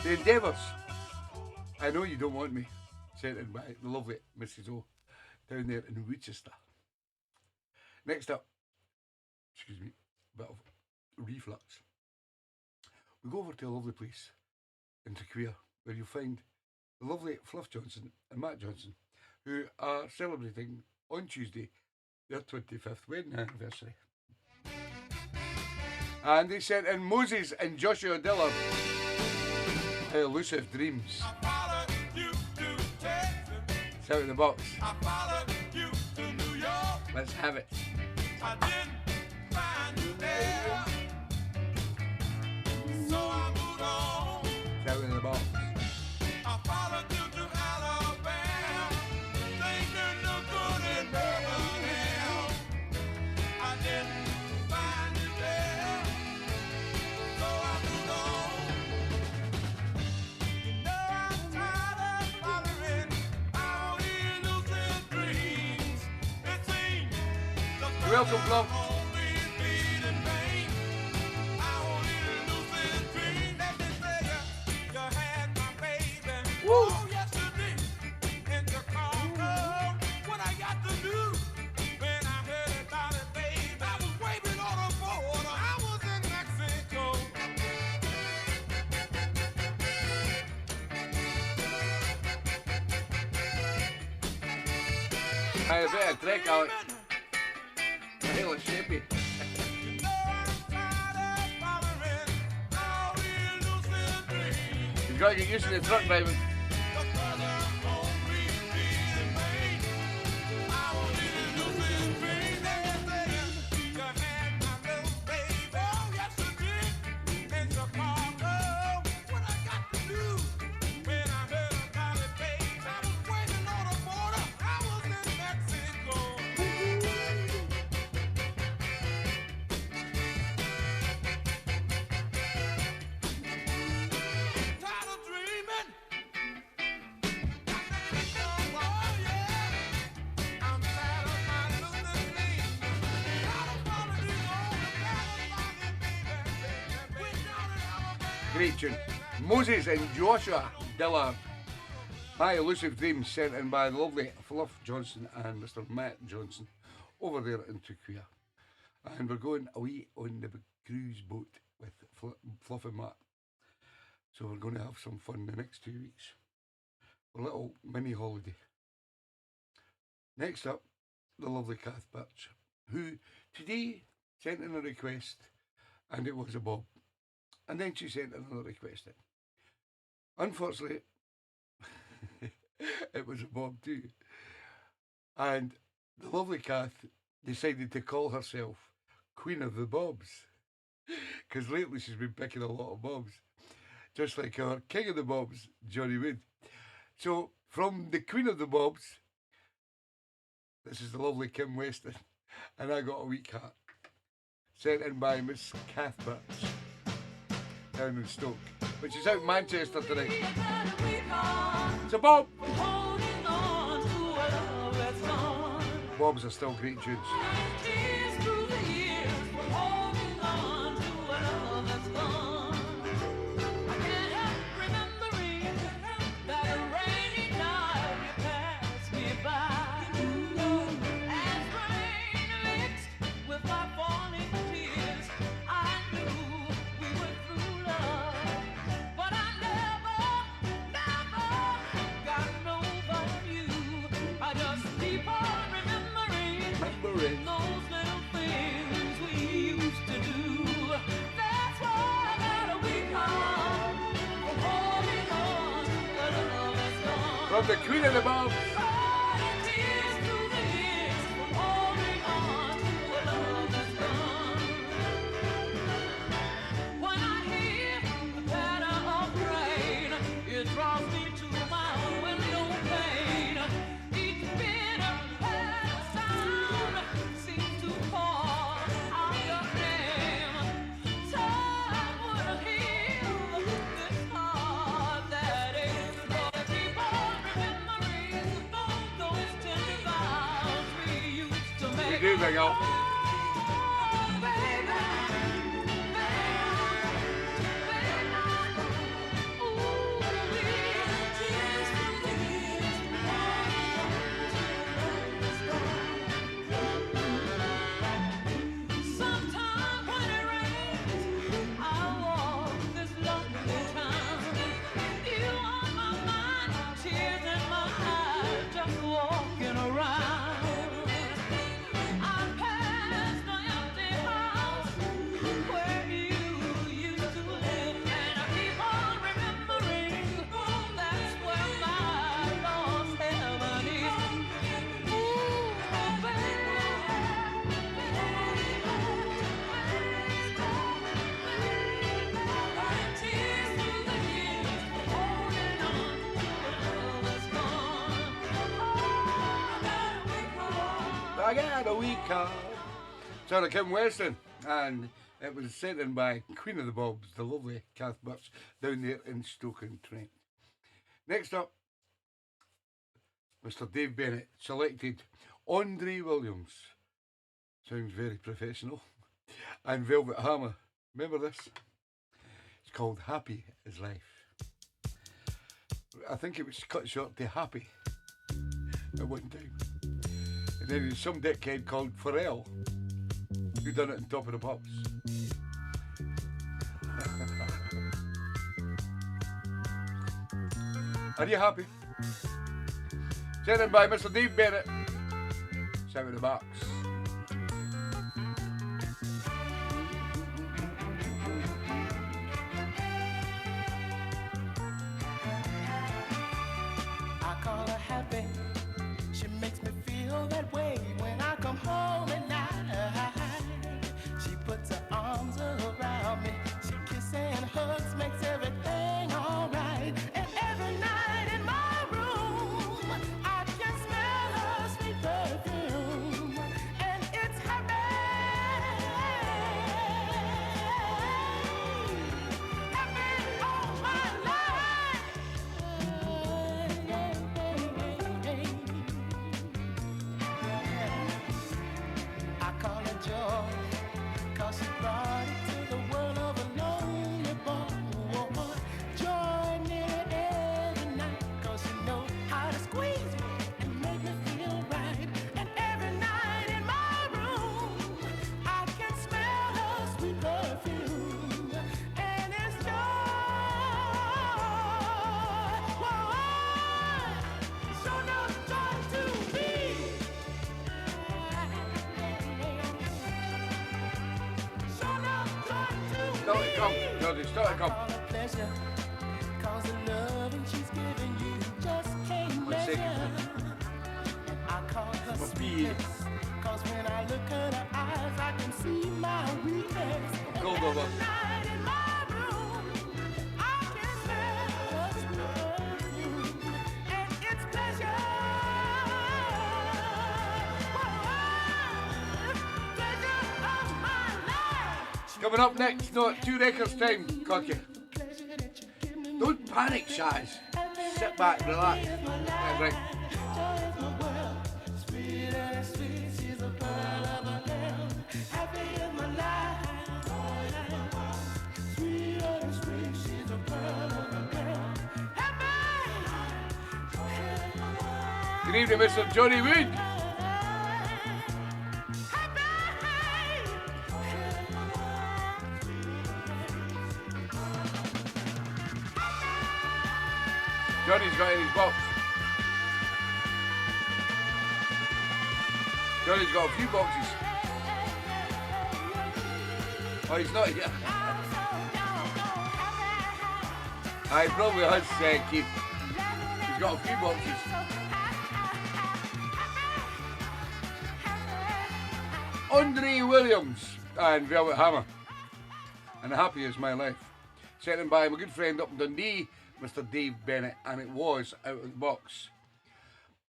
The Endeavours. I know you don't want me. Sent in by the lovely Mrs. O down there in Winchester. Next up, excuse me, bit of reflux. We go over to a lovely place in Queer where you'll find the lovely Fluff Johnson and Matt Johnson, who are celebrating on Tuesday their 25th wedding anniversary. And they sent in Moses and Joshua Dillon, Elusive Dreams. It's out of the box. I followed you to New York. Let's have it. I didn't find you there. So I moved on. It's out of the box. I followed you to Alabama. Thinking no good in Birmingham. I didn't find you there. So I moved on. You know I'm tired of following our elusive dreams. It seems the You're welcome, Fluff. only lead in vain. Our elusive dream. Let me tell you, you had my baby. Woo. Oh, yes, you did. In Chicago. What I got to do when I heard about it, babe? I was waving on the border. I was in Mexico. Hey, a bit of Drake, Alex. Hell of shapey. You know I'm tired of following our elusive dreams. You've got to get used to the truck driving. The brother only lead in vain. Our elusive dream. Let me tell you, you had my little baby. Oh, yes, you did. In Chicago. What I got to do when I heard about it, babe? I was waiting on the border. I was in Mexico. Tired of dreaming. Oh, yeah. I'm tired of my losing dreams. Tired of following you on the California, baby. We down in Alabama. Great tune. Moses and Joshua Dillon. My Elusive Dreams, sent in by the lovely Fluff Johnson and Mr. Matt Johnson over there in Tuquia. And we're going away on the big cruise boat with Fluff and Matt. So we're going to have some fun the next 2 weeks. A little mini holiday. Next up, the lovely Kath Birch, who today sent in a request, and it was a bob. And then she sent another request in. Unfortunately, it was a bob too. And the lovely Kath decided to call herself Queen of the Bobs. Because lately she's been picking a lot of bobs. Just like our King of the Bobs, Johnny Wood. So, from the Queen of the Bobs, this is the lovely Kim Weston. And I got a weak hat. Sent in by Miss Kath Birch. Down in Stoke. Which is out in Manchester tonight. It's a bob! Holding on to a love that's gone. Bob's are still great tunes. Tears through the years, we're holding on to a love that's gone. I can't help remembering that rainy night you passed me by. As rain mixed with my falling tears, I knew we were through love. But I never got over you. I just keep on remembering those little things we used to do. That's why that we come from holding on to a love that's gone. From the Queen of the Bobs. Crying tears through the years from holding on to a love that's gone. When I hear the patter of rain, it draws me to my window pane. Each bitter patter sound seems to call out your name. Time would heal this heart that aches, but I keep on remembering those tender vows we used to make. We do, Big Al. Oh, baby, sometimes when it rains, I walk this lonely town. You on my mind, tears in my eyes, just walking around. I pass the empty house where you used to live, and I keep on remembering that's where my lost heaven is. Ooh, baby. Tears through the years, holding on to a love that's gone. Oh, that we call. I got a wee car. Sort of Kim Weston, and it was sent in by Queen of the Bobs, the lovely Kath Butts, down there in Stoke-on-Trent. Next up, Mr. Dave Bennett selected Andre Williams. Sounds very professional. And Velvet Hammer. Remember this? It's called Happy is Life. I think it was cut short to Happy at one time. And then there's some dickhead called Pharrell who done it on Top of the Pops. Are you happy? Sent in by Mr. Dave Bennett. 70 bucks. I call her happy. She makes me feel that way when I come home at night. She puts her arms around me. She kisses and hugs, makes everything alright. And every night in my room, I can smell her sweet perfume. And it's happy. Happy all my life. I call her joy, 'cause she brought it to the world of a lonely boy. Joy nearly every night, 'cause she knows how to squeeze me and make me feel right. And every night in my room, I can smell her sweet perfume. And it's joy. Whoa, so no joy to me. So no joy to Start to come, Jody, start to come. All the pleasure, 'cause the loving she's giving you just can't 1 measure. second. I call her My sweetness, 'cause when I look at her eyes, I can see my weakness. And Go, every Bubba. night in my room, I can smell her sweet perfume, and it's pleasure. Whoa, pleasure of my life. Coming up next, no, 2 records time, Cocky. Don't panic, Shaz. Sit back, relax. Yeah, right. Joy is my world, sweet and sweet. Good evening, Mr. Johnny Wood. Johnny's got in his box. Johnny's got a few boxes. Oh, he's not here. I probably has Keith. He's got a few boxes. Andre Williams and Velvet Hammer. And Happy Is My Life. Sent in by my good friend up in Dundee, Mr. Dave Bennett, and it was out of the box.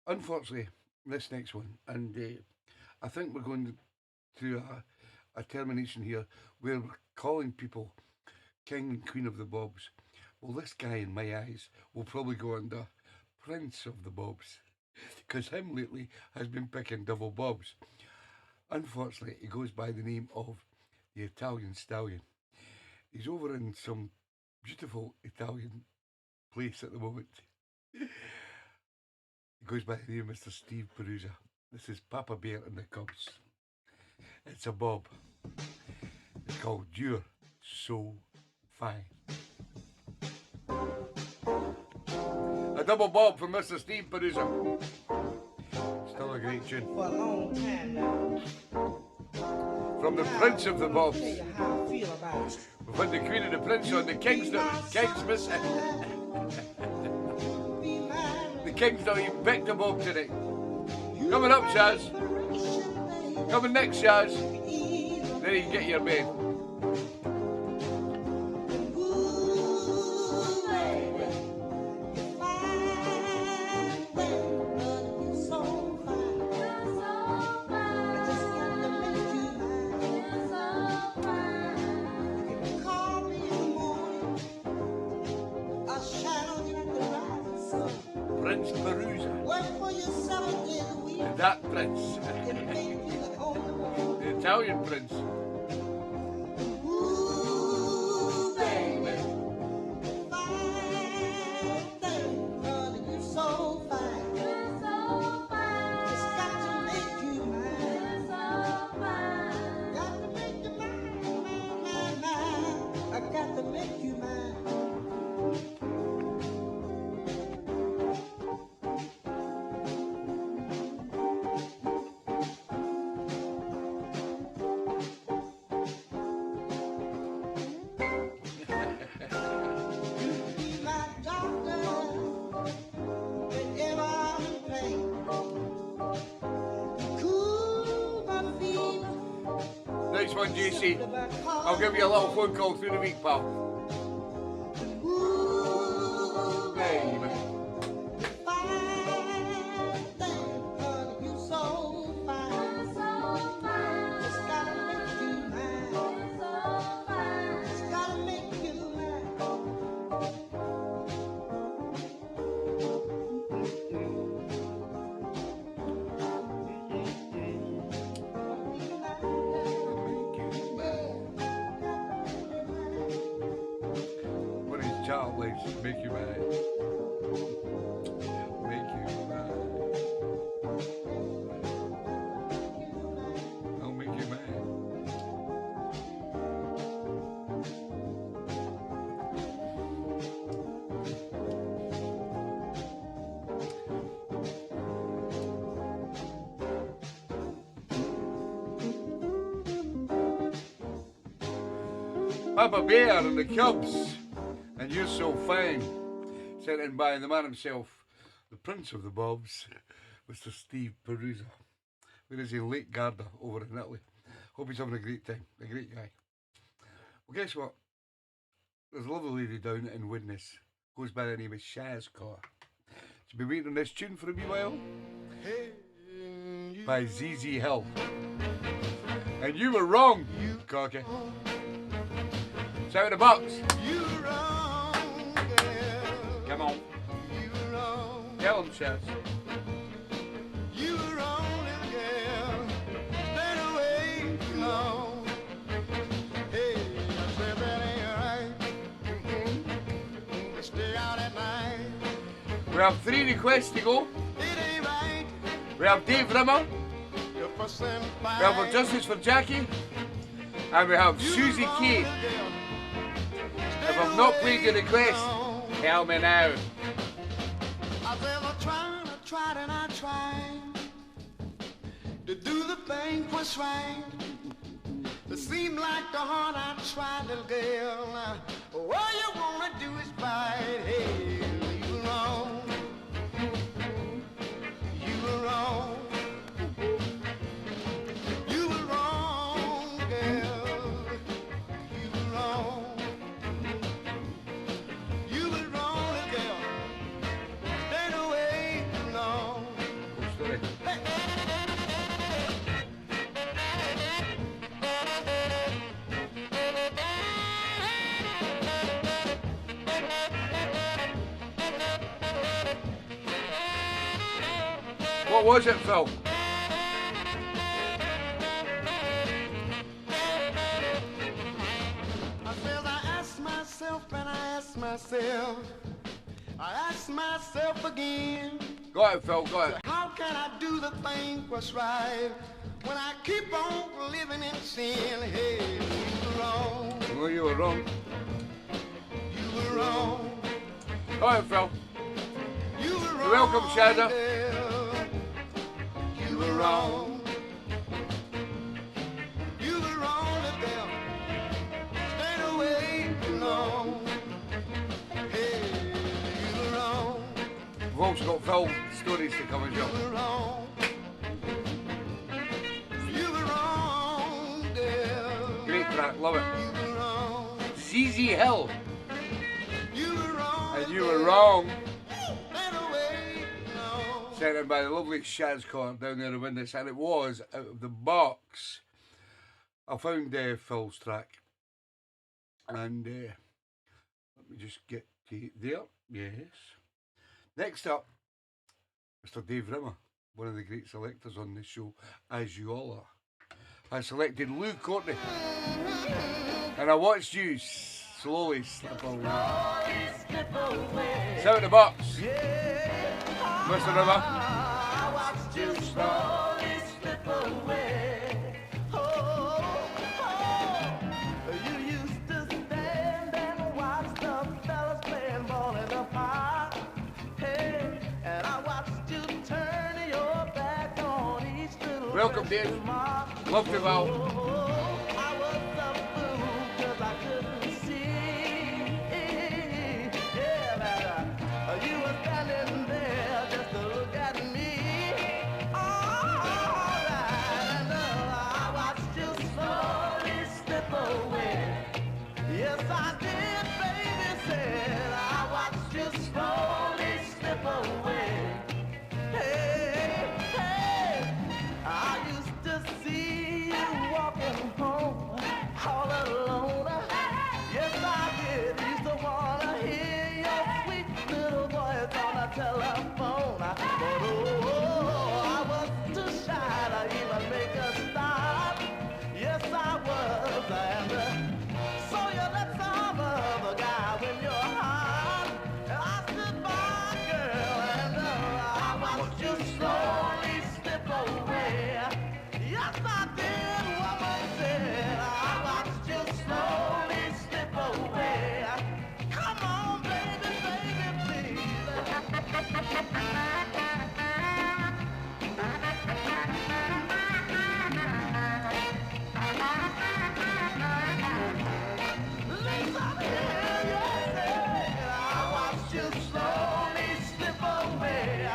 Unfortunately, this next one, and I think we're going to a termination here where we're calling people King and Queen of the Bobs. Well, this guy, in my eyes, will probably go under Prince of the Bobs, because him lately has been picking double bobs. Unfortunately, he goes by the name of the Italian Stallion. He's over in some beautiful Italian place at the moment. He goes by the name of Mr. Steve Perusa. This is Papa Bear and the Cubs. It's a bob. It's called You're So Fine. A double bob from Mr. Steve Perusa. Still a great tune. For a long time now. From the Prince of the Bobs. Tell you how I feel about it. We've had the Queen and the Prince on the King's not. The King's not even picked a bob today. Coming up, Shaz. Coming next, Shaz. Then you can get your bed. Prince Perusa. That Prince. The Italian Prince. Nice one, JC. I'll give you a little phone call through the week, pal. Baby. Child likes to make you mad. Make you mad. I'll make you mad. Papa Bear and the Cubs. And You're So Fine, sent in by the man himself, the Prince of the Bobs, Mr. Steve Perusa. Where is he? Lake Garda over in Italy. Hope he's having a great time. A great guy. Well, guess what? There's a lovely lady down in Widnes, goes by the name of Shaz Carr. She's been waiting on this tune for a wee while. By ZZ Hill. And you were wrong, Corky. It's out of the box. Come on. Tell him, Chaz. You were wrong, little girl. Stayed away too long. Hey, I said that ain't right. Stay out at night. We have 3 requests to go. It ain't right. We have Dave Rimmer. If I send We have For Justice for Jackie. And we have Susie K. If I've not played your request, tell me now. I said I tried and I tried to do the thing what's right. It seemed like the heart I tried, little girl. All you wanna do is fight. Hey, you were wrong. You were wrong. You were wrong, girl. You were wrong. You were wrong, little girl. Stayed away too long. Hey. What was it, Phil? I said I asked myself and I asked myself, I asked myself again, Got it, Phil, got it. how can I do the thing what's right when I keep on living in sin? Hey, you were wrong, No, you were wrong. you were wrong, Got it, Phil. you were wrong. You're welcome, Shada. girl. You were wrong. You were wrong, little girl. Stayed away too long. Hey, you were wrong. We've also got Phil stories to come as You well. were wrong. You were wrong, girl. Great track, love it. You were wrong. ZZ Hill. You were wrong. And you were wrong. Stayed away too long. Sent in by the lovely Shaz Connor down there in Windus, and it was out of the box. I found Phil's track, and let me just get to there. Yes. Next up, Mr. Dave Rimmer, one of the great selectors on this show, as you all are. I selected Lou Courtney, and I watched you slowly slip away. It's out of the box. Mr. Rimmer. You used to stand and watch the fellas playing ball in the park. Hey, and I watched you turn your back on each little Welcome, Dave. Love you, Val. I was a fool 'cause I couldn't see. Yeah, that you were standing there just to look at me. All right, and I watched you slowly slip away. Yes, I did, baby, said I watched you slowly slip away. Hey, hey, I used to see you walking home all alone. Yes, I did. Used to wanna hear your sweet little voice on the telephone. But oh, I was too shy to even make a stop. Yes, I was. And so you let some other guy win your heart. And I stood by, girl, and I watched you slowly slip away. Yes, I did, woman said. I watched you slowly slip away. Come on, baby, baby, Listen here, you said I watched you slowly slip away.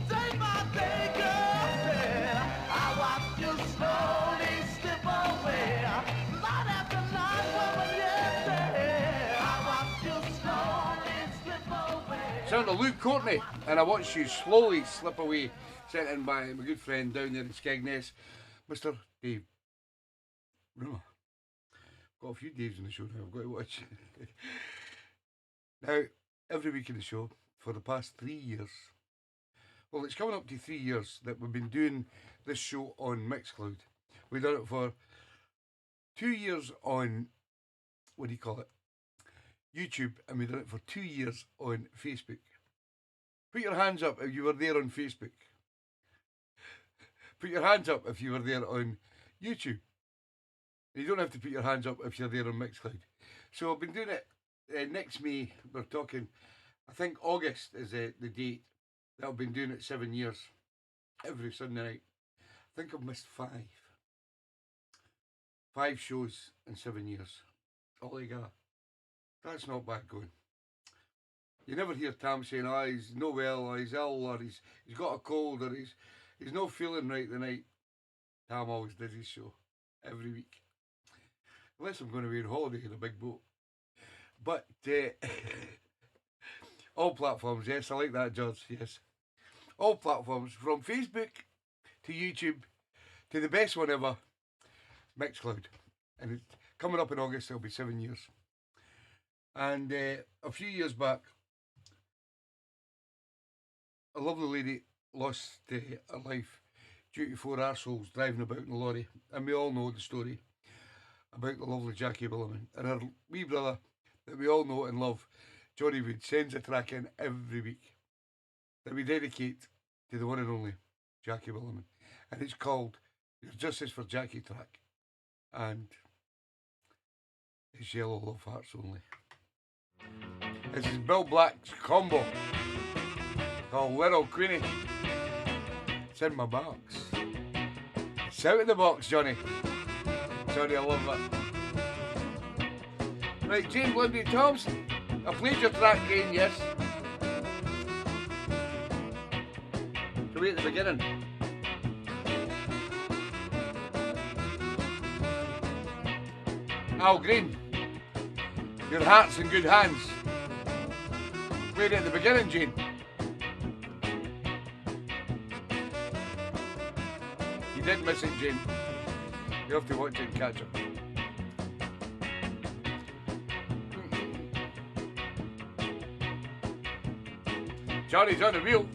Day by day, girl, said I watched you slowly slip away. Night after night, woman, yes, said I watched you slowly slip away. Sound of Luke Courtney, and I watched you slowly slip away. Sent in by my good friend down there in Skegness, Mr. Dave Rimmer. Got a few Daves in the show now, I've got to watch. Now, every week in the show, for the past 3 years, well, it's coming up to 3 years that we've been doing this show on Mixcloud. We've done it for 2 years on, what do you call it, YouTube, and we've done it for 2 years on Facebook. Put your hands up if you were there on Facebook. put your hands up if you were there on YouTube. You don't have to put your hands up if you're there on Mixcloud. So I've been doing it next May. We're talking, I think August is the date that I've been doing it 7 years. Every Sunday night. I think I've missed 5. 5 shows in 7 years. Altogether. That's not bad going. You never hear Tam saying, oh, he's no well, or he's ill, or he's got a cold, or he's not feeling right the night. Tam always does his show every week. Unless I'm going to be on holiday in a big boat. But all platforms, yes, I like that, George, yes. All platforms, from Facebook to YouTube to the best one ever, Mixcloud. And it's coming up in August, it'll be 7 years. And a few years back, a lovely lady lost her life due to 4 arseholes driving about in a lorry. And we all know the story about the lovely Jackie Williman. And her wee brother, that we all know and love, Johnny Wood, sends a track in every week that we dedicate to the one and only Jackie Williman. And it's called Your Justice for Jackie track. And it's Yellow Love Hearts Only. This is Bill Black's combo called Little Queenie. It's in my box. It's out of the box, Johnny. Johnny, I love that. Right, James Lindy Thompson. I played your track again, yes. So we at the beginning. Al Green. Your heart's in good hands. Played it at the beginning, Jane. You did miss it, Jane. You have to watch it and catch it. Johnny's on the wheel.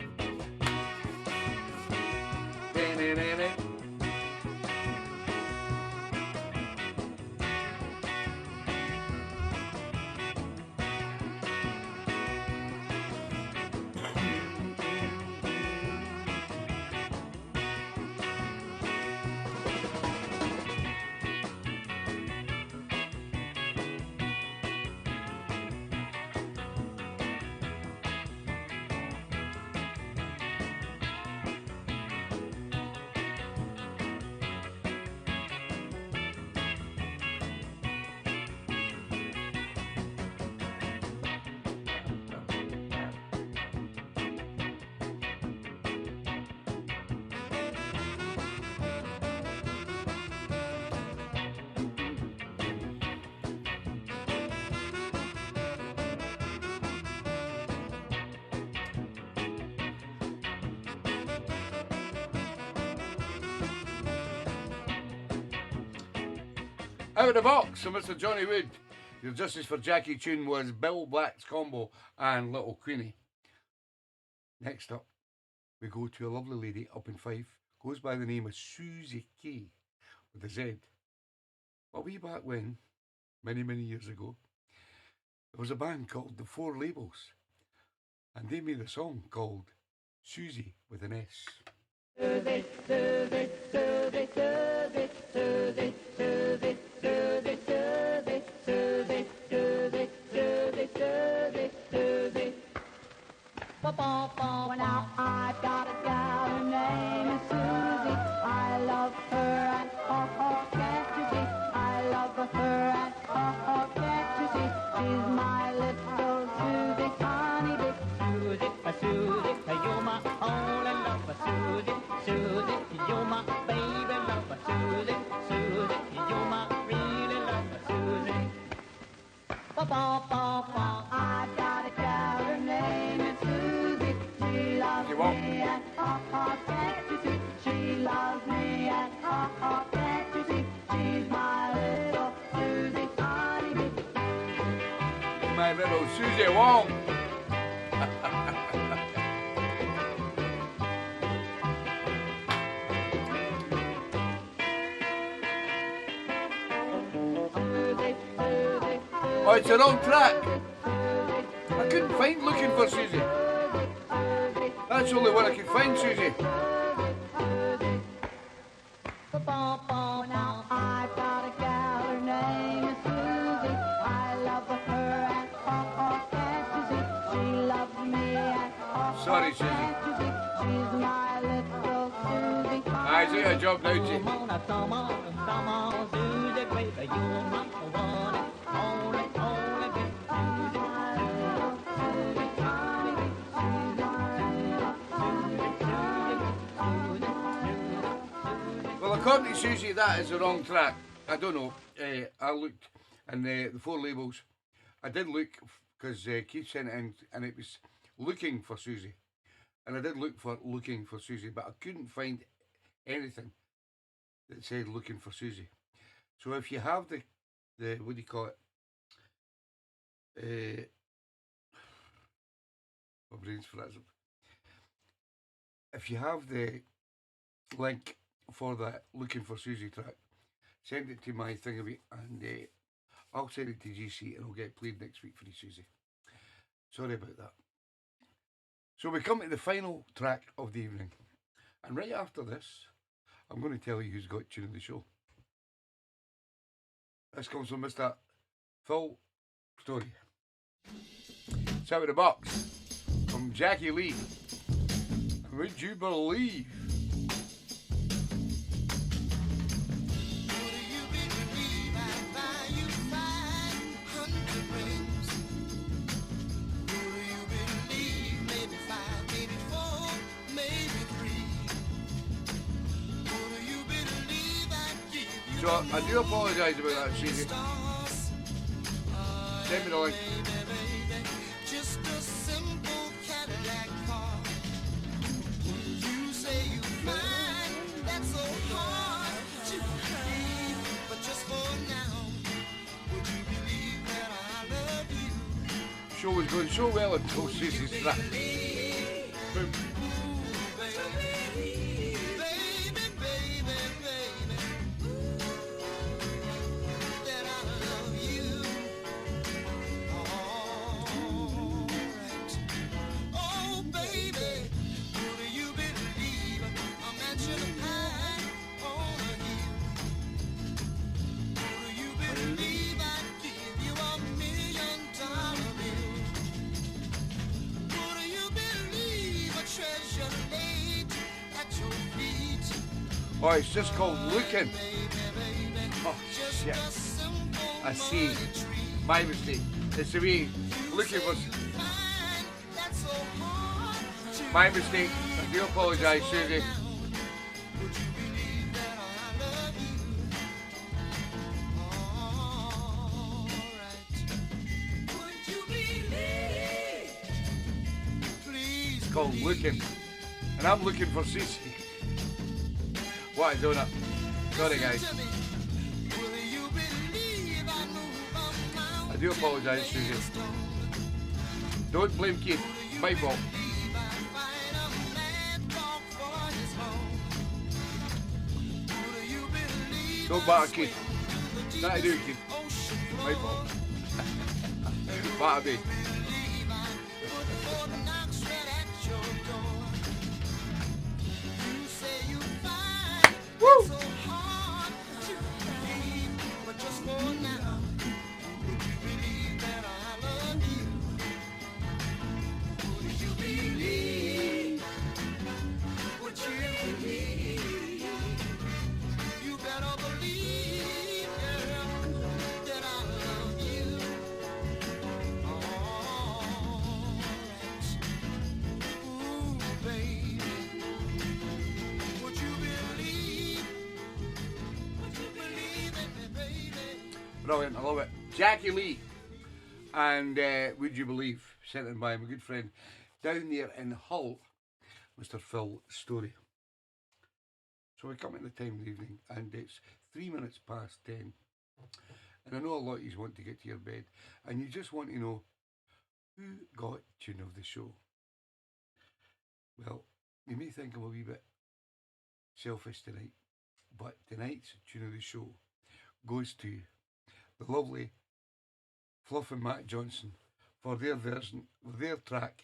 Out of the box, so Mr. Johnny Wood. Your Justice for Jackie tune was Bill Black's combo and Little Queenie. Next up, we go to a lovely lady up in Fife, goes by the name of Susie K with a Z. But way back when, many, many years ago, there was a band called The Four Labels, and they made a song called Susie with an S. Susie, Susie, Susie, Susie, Susie, Susie, Susie, Susie, Susie, Susie, Susie, Susie, Susie. Well, now I've got a gal, her name is Susie. I love her and oh, can't you see? I love her and oh, can't you see? She's my little Susie, honey big Susie, Susie, you're my only love, Susie, Susie, you're my baby love, Susie, Susie, you're my really love, Susie. I've got a gal, her name is Susie. She loves me and oh, can't you see? She loves me and oh, can't you see? She's my little Susie, honey bee. My little Susie Wong. Oh, it's the wrong track. I couldn't find Looking for Susie. That's the only one I could find, Susie. Sorry, Susie. I do a job now, Jay. Come on, Susie, baby, you're my one and only, Well, according to Susie, that is the wrong track. I don't know. I looked in the four labels. I did look because Keith sent it in and it was looking for Susie. And I did look for looking for Susie, but I couldn't find anything that said looking for Susie. So if you have the what do you call it? My brain's frozen. If you have the link for that looking for Susie track, send it to my thingamay and I'll send it to GC and it'll get played next week for you, Susie. Sorry about that. So we come to the final track of the evening. And right after this, I'm going to tell you who's got tune of the show. This comes from Mr. Phil Story. It's out of the box from Jackie Lee. Would you believe? So I do apologise about that, Susie. Send me the link. Just a simple Cadillac car. You say you find that so hard to believe, but just for now, would you believe that I love you? Show was going so well until Susie's track. Boom. Oh, it's just called Looking. Oh, shit. I see. My mistake. It's the way looking for... My mistake. I do apologise, Susie. It's called Looking. And I'm looking for Susie. What a donut. Sorry, guys. I do apologise, Susie. Don't blame Keith. My fault. Don't batter Keith. Nothing to do with Keith. My fault. Batter me. Woo! Brilliant, I love it. Jackie Lee and Would You Believe, sent in by my good friend down there in Hull, Mr. Phil Story. So we come at the time of the evening and it's 3 minutes past 10. And I know a lot of you want to get to your bed and you just want to know who got tune of the show. Well, you may think I'm a wee bit selfish tonight, but tonight's tune of the show goes to the lovely Fluff and Matt Johnson for their version of their track,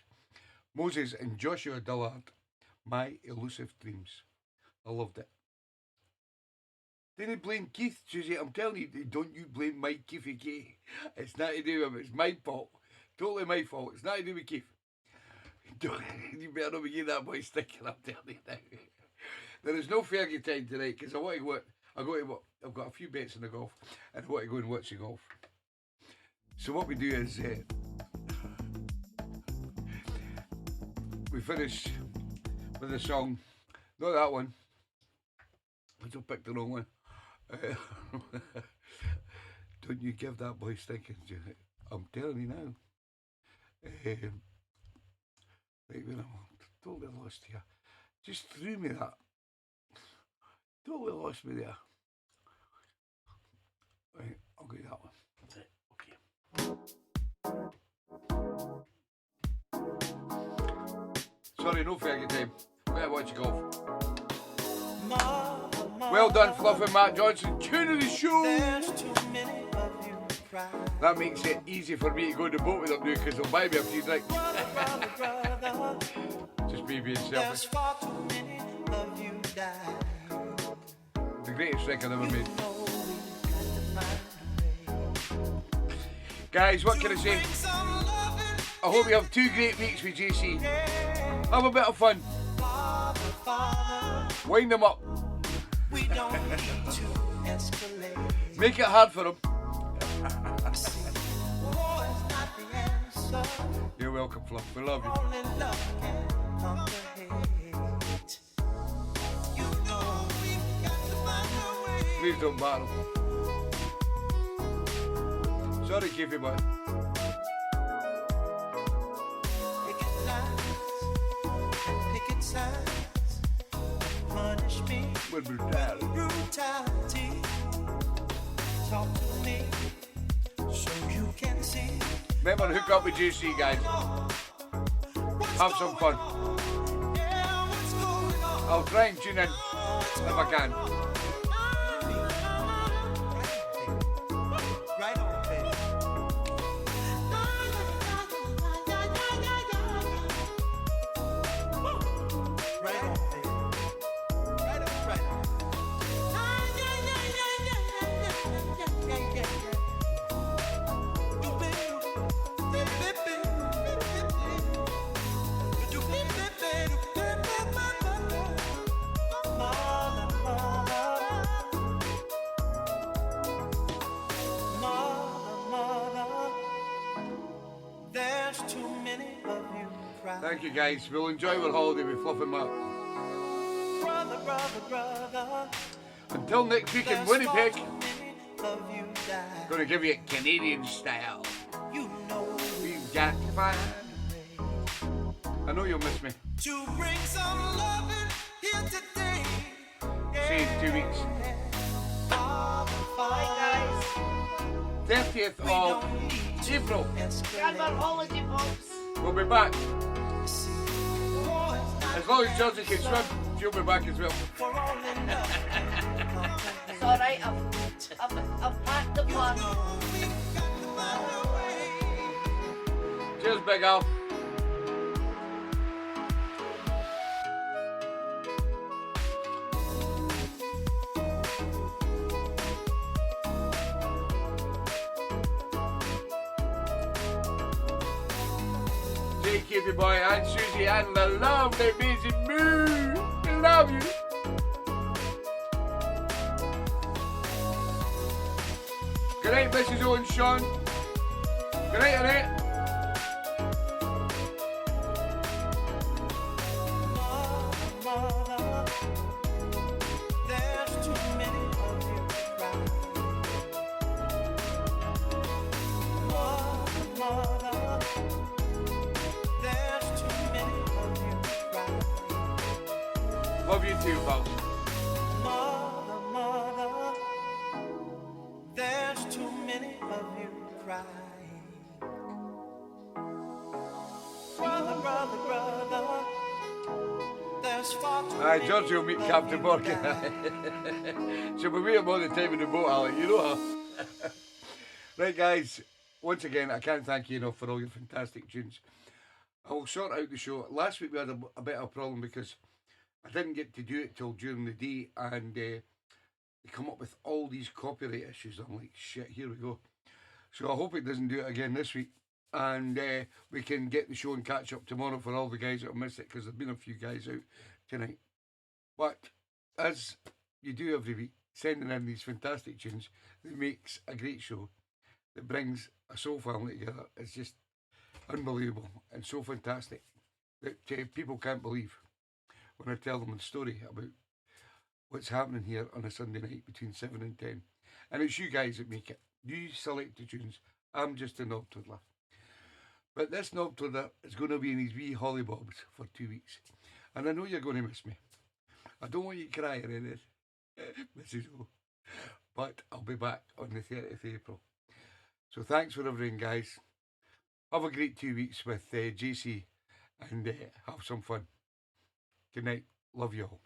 Moses and Joshua Dillard, My Elusive Dreams. I loved it. Didn't blame Keith, Susie. I'm telling you, don't you blame Mike Keithy K. It's not to do with him. It's my fault. Totally my fault. It's not to do with Keith. you better not begin that boy stinking, I'm telling you now. There is no Fergie time tonight because I want to go. I've got a few bets in the golf, and I want to go and watch the golf. So what we do is we finish with the song, not that one. I just picked the wrong one. Don't you give that boy stinking. I'm telling you now. Right, when I'm totally lost here. Just threw me that. Totally lost me there. Right, I'll get that one. Okay. Sorry, no Fergie time. Better watch golf. Well done, Fluff and Matt Johnson. Tune of the show. That makes it easy for me to go on the boat with them now because they'll buy me a few drinks. Just me being selfish. The greatest drink I've ever made. Guys, what can I say? I hope you have 2 great weeks with JC. Have a bit of fun. Wind them up. Make it hard for them. You're welcome, Fluff. We love you. Please don't battle. Sorry, Keefy boy. With brutality. Talk to me so you can see. Remember to hook up with JC, guys. Have some fun. I'll try and tune in if I can. Thank you, guys. We'll enjoy our holiday with Fluff and Matt. Until next week in Winnipeg, gonna give you it Canadian style. We've got to find. I know you'll miss me. To bring some love in here today. See you in 2 weeks. Bye, guys. 30th of April. Grab our holiday pops. We'll be back. As long as Georgie can swim, she'll be back as well. It's alright, I've packed the plan. Cheers, Big Al. Keefy boy and Susie and the lovely Maisie Moo. We love you. Good night, Mrs. Owen Sean. Good night, Annette. Love you too, pal. Mother, there's too many of you crying. Brother, there's far too Aye, Georgie will meet Captain Morgan. She'll be waiting all the time in the boat, Alec. You know her. Right, guys. Once again, I can't thank you enough for all your fantastic tunes. I will sort out the show. Last week we had a bit of a problem because I didn't get to do it till during the day, and they come up with all these copyright issues. I'm like, shit, here we go. So I hope it doesn't do it again this week. and we can get the show and catch up tomorrow for all the guys that have missed it, because there's been a few guys out tonight. But as you do every week, sending in these fantastic tunes that makes a great show, that brings a soul family together. It's just unbelievable and so fantastic that people can't believe when I tell them the story about what's happening here on a Sunday night between 7 and 10. And it's you guys that make it. You select the tunes. I'm just a knob twiddler. But this knob twiddler is going to be in his wee hollybobs for 2 weeks. And I know you're going to miss me. I don't want you to cry or anything, Mrs. O. But I'll be back on the 30th of April. So thanks for everything, guys. Have a great 2 weeks with JC and have some fun. Good night. Love you all.